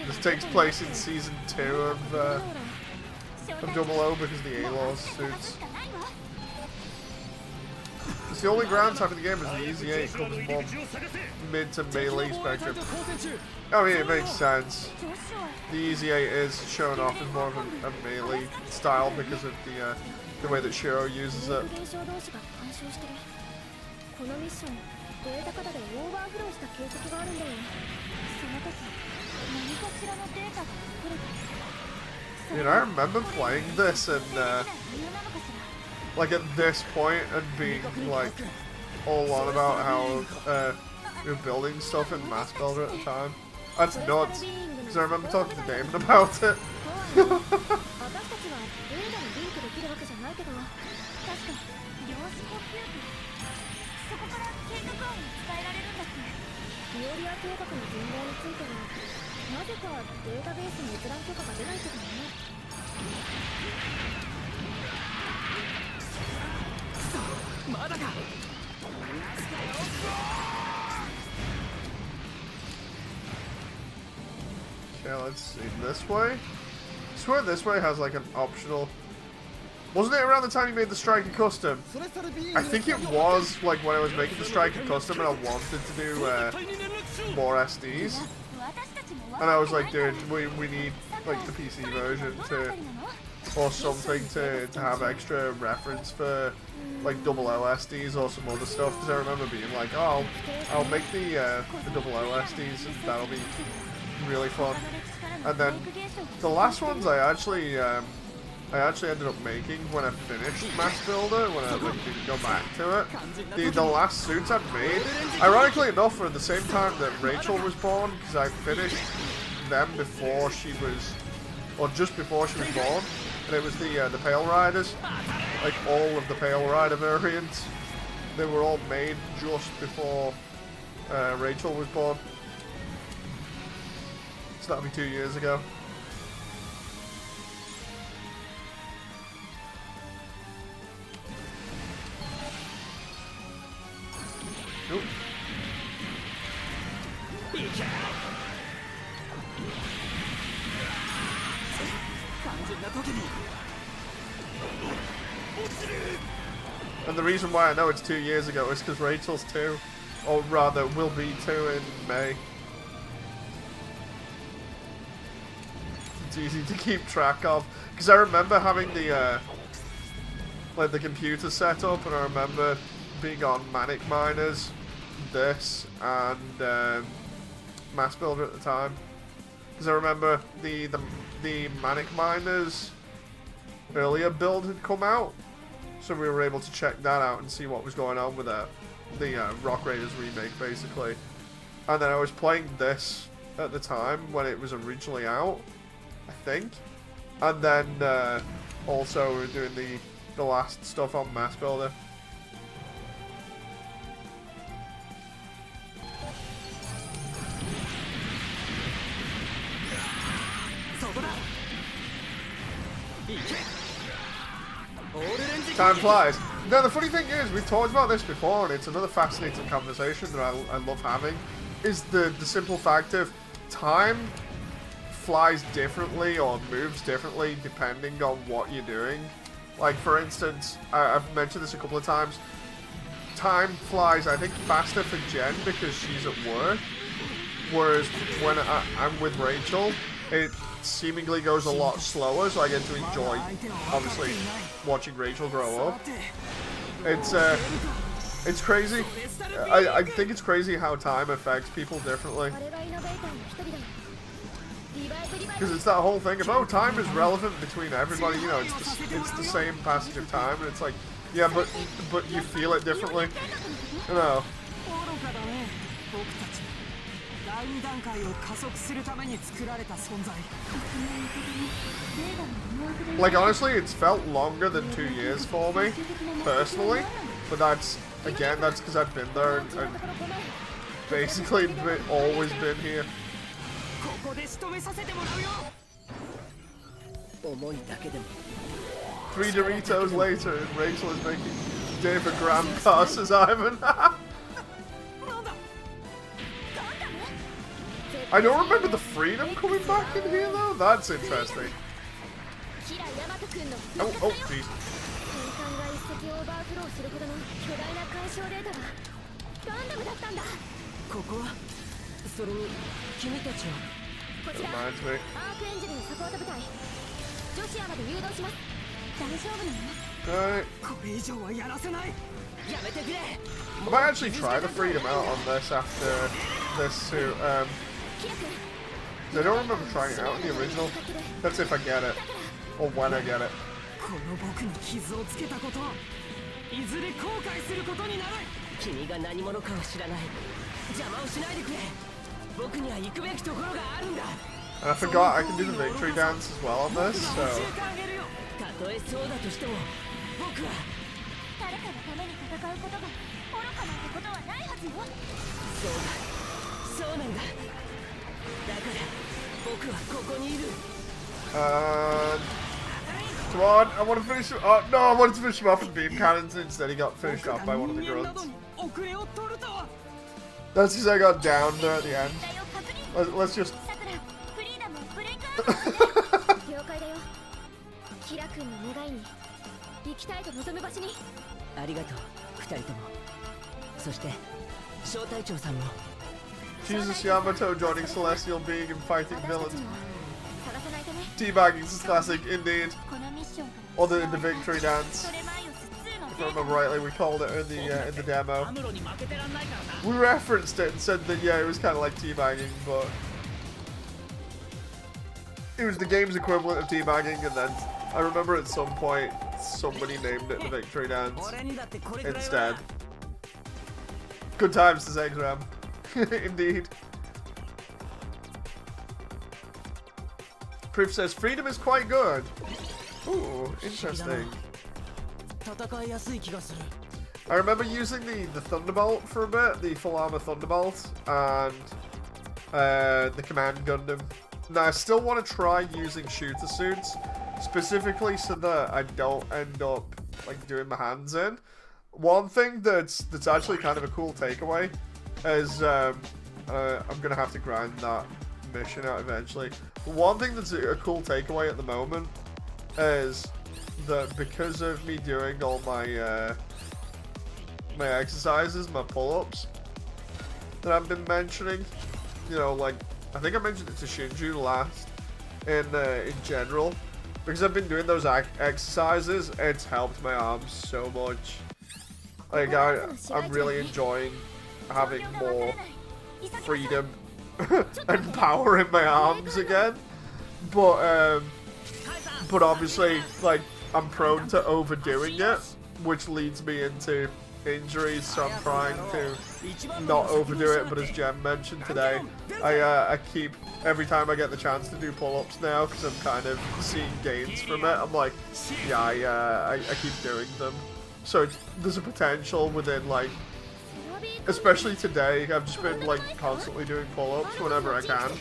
Speaker 1: This takes place in season 2 of 00 because the A-Laws suits. It's the only ground type in the game is the Easy 8 comes more mid to melee spectrum. I mean, it makes sense. The Easy 8 is shown off as more of a melee style because of the way that Shiro uses it.
Speaker 2: 現象同士が干渉してる。このミッションデータ型でオーバーフローした形跡があるんだよ。
Speaker 7: その時何かしらのデータが作れた。
Speaker 1: Dude, I remember playing this and like at this point and being like all on about how we were building stuff in Mass Builder at the time. That's nuts, because I remember talking to Damon about it.
Speaker 2: 私たちは映画にリンクできるわけじゃないけど、確かに
Speaker 7: 量子コンピューター、そこから計画案に伝えられるんだって。
Speaker 2: ミオリア計画の全貌についてはなぜかデータベースに閲覧許可が出ないけどね。
Speaker 1: Okay, let's see. This way? I swear this way has like an optional... Wasn't it around the time you made the Striker Custom? I think it was like when I was making the Striker Custom and I wanted to do more SDs. And I was like, dude, we need like the PC version to... or something to have extra reference for like double OSDs or some other stuff, because I remember being like, oh, I'll make the double OSDs and that'll be really fun. And then the last ones I actually ended up making when I finished Mass Builder, when I like, didn't go back to it. The last suits I'd made, ironically enough, were at the same time that Rachel was born, because I finished them before she was, or just before she was born. And it was the Pale Riders, like all of the Pale Rider variants. They were all made just before Rachel was born. So that'll be 2 years ago. Oop. And the reason why I know it's 2 years ago is because Rachel's 2, or rather will be 2 in May. It's easy to keep track of, because I remember having the like the computer set up, and I remember being on Manic Miners, this, and Mass Builder at the time. Because I remember the Manic Miners earlier build had come out, so we were able to check that out and see what was going on with that. The Rock Raiders remake, basically. And then I was playing this at the time when it was originally out, I think. And then also we were doing the last stuff on Mass Builder. Time flies. Now the funny thing is, we've talked about this before, and it's another fascinating conversation that I love having, is the simple fact of time flies differently or moves differently depending on what you're doing. Like, for instance, I've mentioned this a couple of times, time flies, I think, faster for Jen because she's at work, whereas when I'm with Rachel, it seemingly goes a lot slower, so I get to enjoy, obviously, watching Rachel grow up. It's crazy. I think it's crazy how time affects people differently. Because it's that whole thing of, oh, time is relevant between everybody, you know, it's the same passage of time, and it's like, yeah, but you feel it differently. You know. Like, honestly, it's felt longer than 2 years for me, personally, but that's, again, that's because I've been there and basically always been here. 3 Doritos later, and Rachel is making David Graham pass as Ivan. I don't remember the freedom coming back in here though. That's interesting. Oh, jeez. Reminds me. Right.
Speaker 6: これ以上はやらせない。やめてくれ。
Speaker 1: I might actually try the freedom out on this after this too. I don't remember trying it out in the original. That's if I get it. Or when I get it.
Speaker 6: この僕に傷をつけたこと、いずれ後悔することになる。君が何者かを知らない。邪魔をしないでくれ。僕には行くべきところがあるんだ。
Speaker 1: And I forgot I can do the victory dance as well on this, so...
Speaker 6: たとえそうだとしても、僕は
Speaker 7: 誰かのために戦うことが愚かなんてことはないはずよ。
Speaker 6: そうだ、そうなんだ。だから僕はここにいる。
Speaker 1: Come on, I want to finish him. Oh, no, I wanted to finish him off with beam cannons. Instead, he got finished off by one of the grunts. That's because I got down there at the end. Let's just...
Speaker 7: フリーダムブレイクアウト。
Speaker 2: 了解だよ。キラ君の願いに行きたいと望む場所に。
Speaker 6: ありがとう、二人とも。そして小隊長さんも。
Speaker 1: Jesus Yamato joining Celestial Being and fighting
Speaker 2: 私たち
Speaker 1: villains.
Speaker 2: も探さないとね。
Speaker 1: Teabagging is classic, indeed.
Speaker 7: このミッションから
Speaker 1: Or the victory dance.
Speaker 7: トレマイオス2の
Speaker 1: If I remember rightly, we called it in the demo. We referenced it and said that yeah, it was kind of like teabagging, but it was the game's equivalent of teabagging. And then I remember at some point somebody named it the victory dance instead. Good times, says Exram. Indeed. Proof says freedom is quite good. Ooh, interesting. I remember using the Thunderbolt for a bit, the full armor Thunderbolt, and the Command Gundam. Now I still want to try using shooter suits, specifically so that I don't end up like doing my hands in. One thing that's actually kind of a cool takeaway is I'm gonna have to grind that mission out eventually. But one thing that's a cool takeaway at the moment is that because of me doing all my my exercises, my pull-ups that I've been mentioning, you know, like I think I mentioned it to Shinju last in general, because I've been doing those exercises. It's helped my arms so much. Like I'm really enjoying having more freedom and power in my arms again, but obviously like I'm prone to overdoing it, which leads me into injuries, so I'm trying to not overdo it. But as Jem mentioned today, I keep, every time I get the chance to do pull-ups now, because I'm kind of seeing gains from it, I'm like, yeah, I keep doing them. So there's a potential within, like, especially today, I've just been like constantly doing pull-ups whenever I can.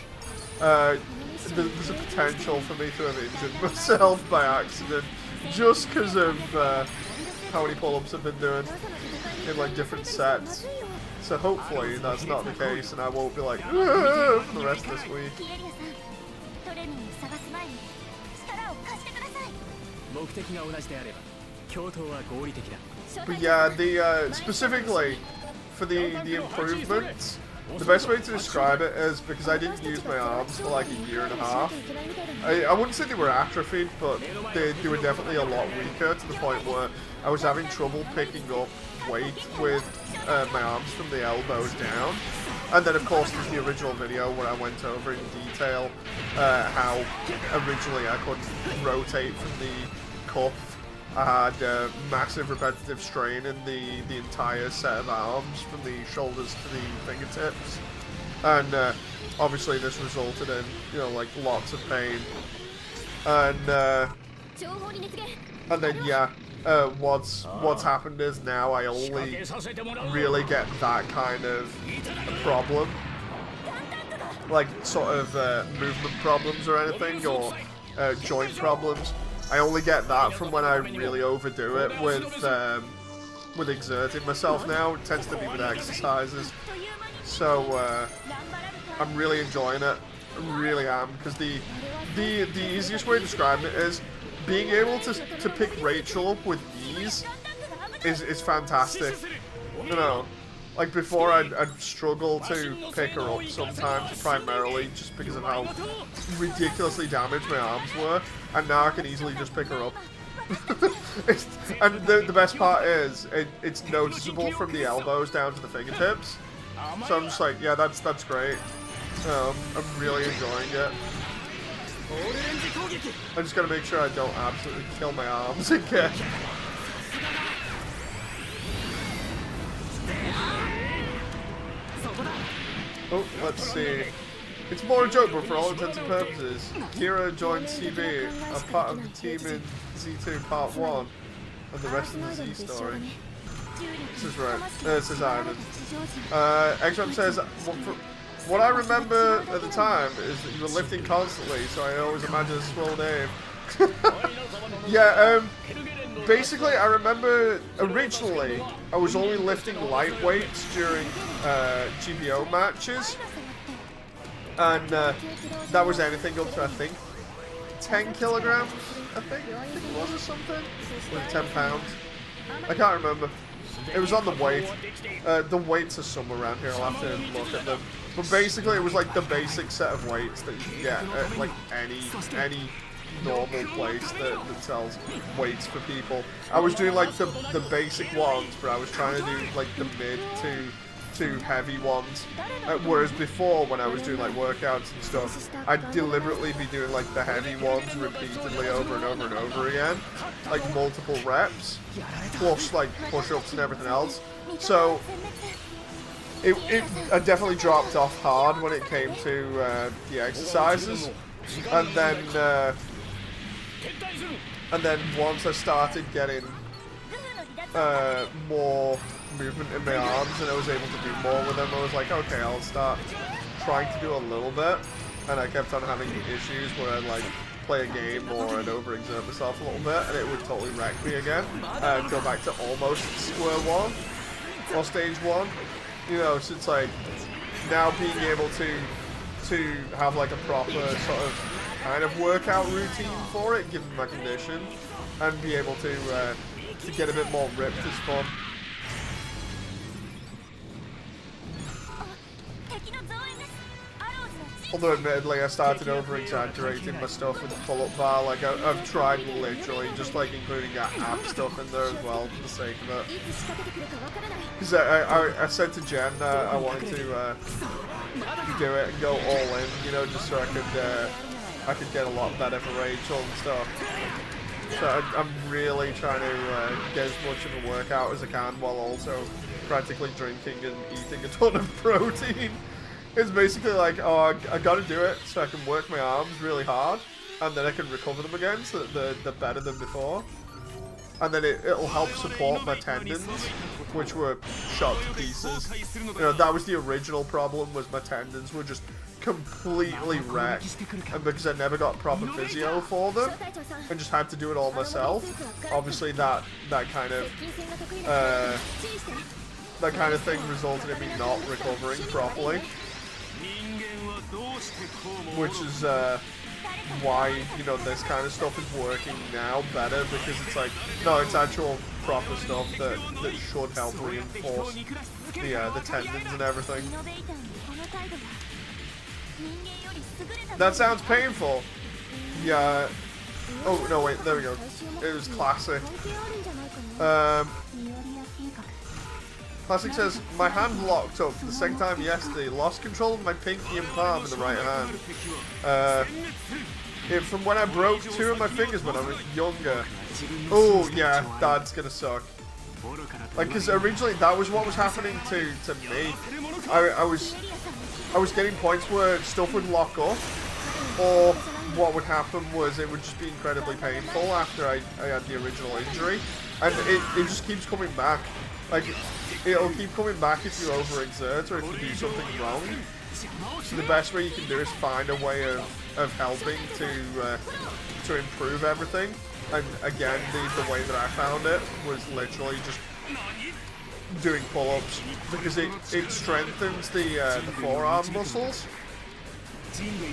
Speaker 1: There's a potential for me to have injured myself by accident, just because of how many pull-ups I've been doing in like different sets. So hopefully that's not the case, and I won't be like for the rest of this week.
Speaker 7: キレリアさん、トレミンを探す前に力を貸してください。
Speaker 6: 目的が同じであれば共闘は合理的だ。
Speaker 1: But yeah, the specifically for the improvements, the best way to describe it is because I didn't use my arms for like a year and a half. I wouldn't say they were atrophied, but they were definitely a lot weaker, to the point where I was having trouble picking up weight with my arms from the elbows down. And then of course there's the original video where I went over in detail how originally I couldn't rotate from the cuff. I had massive repetitive strain in the entire set of arms from the shoulders to the fingertips, and obviously this resulted in, you know, like lots of pain, and then yeah, what's happened is now I only really get that kind of problem, like sort of movement problems or anything, or joint problems. I only get that from when I really overdo it with exerting myself now. It tends to be with exercises. So I'm really enjoying it. I really am, because the easiest way to describe it is being able to pick Rachel up with ease is fantastic. You know, like before I'd struggle to pick her up sometimes, primarily just because of how ridiculously damaged my arms were, and now I can easily just pick her up And the best part is, it's noticeable from the elbows down to the fingertips. So I'm just like, yeah, that's great. I'm really enjoying it. I just gotta make sure I don't absolutely kill my arms again. Oh, let's see. It's more a joke, but for all intents and purposes, Kira joined CB, a part of the team in Z2 Part 1, and the rest of the Z story. This is right. This is Ivan. X-Ram says, what I remember at the time is that you were lifting constantly, so I always imagined a swole name. Yeah, basically I remember originally I was only lifting lightweights during GBO matches. And that was anything up to, I think, 10 kilograms, I think it was, or something? Or 10 pounds. I can't remember. It was on the weight. The weights are somewhere around here, I'll have to look at them. But basically it was like the basic set of weights that you can get at like any normal place that sells weights for people. I was doing like the basic ones, but I was trying to do like the mid to heavy ones, whereas before when I was doing like workouts and stuff, I'd deliberately be doing like the heavy ones repeatedly over and over and over again, like multiple reps, plus like push-ups and everything else. So I definitely dropped off hard when it came to the exercises, and then once I started getting more movement in my arms and I was able to do more with them, I was like, okay, I'll start trying to do a little bit. And I kept on having issues where I'd like play a game or I'd overexert myself a little bit and it would totally wreck me again. I'd go back to almost square one or stage one. You know, so it's like now being able to have like a proper sort of kind of workout routine for it, given my condition, and be able to get a bit more ripped is fun. Although admittedly I started over-exaggerating my stuff with the pull-up bar, like I've tried literally just like including that ab stuff in there as well for the sake of it. Because I said to Jen I wanted to do it and go all in, you know, just so I could get a lot better for Rachel and stuff. So I'm really trying to get as much of a workout as I can while also practically drinking and eating a ton of protein. It's basically like, oh, I gotta do it so I can work my arms really hard, and then I can recover them again so that they're better than before. And then it'll help support my tendons, which were shot to pieces. You know, that was the original problem, was my tendons were just completely wrecked. And because I never got proper physio for them, and just had to do it all myself, obviously that kind of thing resulted in me not recovering properly. Which is why, you know, this kind of stuff is working now better, because it's like, no, it's actual proper stuff that should help reinforce the tendons and everything. That sounds painful. Yeah. Oh, no, wait, there we go. It was classic. Classic says, my hand locked up for the second time yesterday. Lost control of my pinky and palm in the right hand. From when I broke 2 of my fingers when I was younger. Oh, yeah, that's gonna suck. Like, because originally that was what was happening to me. I was getting points where stuff would lock up, or what would happen was it would just be incredibly painful after I had the original injury. And it just keeps coming back. Like, it'll keep coming back if you overexert or if you do something wrong. So the best way you can do is find a way of helping to improve everything. And again, the way that I found it was literally just doing pull-ups, because it strengthens the forearm muscles,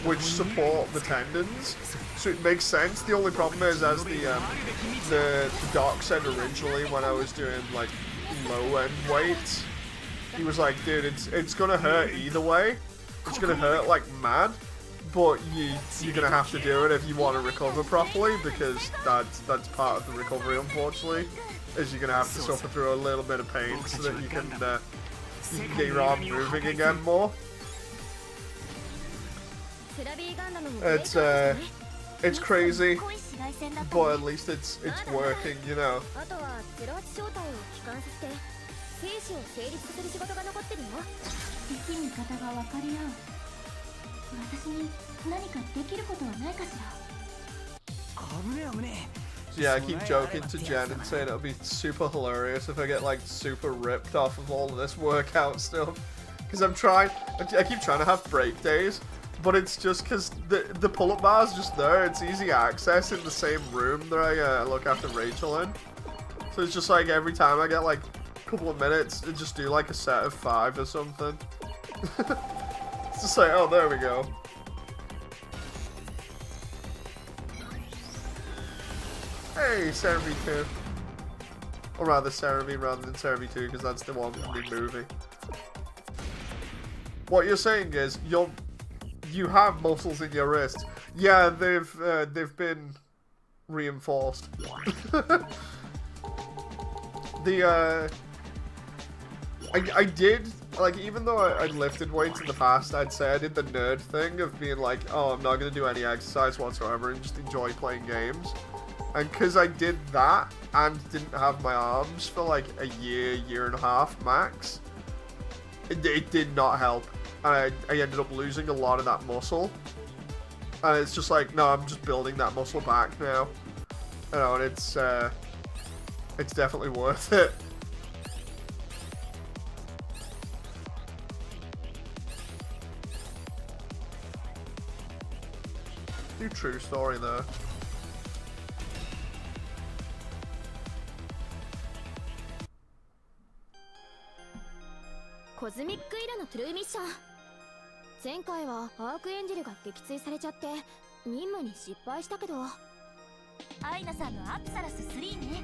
Speaker 1: which support the tendons. So it makes sense. The only problem is, as the doc said originally when I was doing like low-end weights, he was like, dude, it's gonna hurt either way. It's gonna hurt like mad, but you're gonna have to do it if you want to recover properly, because that's part of the recovery, unfortunately. Is you're gonna have to suffer through a little bit of pain so that you can get your arm moving again more. It's crazy, but at least it's working, you know.
Speaker 2: 生死を成立させる仕事が残ってるよ。
Speaker 7: 生き見方が分かり合う。私に何かできることはないかしら。
Speaker 5: 危ねえ危ねえ。
Speaker 1: So yeah, I keep joking to Jen and saying it'll be super hilarious if I get like super ripped off of all of this workout stuff. Because I keep trying to have break days, but it's just because the pull-up bar is just there. It's easy access in the same room that I look after Rachel in. So it's just like every time I get like a couple of minutes, I just do like a set of 5 or something. It's just like, oh, there we go. Hey, Sarah V2. Or rather, Sarah V rather than Sarah V2, because that's the one from the movie. What you're saying is, you have muscles in your wrists. Yeah, they've been reinforced. I did, like, even though I lifted weights in the past, I'd say I did the nerd thing of being like, oh, I'm not going to do any exercise whatsoever and just enjoy playing games. And because I did that and didn't have my arms for like a year and a half max, it did not help. And I ended up losing a lot of that muscle. And it's just like, no, I'm just building that muscle back now. You know, and it's definitely worth it. True story though.
Speaker 2: コズミックイラのトゥルーミッション。前回はアークエンジェルが撃墜されちゃって任務に失敗したけど。
Speaker 7: アイナさんのアプサラス3ね。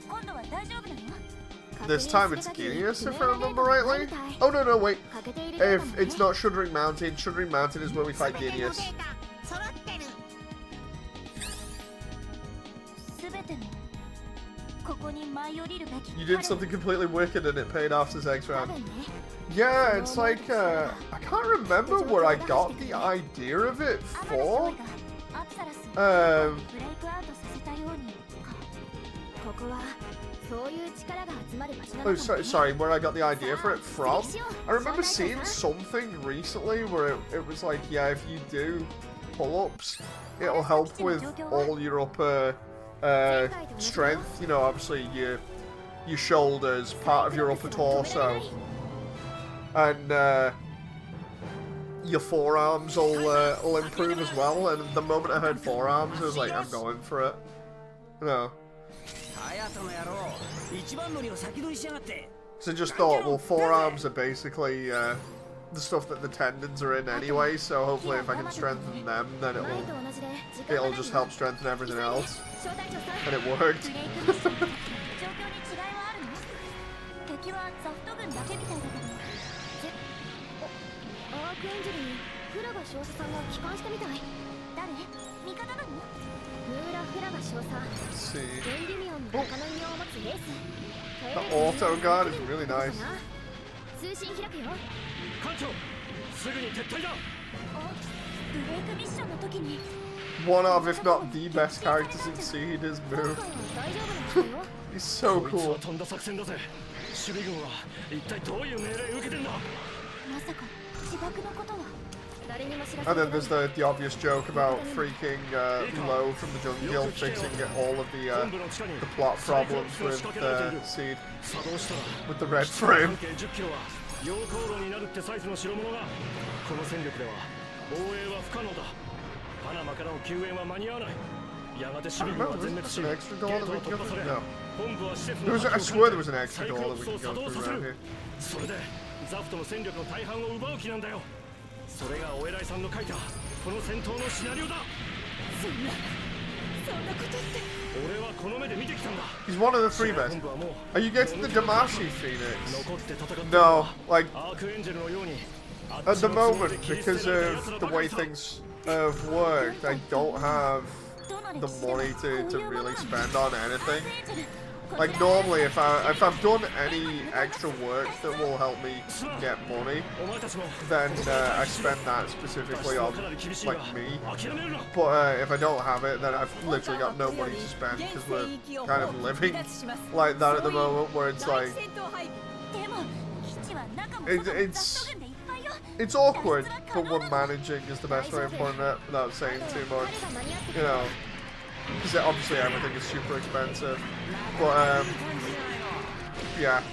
Speaker 7: 今度は大丈夫なの？
Speaker 1: This time it's Genius, if I remember rightly. Oh no, wait. If it's not Shuddering Mountain is where we fight Genius. You did something completely wicked and it paid off, says X-Ram. Yeah, it's like, I can't remember where I got the idea of it for. Oh, sorry, where I got the idea for it from? I remember seeing something recently where it was like, yeah, if you do pull-ups, it'll help with all your upper strength, you know, obviously your shoulders, part of your upper torso, and your forearms will improve as well. And the moment I heard forearms, I was like, I'm going for it. No. So I just thought, well, forearms are basically the stuff that the tendons are in anyway, so hopefully if I can strengthen them, then it'll just help strengthen everything else. And it worked. Let's see. Oh. The auto guard is really nice. One of, if not the best characters in Seed is Moo. He's so cool. And then there's the obvious joke about freaking Low from the Jungle fixing all of the plot problems with Seed, with the red frame. I remember, was there an extra door that we can go through? No. I swear there was an extra door that we can go through around here. He's one of the 3 best. Are you getting the Damashi Phoenix? No, like, at the moment, because of the way things have worked, I don't have the money to really spend on anything. Like normally, if I've done any extra work that will help me get money, then I spend that specifically on like me. But if I don't have it, then I've literally got no money to spend because we're kind of living like that at the moment, where it's like it's awkward, but we're managing is the best way of putting it without saying too much, you know. Because obviously everything is super expensive, but yeah,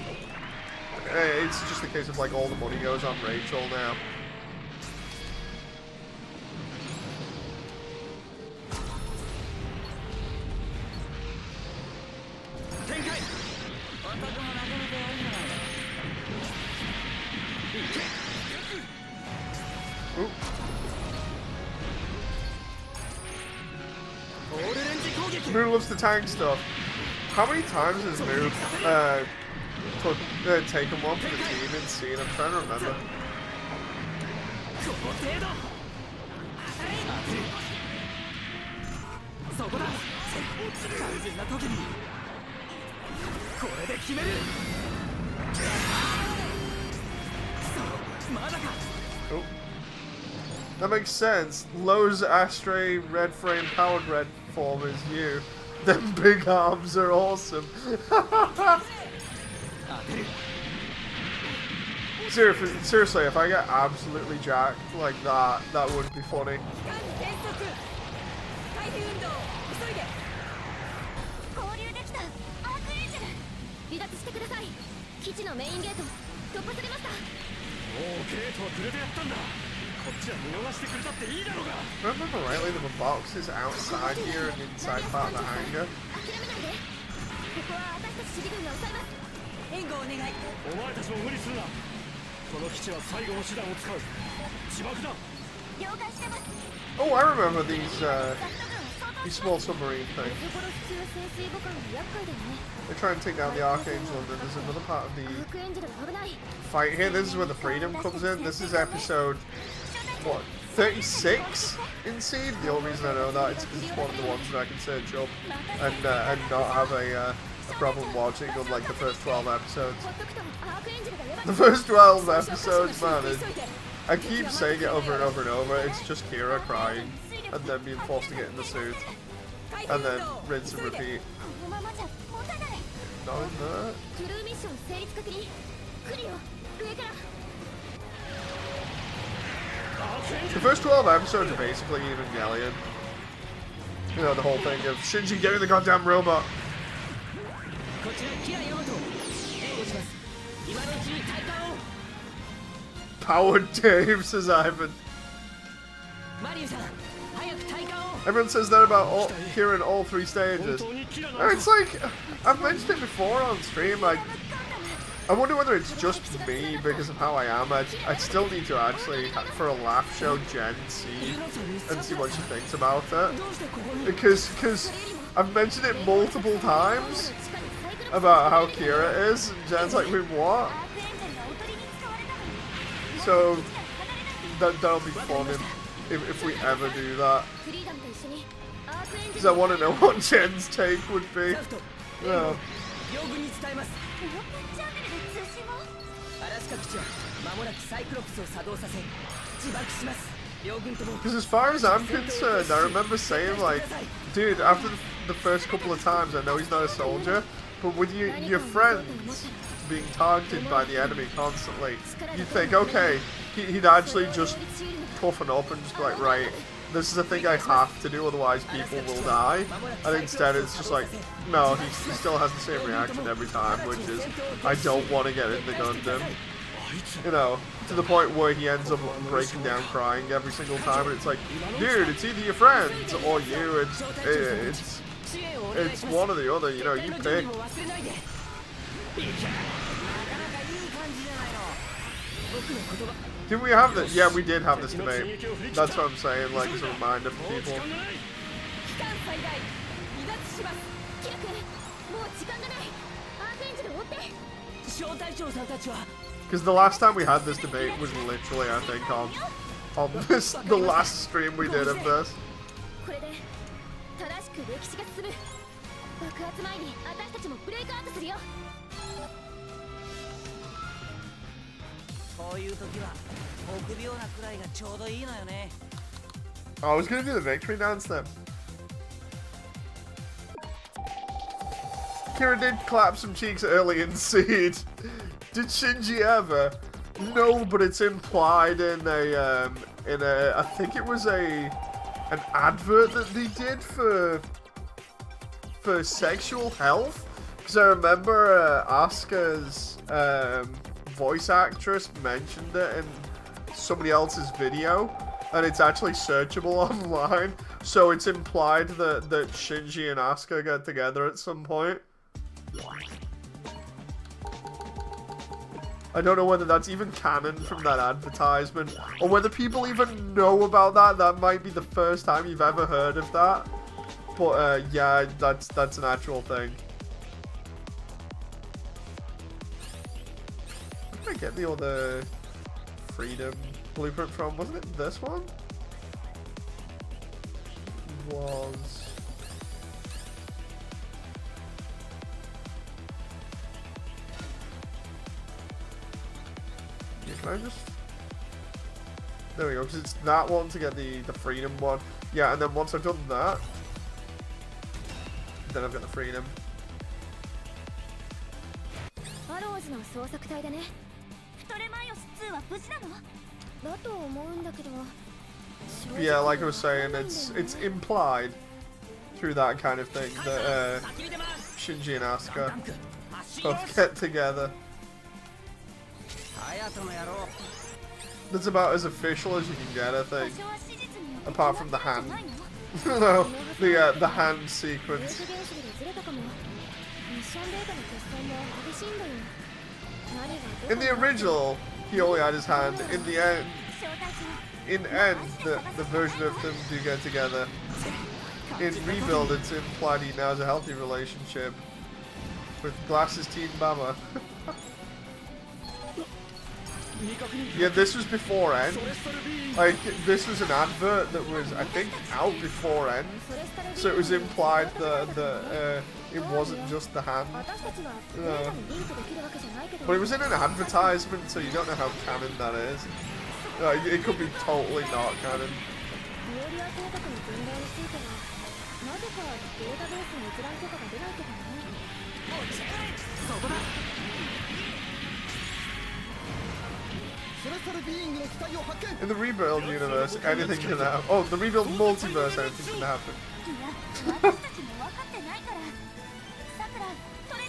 Speaker 1: it's just a case of like all the money goes on Rachel now. Ooh. Moo loves the tank stuff. How many times has Moo taken one for the team in scene? I'm trying to remember. Oh. That makes sense. Lowe's Astray Red Frame Powered Red form is you. Them big arms are awesome. Seriously, if I get absolutely jacked like that, that would be funny. If I remember rightly, the box is outside here and inside part of the hangar. Oh, I remember these small submarine things. They try and take down the Archangel, and then there's another part of the fight here. This is where the Freedom comes in. This is episode, what, 36 in Seed? The only reason I know that is because it's one of the ones that I can search up and not have a problem watching, unlike the first 12 episodes. The first 12 episodes, man, I keep saying it over and over and over, it's just Kira crying and then being forced to get in the suit and then rinse and repeat. Not in that. The first 12 episodes are basically Evangelion. You know, the whole thing of Shinji getting the goddamn robot. Powered Dave, says Ivan. Everyone says that about Kira in all 3 stages. It's like, I've mentioned it before on stream, like, I wonder whether it's just me because of how I am. I still need to actually, for a laugh, show Jen and see what she thinks about it. Because I've mentioned it multiple times about how Kira is, and Jen's like, wait, what? So, that'll be fun if we ever do that. Because I want to know what Jen's take would be. Yeah. Because as far as I'm concerned, I remember saying, like, dude, after the first couple of times, I know he's not a soldier, but with your friends being targeted by the enemy constantly, you'd think, okay, he'd actually just toughen up and just be like, right, this is a thing I have to do, otherwise people will die. And instead it's just like, no, he still has the same reaction every time, which is, I don't want to get in the Gundam. You know, to the point where he ends up breaking down crying every single time, and it's like, dude, it's either your friends or you, it's one or the other, you know, you pick. Did we have this? Yeah, we did have this debate. That's what I'm saying, like, as a reminder for people. Because the last time we had this debate was literally, I think, on on this, the last stream we did of this.
Speaker 2: これで正しく歴史が進む。爆発前に私たちもブレイクアウトするよ。
Speaker 5: こういう時は臆病なくらいがちょうどいいのよね。
Speaker 1: I was gonna do the victory dance then. Kira did clap some cheeks early in Seed. Did Shinji ever? No, but it's implied in a I think it was an advert that they did for sexual health. Because I remember Asuka's voice actress mentioned it in somebody else's video, and it's actually searchable online. So it's implied that Shinji and Asuka get together at some point. I don't know whether that's even canon from that advertisement, or whether people even know about that. That might be the first time you've ever heard of that. But yeah, that's an actual thing. Where did I get the other freedom blueprint from? Wasn't it this one? Was... Yeah, can I just... There we go, because it's that one to get the freedom one. Yeah, and then once I've done that, then I've got the freedom.
Speaker 2: アローズの捜索隊だね。
Speaker 7: トレマイオス2は無事なの？
Speaker 2: だと思うんだけど。
Speaker 1: Yeah, like I was saying, it's implied through that kind of thing that Shinji and Asuka both get together. That's about as official as you can get, I think. Apart from the hand. No, the hand sequence. In the original, he only had his hand. In the end, the version of them do get together. In Rebuild, it's implied he now has a healthy relationship with Glasses Teen Mama. Yeah, this was before End. Like, this was an advert that was, I think, out before End. So it was implied that it wasn't just the hand. But it was in an advertisement, so you don't know how canon that is. It could be totally not canon. In the Rebuild universe, anything can happen. Oh, the Rebuild multiverse, anything can happen.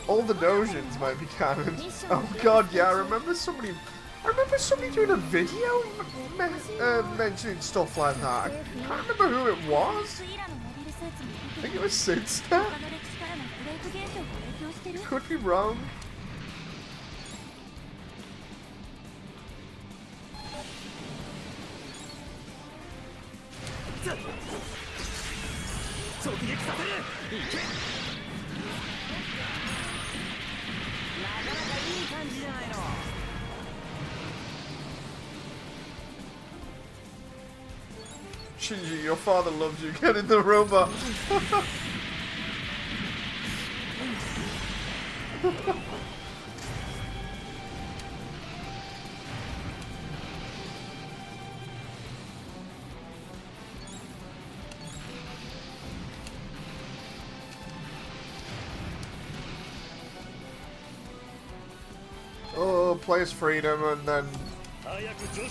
Speaker 1: All the Dojins might be canon. Oh god, yeah, I remember somebody doing a video mentioning stuff like that. I can't remember who it was. I think it was Sidster. Could be wrong. Shinji, your father loves you. Get in the robot. Oh, play as freedom and then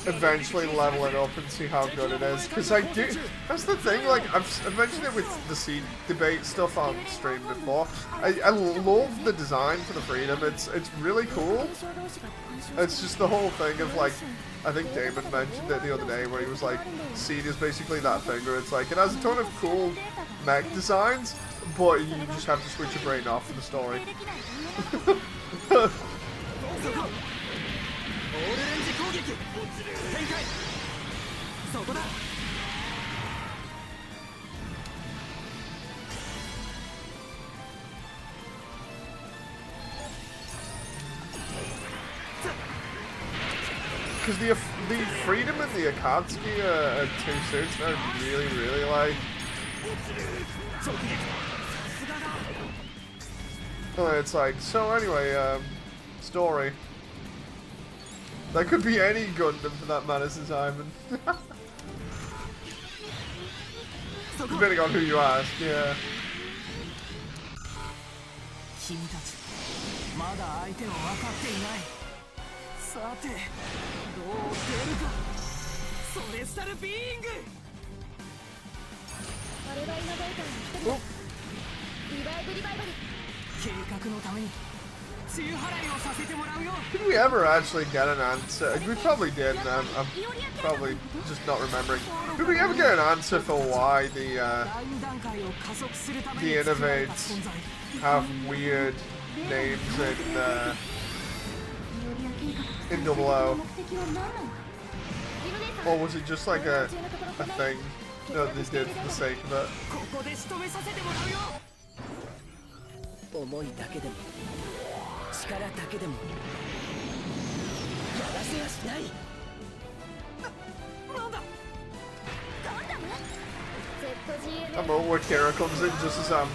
Speaker 1: eventually level it up and see how good it is. Because I do, that's the thing, like, I've mentioned it with the seed debate stuff on stream before. I love the design for the freedom, it's really cool. It's just the whole thing of, like, I think Damon mentioned it the other day where he was like, Seed is basically that thing where it's like, it has a ton of cool mech designs, but you just have to switch your brain off for the story. Because the Freedom and the Akatsuki are two suits I really, really like. Oh, it's like, so anyway, story. That could be any Gundam for that matter, says Ivan. Depending on who you ask, yeah.
Speaker 8: 君たちまだ相手を分かっていない。さてどう出るか。それスタルビーイング。
Speaker 2: あれが今データの一人だ。リバイブリバイバル。
Speaker 8: 計画のために梅雨払いをさせてもらうよ。
Speaker 1: Did we ever actually get an answer? We probably did, and I'm probably just not remembering. Did we ever get an answer for why the Innovates have weird names in Double O? Or was it just like a thing that they did for the sake of it?
Speaker 8: ここで仕留めさせてもらうよ。
Speaker 5: 思いだけでも力だけでもやらせやしない。
Speaker 8: なんだ。
Speaker 1: I'm over where Kara comes in just as I'm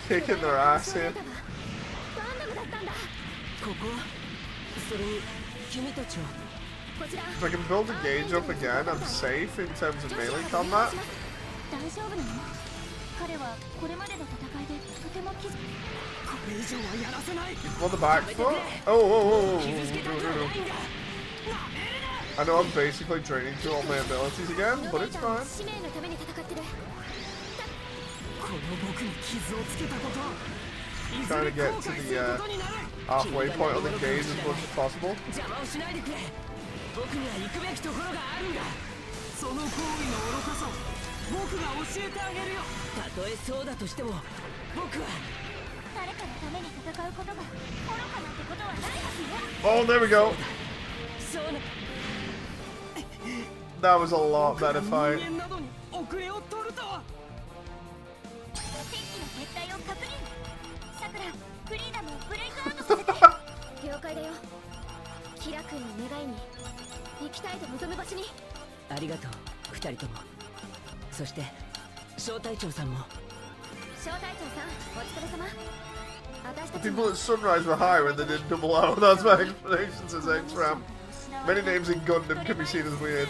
Speaker 1: kicking their ass here.
Speaker 5: ここはそれに君たちは
Speaker 1: If I can build the gauge up again, I'm safe in terms of melee combat.
Speaker 7: 大丈夫なの？彼はこれまでの戦いでとても傷。
Speaker 8: これ以上はやらせない。
Speaker 1: On the back foot? Oh. No. I know I'm basically training through all my abilities again, but it's fine.
Speaker 2: 使命のために戦ってる。
Speaker 8: この僕に傷をつけたこと。
Speaker 1: Trying to get to the halfway point on the gauge as much as possible.
Speaker 8: 邪魔をしないでくれ。僕には行くべきところがあるんだ。その行為の愚かさを僕が教えてあげるよ。
Speaker 5: たとえそうだとしても僕は
Speaker 7: 誰かのために戦うことが愚かなんてことはないはずよ。
Speaker 1: Oh, there we go.
Speaker 5: そうな
Speaker 1: That was a lot better
Speaker 8: 人
Speaker 1: fight.
Speaker 8: 間などに遅れを取るとは。
Speaker 7: 天気の撤退を確認。さくら、フリーダムをブレイクアウトさせて。
Speaker 2: 了解だよ。キラ君の願いに行きたいと望む場所に。
Speaker 5: ありがとう二人とも。そして小隊長さんも。
Speaker 2: 小隊長さん、お疲れ様。私た
Speaker 1: The
Speaker 2: ち
Speaker 1: people at Sunrise were high when they did Double O. That's my explanation, says X-Ram. Many names in Gundam can be seen as weird.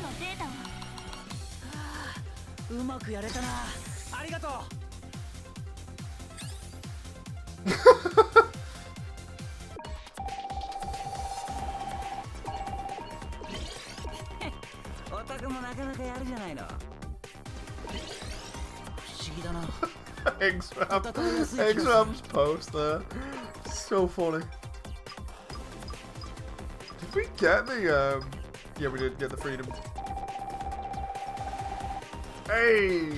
Speaker 8: うまくやれたな。ありがとう。
Speaker 5: おたくもなかなかやるじゃないの。不思議だな。
Speaker 1: X-Ram's post there. So funny. Did we get the yeah, we did get the freedom. Hey!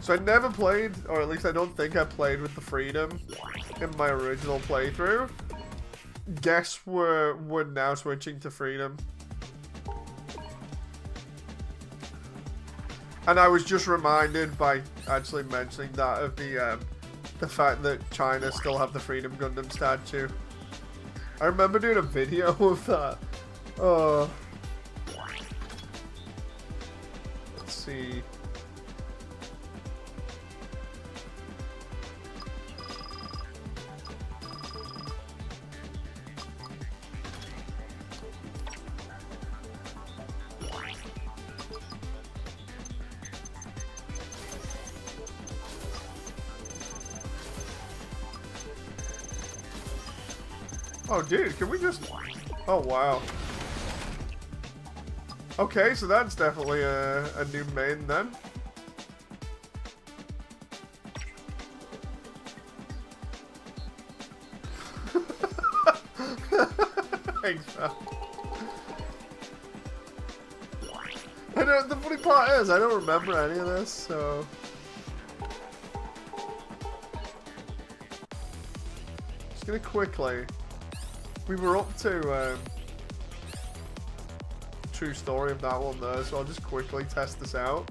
Speaker 1: So I never played, or at least I don't think I played with the freedom in my original playthrough. Guess we're now switching to freedom. And I was just reminded by actually mentioning that of the fact that China still have the Freedom Gundam statue. I remember doing a video of that. Let's see. Oh, dude, can we just... Oh, wow. Okay, so that's definitely a new main then. Thanks, man. The funny part is, I don't remember any of this, so... Just gonna quickly... We were up to true story of that one there, so I'll just quickly test this out.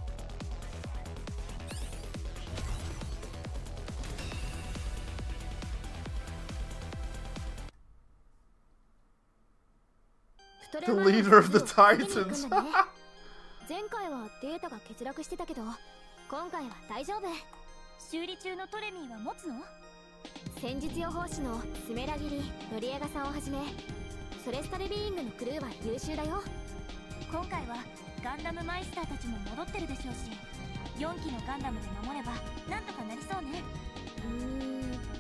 Speaker 2: The
Speaker 1: leader of the Titans.
Speaker 2: 前回はデータが欠落してたけど今回は大丈夫。
Speaker 7: 修理中のトレミーは持つの？
Speaker 2: 戦術予報士のスメラギリ・ノリエガさんをはじめソレスタルビーイングのクルーは優秀だよ。
Speaker 7: 今回はガンダムマイスターたちも戻ってるでしょうし、4機のガンダムで守ればなんとかなりそうね。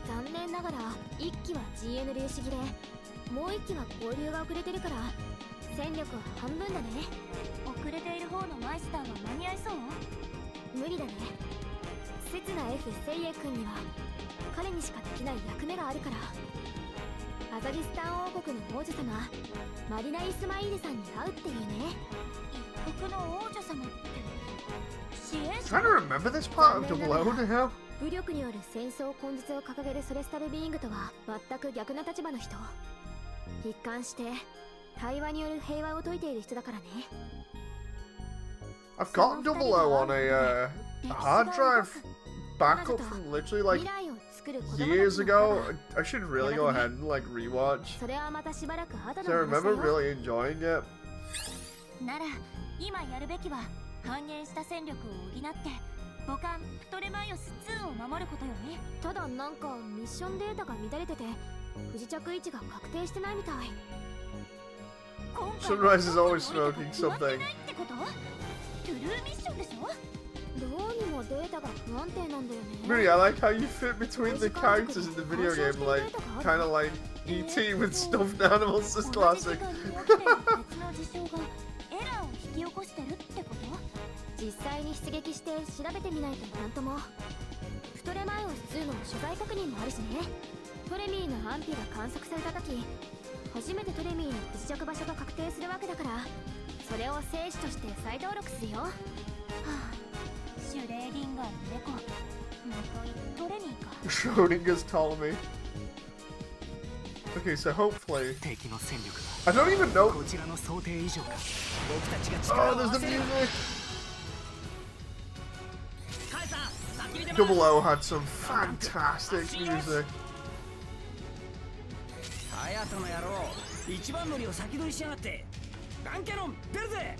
Speaker 2: 残念ながら1機は GN 粒子切れ、もう1機は合流が遅れてるから戦力は半分だね。
Speaker 7: 遅れている方のマイスターは間に合いそう？
Speaker 2: 無理だね。刹那 F セイエ君には彼にしかできない役目があるから。アザギスタン王国の王女様マリナ・イスマイールさんに会うっていうね。
Speaker 7: 一国の王女様って支援
Speaker 1: Trying to remember this part of Double O now.
Speaker 2: 武力による戦争根絶を掲げるソレスタルビーイングとは全く逆な立場の人。一貫して対話による平和を説いている人だからね。
Speaker 1: I've got Double O on a hard drive backup from literally like
Speaker 2: 未来を作る子供たちの
Speaker 1: years
Speaker 2: ことだ。
Speaker 1: ago. I should really go ahead and like rewatch.
Speaker 2: それはまたしばらく後
Speaker 1: So
Speaker 2: の
Speaker 1: I
Speaker 2: 話だ
Speaker 1: remember
Speaker 2: よ。
Speaker 1: really enjoying it.
Speaker 7: なら今やるべきは半減した戦力を補って母艦プトレマイオス2を守ることよね。
Speaker 2: ただなんかミッションデータが乱れてて不時着位置が確定してないみたい。
Speaker 7: 今回
Speaker 1: Sunrise is always
Speaker 7: どこ
Speaker 1: smoking
Speaker 7: に置いても決まって
Speaker 1: something.
Speaker 7: ないってこと？トゥルーミッションでしょ？
Speaker 2: どうにもデータが不安定なんだよね。
Speaker 1: Really, I like how you fit between the characters in the video game, like kind of like ET with stuffed animals. This
Speaker 7: 同じ時
Speaker 1: classic.
Speaker 7: 間に起きている別の事象がエラーを引き起こしてるってこと？
Speaker 2: 実際に出撃して調べてみないとなんとも。プトレマイオス2の取材確認もあるしね。トレミーの安否が観測された時初めてトレミーの不時着場所が確定するわけだから、それを生死として再登録するよ。
Speaker 7: はあ、シュレーディンガーの猫もといトレミーか。
Speaker 1: Schrodinger's Ptolemy. Okay, so hopefully.
Speaker 8: 敵の戦力
Speaker 1: I don't even know.
Speaker 8: がこちらの想定以上か。僕たちが力
Speaker 1: Oh,
Speaker 8: を合
Speaker 1: there's
Speaker 8: わ
Speaker 1: the
Speaker 8: せる。
Speaker 1: music.
Speaker 8: カイさん、先に出ます。
Speaker 1: Double O had some fantastic music.
Speaker 8: ハヤトの野郎、一番乗りを先取りしやがって。ガンキャノン出るぜ。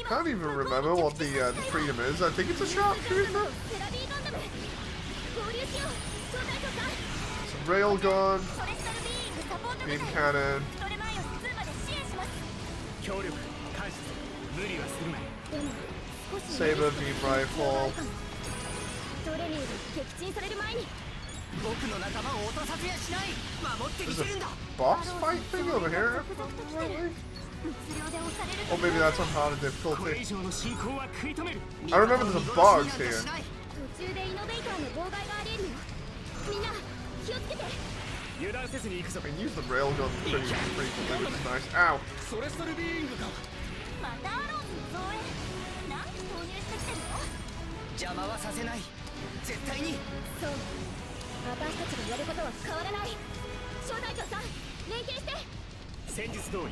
Speaker 1: Can't even remember what the freedom is. I think it's a sharpshooter.
Speaker 2: セラビーガンダム合流しよう。招待長さん
Speaker 1: It's a railgun,
Speaker 7: ソレスタルビーイングサポート部
Speaker 1: beam
Speaker 7: 隊
Speaker 1: cannon,
Speaker 7: プトレマイオス2まで支援します。
Speaker 8: 協力感謝する。無理はするなよ。
Speaker 2: でも少し
Speaker 1: saber beam rifle.
Speaker 2: トレミーが撃沈される前に。
Speaker 8: 僕の仲間を落とさせやしない。守ってみ
Speaker 1: There's
Speaker 8: せるんだ。
Speaker 1: boss fight thing over here. Really?
Speaker 7: 物量で押される
Speaker 1: Oh, maybe that's on harder
Speaker 8: これ以
Speaker 1: difficulty.
Speaker 8: 上の進行は食い止める。
Speaker 1: I remember there's a bug here.
Speaker 2: 途中でイノベーターの妨害があり得るよ。みんな気をつけて。
Speaker 8: 油断せずに行くぞ。
Speaker 1: I can use the railgun pretty frequently, which is nice. Ow.
Speaker 8: ソレストルビーイングか。
Speaker 7: またアローズの増援何機投入してきてるの？
Speaker 8: 邪魔はさせない。絶対に。
Speaker 2: そう、私たちがやることは変わらない。招待長さん連携して。
Speaker 8: 戦術通り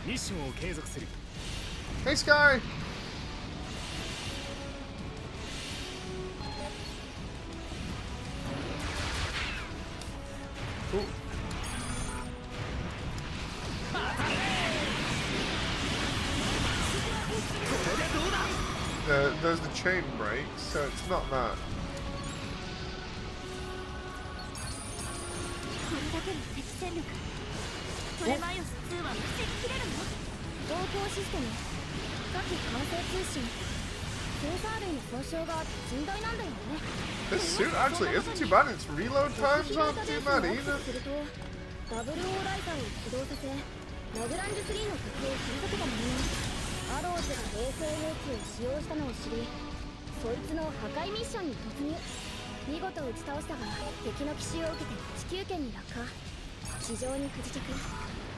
Speaker 8: ミッションを継続する。
Speaker 1: Hey, Sky. Ooh. There's the chain break, so it's not that.
Speaker 7: これだけの敵戦力トレマイオス2は防ぎきれるの？
Speaker 2: 防空システム、火器管制通信、センサー類の損傷が甚大なんだよね。
Speaker 1: This suit actually isn't too bad. Its reload times aren't too bad
Speaker 2: す
Speaker 1: either.
Speaker 2: るとダブルオーライザーを起動させラグランジ3の敵を切り裂けたものの、アローズが衛星兵器を使用したのを知り、そいつの破壊ミッションに突入。見事打ち倒したが敵の奇襲を受けて地球圏に落下。地上に不時着。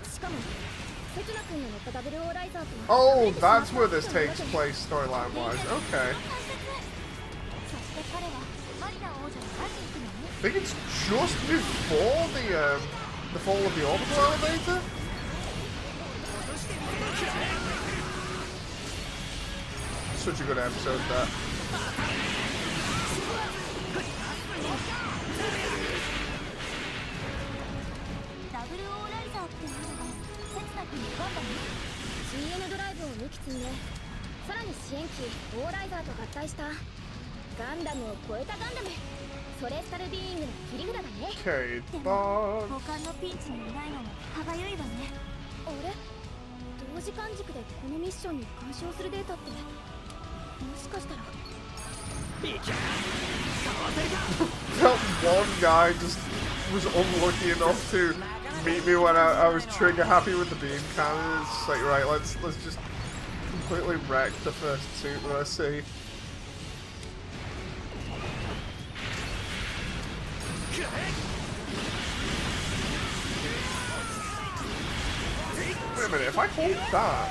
Speaker 2: しかもセツナ君が乗ったダブルオーライザーと
Speaker 1: Oh, that's where this takes place storyline wise. Okay.
Speaker 7: そして彼はマリナ王女に会いに行くのね。
Speaker 1: I think it's just before the fall of the orbital elevator. Such a good episode, that.
Speaker 7: ダブルオーライザーって
Speaker 2: ったの？ CN ドライブを2機積んで、さらに支援機オーライザーと合体したガンダムを超えたガンダム、ソレスタルビーイングの切り札だね。
Speaker 1: Okay,
Speaker 7: で
Speaker 1: but
Speaker 7: も母艦のピンチにいないのも歯がゆいわね。
Speaker 2: あれ、同時間軸でこのミッションに干渉するデータってもしかしたら
Speaker 1: that one guy just was unlucky enough to meet me when I was trigger happy with the beam cannon. It's like, right, let's just completely wreck the first suit that I see. Wait a minute, if I hold that...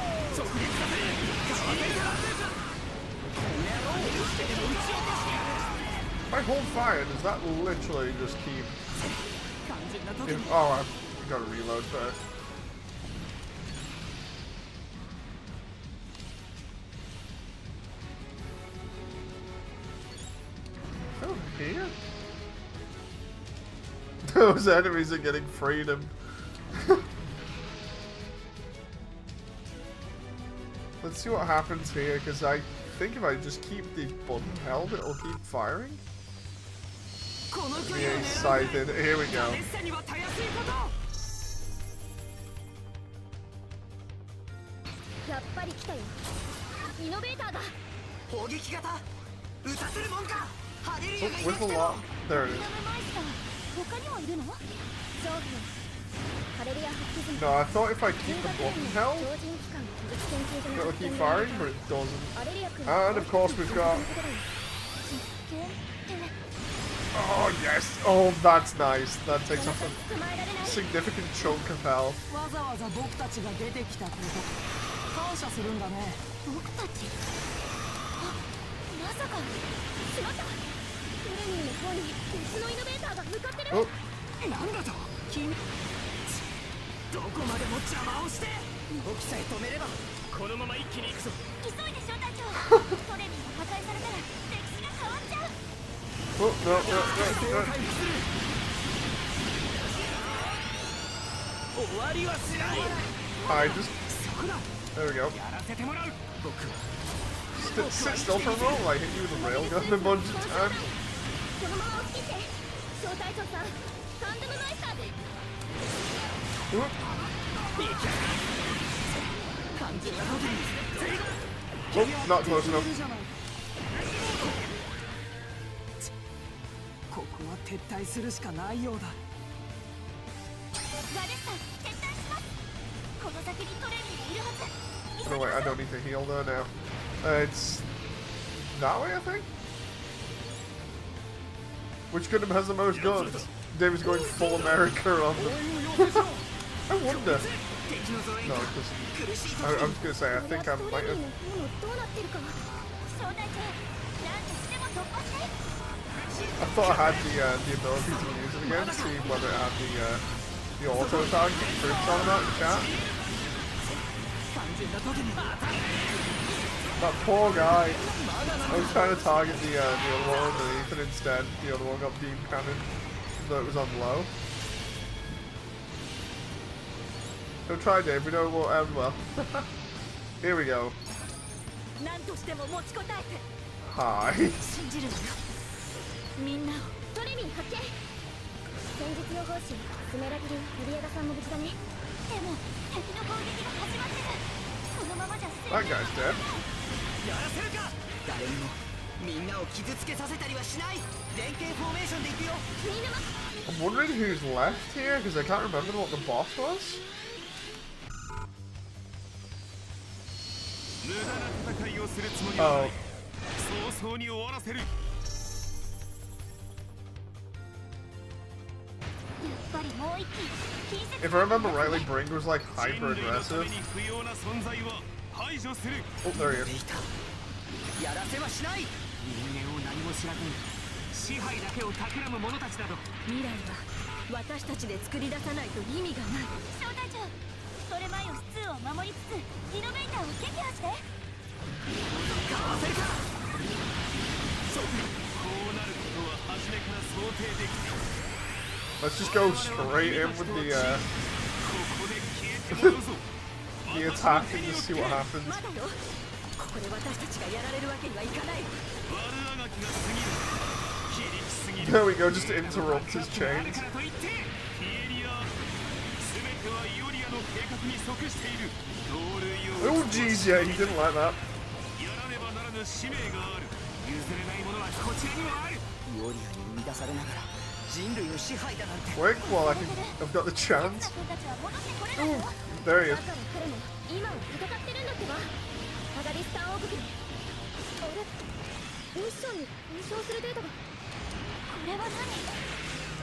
Speaker 1: If I hold fire, does that literally just keep... Oh, I've got to reload first. Oh, here? Those enemies are getting freedom. Let's see what happens here, because I think if I just keep the button held, it'll keep firing. Yeah, sighted. Here we go. Oh, with the lock. There it is. No, I thought if I keep the button held, it'll keep firing, but it doesn't. And of course we've got... Oh yes! Oh, that's nice. That takes off a significant chunk of health. Oh.
Speaker 8: どこまでも邪魔をして動きさえ止めればこのまま一気に行くぞ。
Speaker 7: 急いで小隊長。トレミンが破壊されたら歴史が変わっちゃう。
Speaker 1: Oh, no, no, no, no.
Speaker 8: 終わりはしない。
Speaker 1: I just...
Speaker 8: そこだ。
Speaker 1: There we go.
Speaker 8: やらせてもらう。僕は
Speaker 1: Sit still for a moment, like hit you with a railgun a bunch of times.
Speaker 2: そのまま起きて小隊長さん、ガンダムマイスターで
Speaker 1: Oop.
Speaker 8: 完全な時に
Speaker 1: Oh, not close enough.
Speaker 8: ここは撤退するしかないようだ。
Speaker 7: ガレッサ、撤退します。この先にトレミンがいるはず。
Speaker 1: Oh, wait, I don't need to heal though now. It's that way, I think? Which Gundam has the most guns? David's going full America on them. I wonder. No, because I was going to say, I think I might have...
Speaker 7: 小隊長、なんとしても突破して。
Speaker 1: I thought I had the ability to use it again, see whether it had the auto tag troops on that chat. That poor guy. I was trying to target the other one underneath, and instead the other one got beam cannon, though it was on low. Don't try, Dave. We know it won't end well. Here we go. Hi.
Speaker 2: みんなトレミン発見。戦術予報士スメラギル・ユリアダさんも無事だね。
Speaker 7: でも敵の攻撃が始まってる。このままじゃ
Speaker 1: That guy's dead.
Speaker 8: やらせるか。誰にもみんなを傷つけさせたりはしない。連携フォーメーションでいくよ。
Speaker 1: I'm wondering who's left here because I can't remember what the boss was.
Speaker 4: 無駄な戦いをするつもりはない。早々に終わらせる。
Speaker 1: If I remember rightly, Brink was like hyper aggressive. Oh, there he is.
Speaker 8: やらせはしない。人間を何も知らずに支配だけを企む者たちなど
Speaker 2: 未来は私たちで作り出さないと意味がない。
Speaker 7: 小隊長、トレマイオス2を守りつつイノベーターを撃破して。
Speaker 8: かわせるか。そうこうなることは初めから想定できている。
Speaker 1: Let's just go straight in with the the attack and just see what happens.
Speaker 7: まだよここで私たちがやられるわけにはいかない
Speaker 1: There we go, just to interrupt his chains. Oh jeez, yeah, he didn't like that.
Speaker 8: イオリアに生み出されながら人類の支配だなんて
Speaker 1: Quick, while I've got the chance.
Speaker 7: 君たちは戻ってこれない
Speaker 1: Oh,
Speaker 7: よ
Speaker 1: there he
Speaker 7: だ
Speaker 1: is.
Speaker 7: から彼も今を戦ってるんだってばアガリスタン王国であれミッションに干渉するデータがこれは何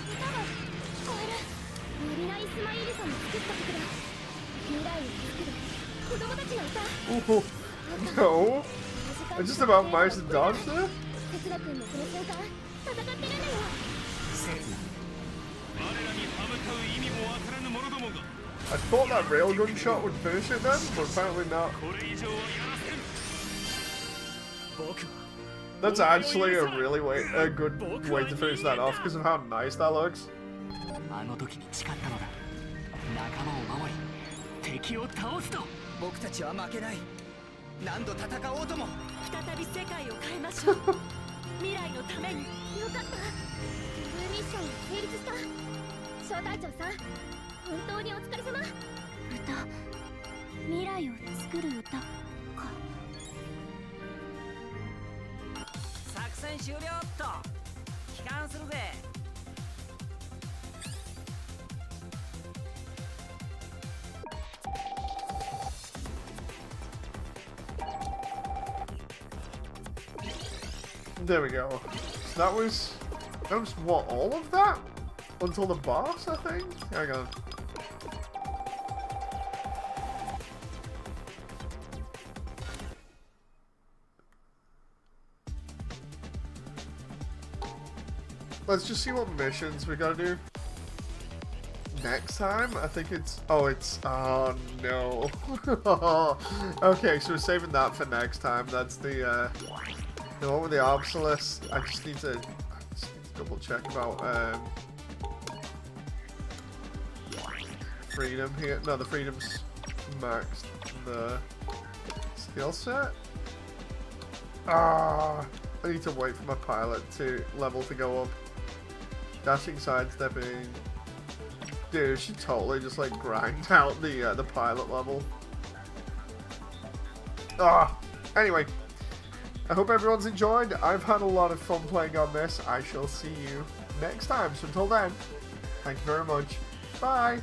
Speaker 7: 歌が聞こえるマリナ・イスマイールさんの作った曲だ未来を作る子供たちの歌
Speaker 1: Oh, no. I just about managed to dodge there.
Speaker 7: 哲也君のこの瞬間戦ってるんだよ
Speaker 1: I thought that railgun shot would finish it then, but apparently not. That's actually a good way to finish that off because of how nice that looks.
Speaker 8: あの時に誓ったのだ仲間を守り敵を倒すと僕たちは負けない何度戦おうとも
Speaker 7: 再び世界を変えましょう未来のためによかったミッション成立した小隊長さん本当にお疲れ様歌未来を作る歌か
Speaker 8: 作戦終了っと帰還するぜ
Speaker 1: There we go. So that was what, all of that? Until the boss, I think? Hang on. Let's just see what missions we gotta do next time. I think it's... Oh, no. Okay, so we're saving that for next time. That's the one with the obsolescence. I just need to double check about freedom here. No, the freedom's maxed. The skill set. I need to wait for my pilot level to go up. Dashing, sidestepping. Dude, she totally just like grind out the pilot level. Anyway. I hope everyone's enjoyed. I've had a lot of fun playing on this. I shall see you next time. So until then, thank you very much. Bye.